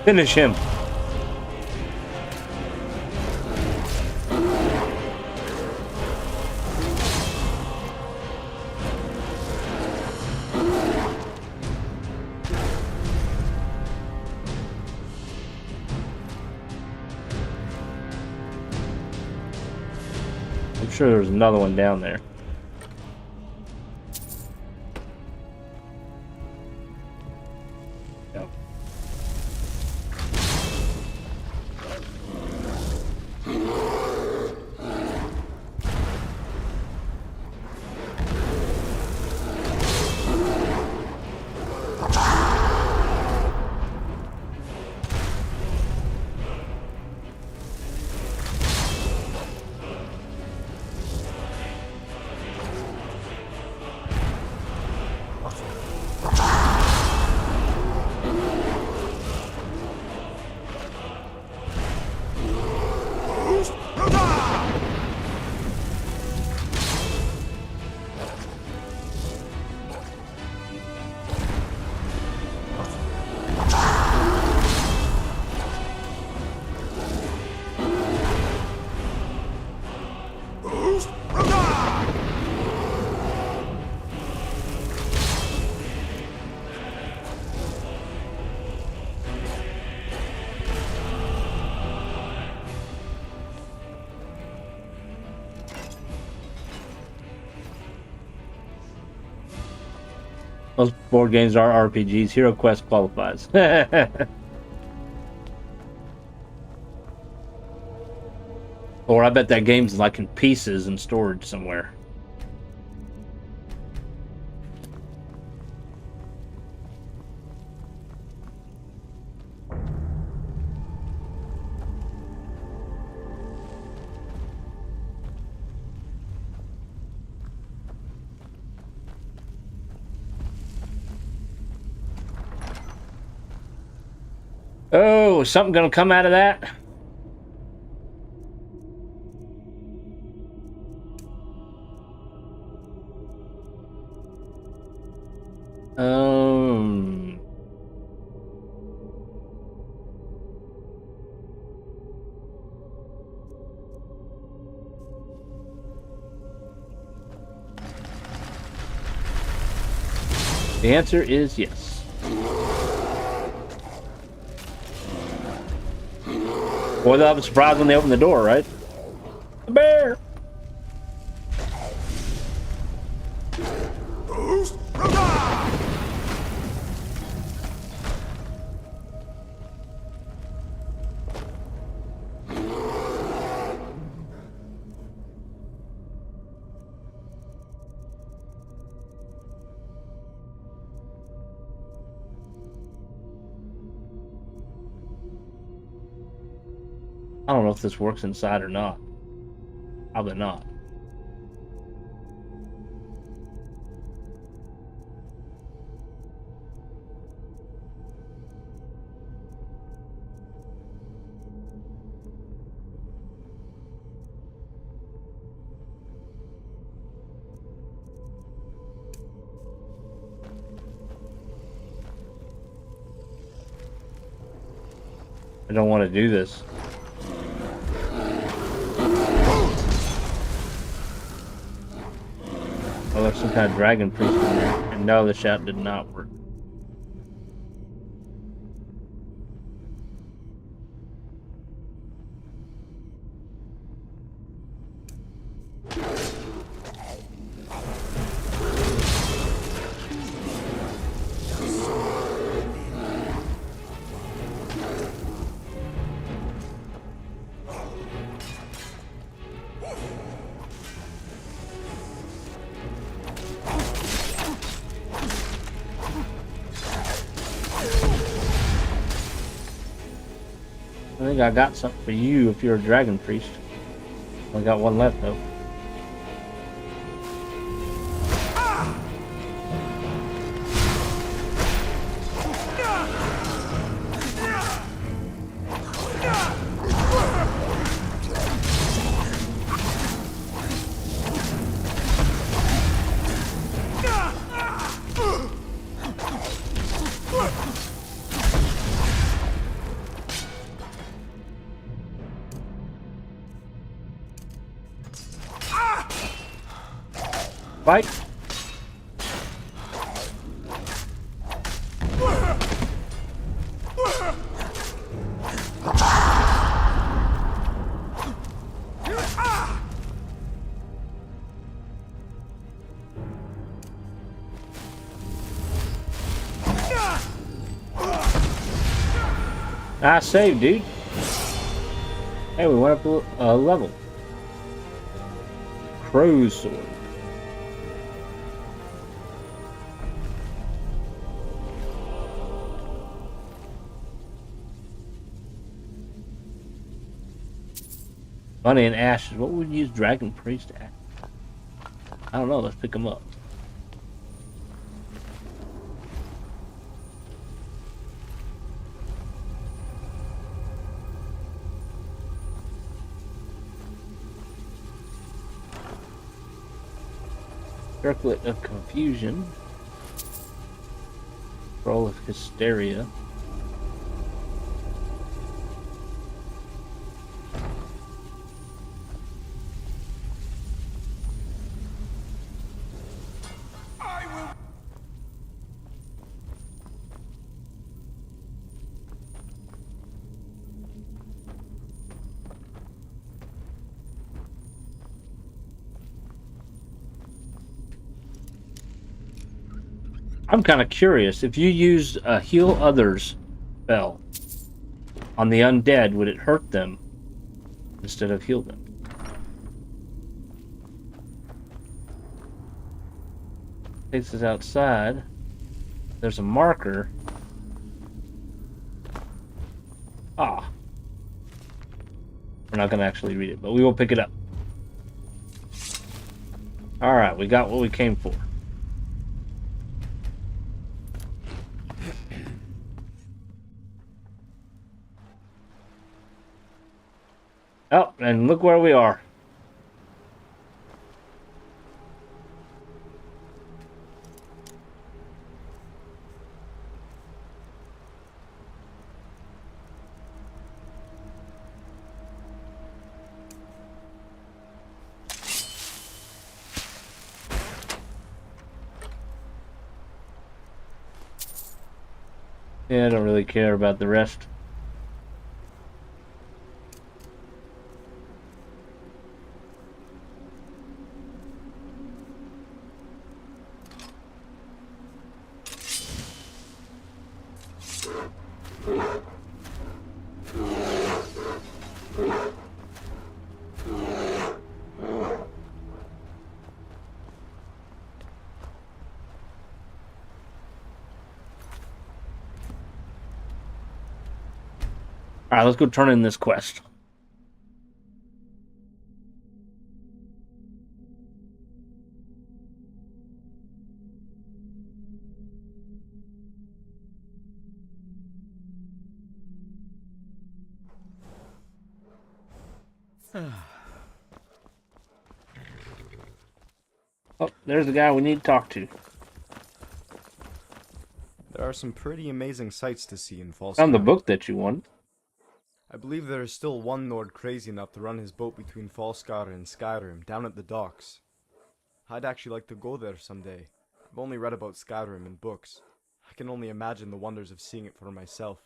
Finish him. I'm sure there's another one down there. Most board games are RPGs. Hero Quest qualifies. Or I bet that game's like in pieces in storage somewhere. Oh, is something gonna come out of that? The answer is yes. Boy, they'll have a surprise when they open the door, right? The bear! I don't know if this works inside or not. Probably not. I don't want to do this. Oh, there's some kind of dragon priest in there. And no, the shout did not work. I think I got something for you if you're a dragon priest. I got one left though. Fight. Nice save, dude. Hey, we went up a level. Crow's sword. Money and ashes. What would we use Dragon Priest at? I don't know. Let's pick them up. Circlet of Confusion. Scroll of Hysteria. I'm kind of curious, if you use a heal others spell on the undead, would it hurt them instead of heal them? Takes us outside. There's a marker. Ah. We're not going to actually read it, but we will pick it up. Alright, we got what we came for. Oh, and look where we are. Yeah, I don't really care about the rest. Alright, let's go turn in this quest. Oh, there's the guy we need to talk to. There are some pretty amazing sights to see in Falskaar. Found the book that you want. I believe there is still one Nord crazy enough to run his boat between Falskaar and Skyrim, down at the docks. I'd actually like to go there someday. I've only read about Skyrim in books. I can only imagine the wonders of seeing it for myself.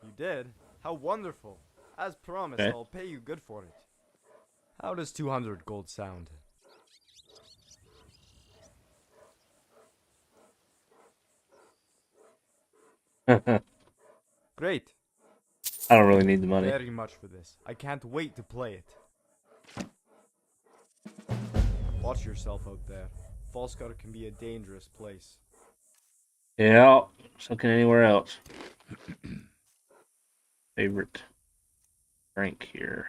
You did? How wonderful! As promised, Okay. I'll pay you good for it. How does 200 gold sound? Great. I don't really need the money. Very much for this. I can't wait to play it. Watch yourself out there. Falskaar can be a dangerous place. Yeah, so can anywhere else. Favorite drink here.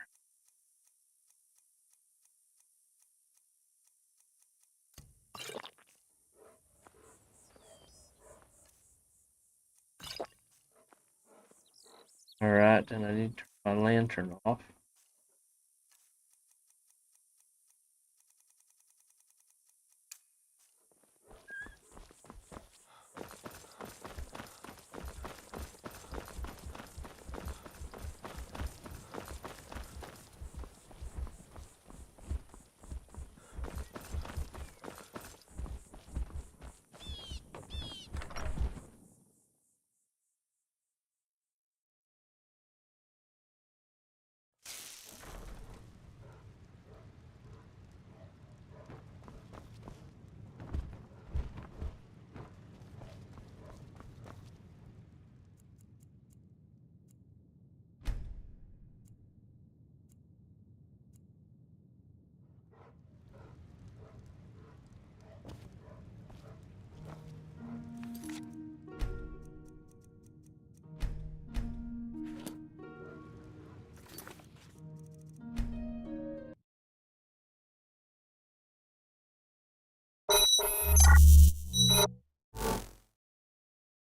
Alright, and I need to turn my lantern off.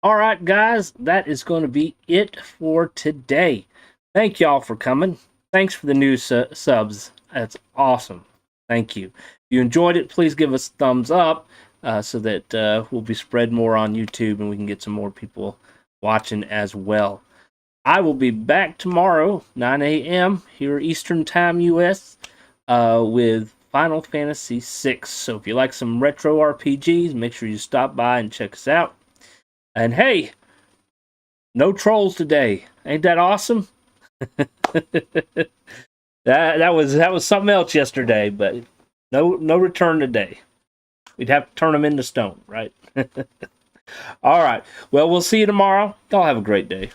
All right, guys, that is going to be it for today. Thank y'all for coming. Thanks for the new subs. That's awesome. Thank you. If you enjoyed it, please give us a thumbs up so that we'll be spread more on YouTube and we can get some more people watching as well. I will be back tomorrow, 9 a.m. here Eastern Time US with Final Fantasy VI. So if you like some retro RPGs, make sure you stop by and check us out. And hey, no trolls today. Ain't that awesome? that was something else yesterday, but no return today. We'd have to turn them into stone, right? All right. Well, we'll see you tomorrow. Y'all have a great day.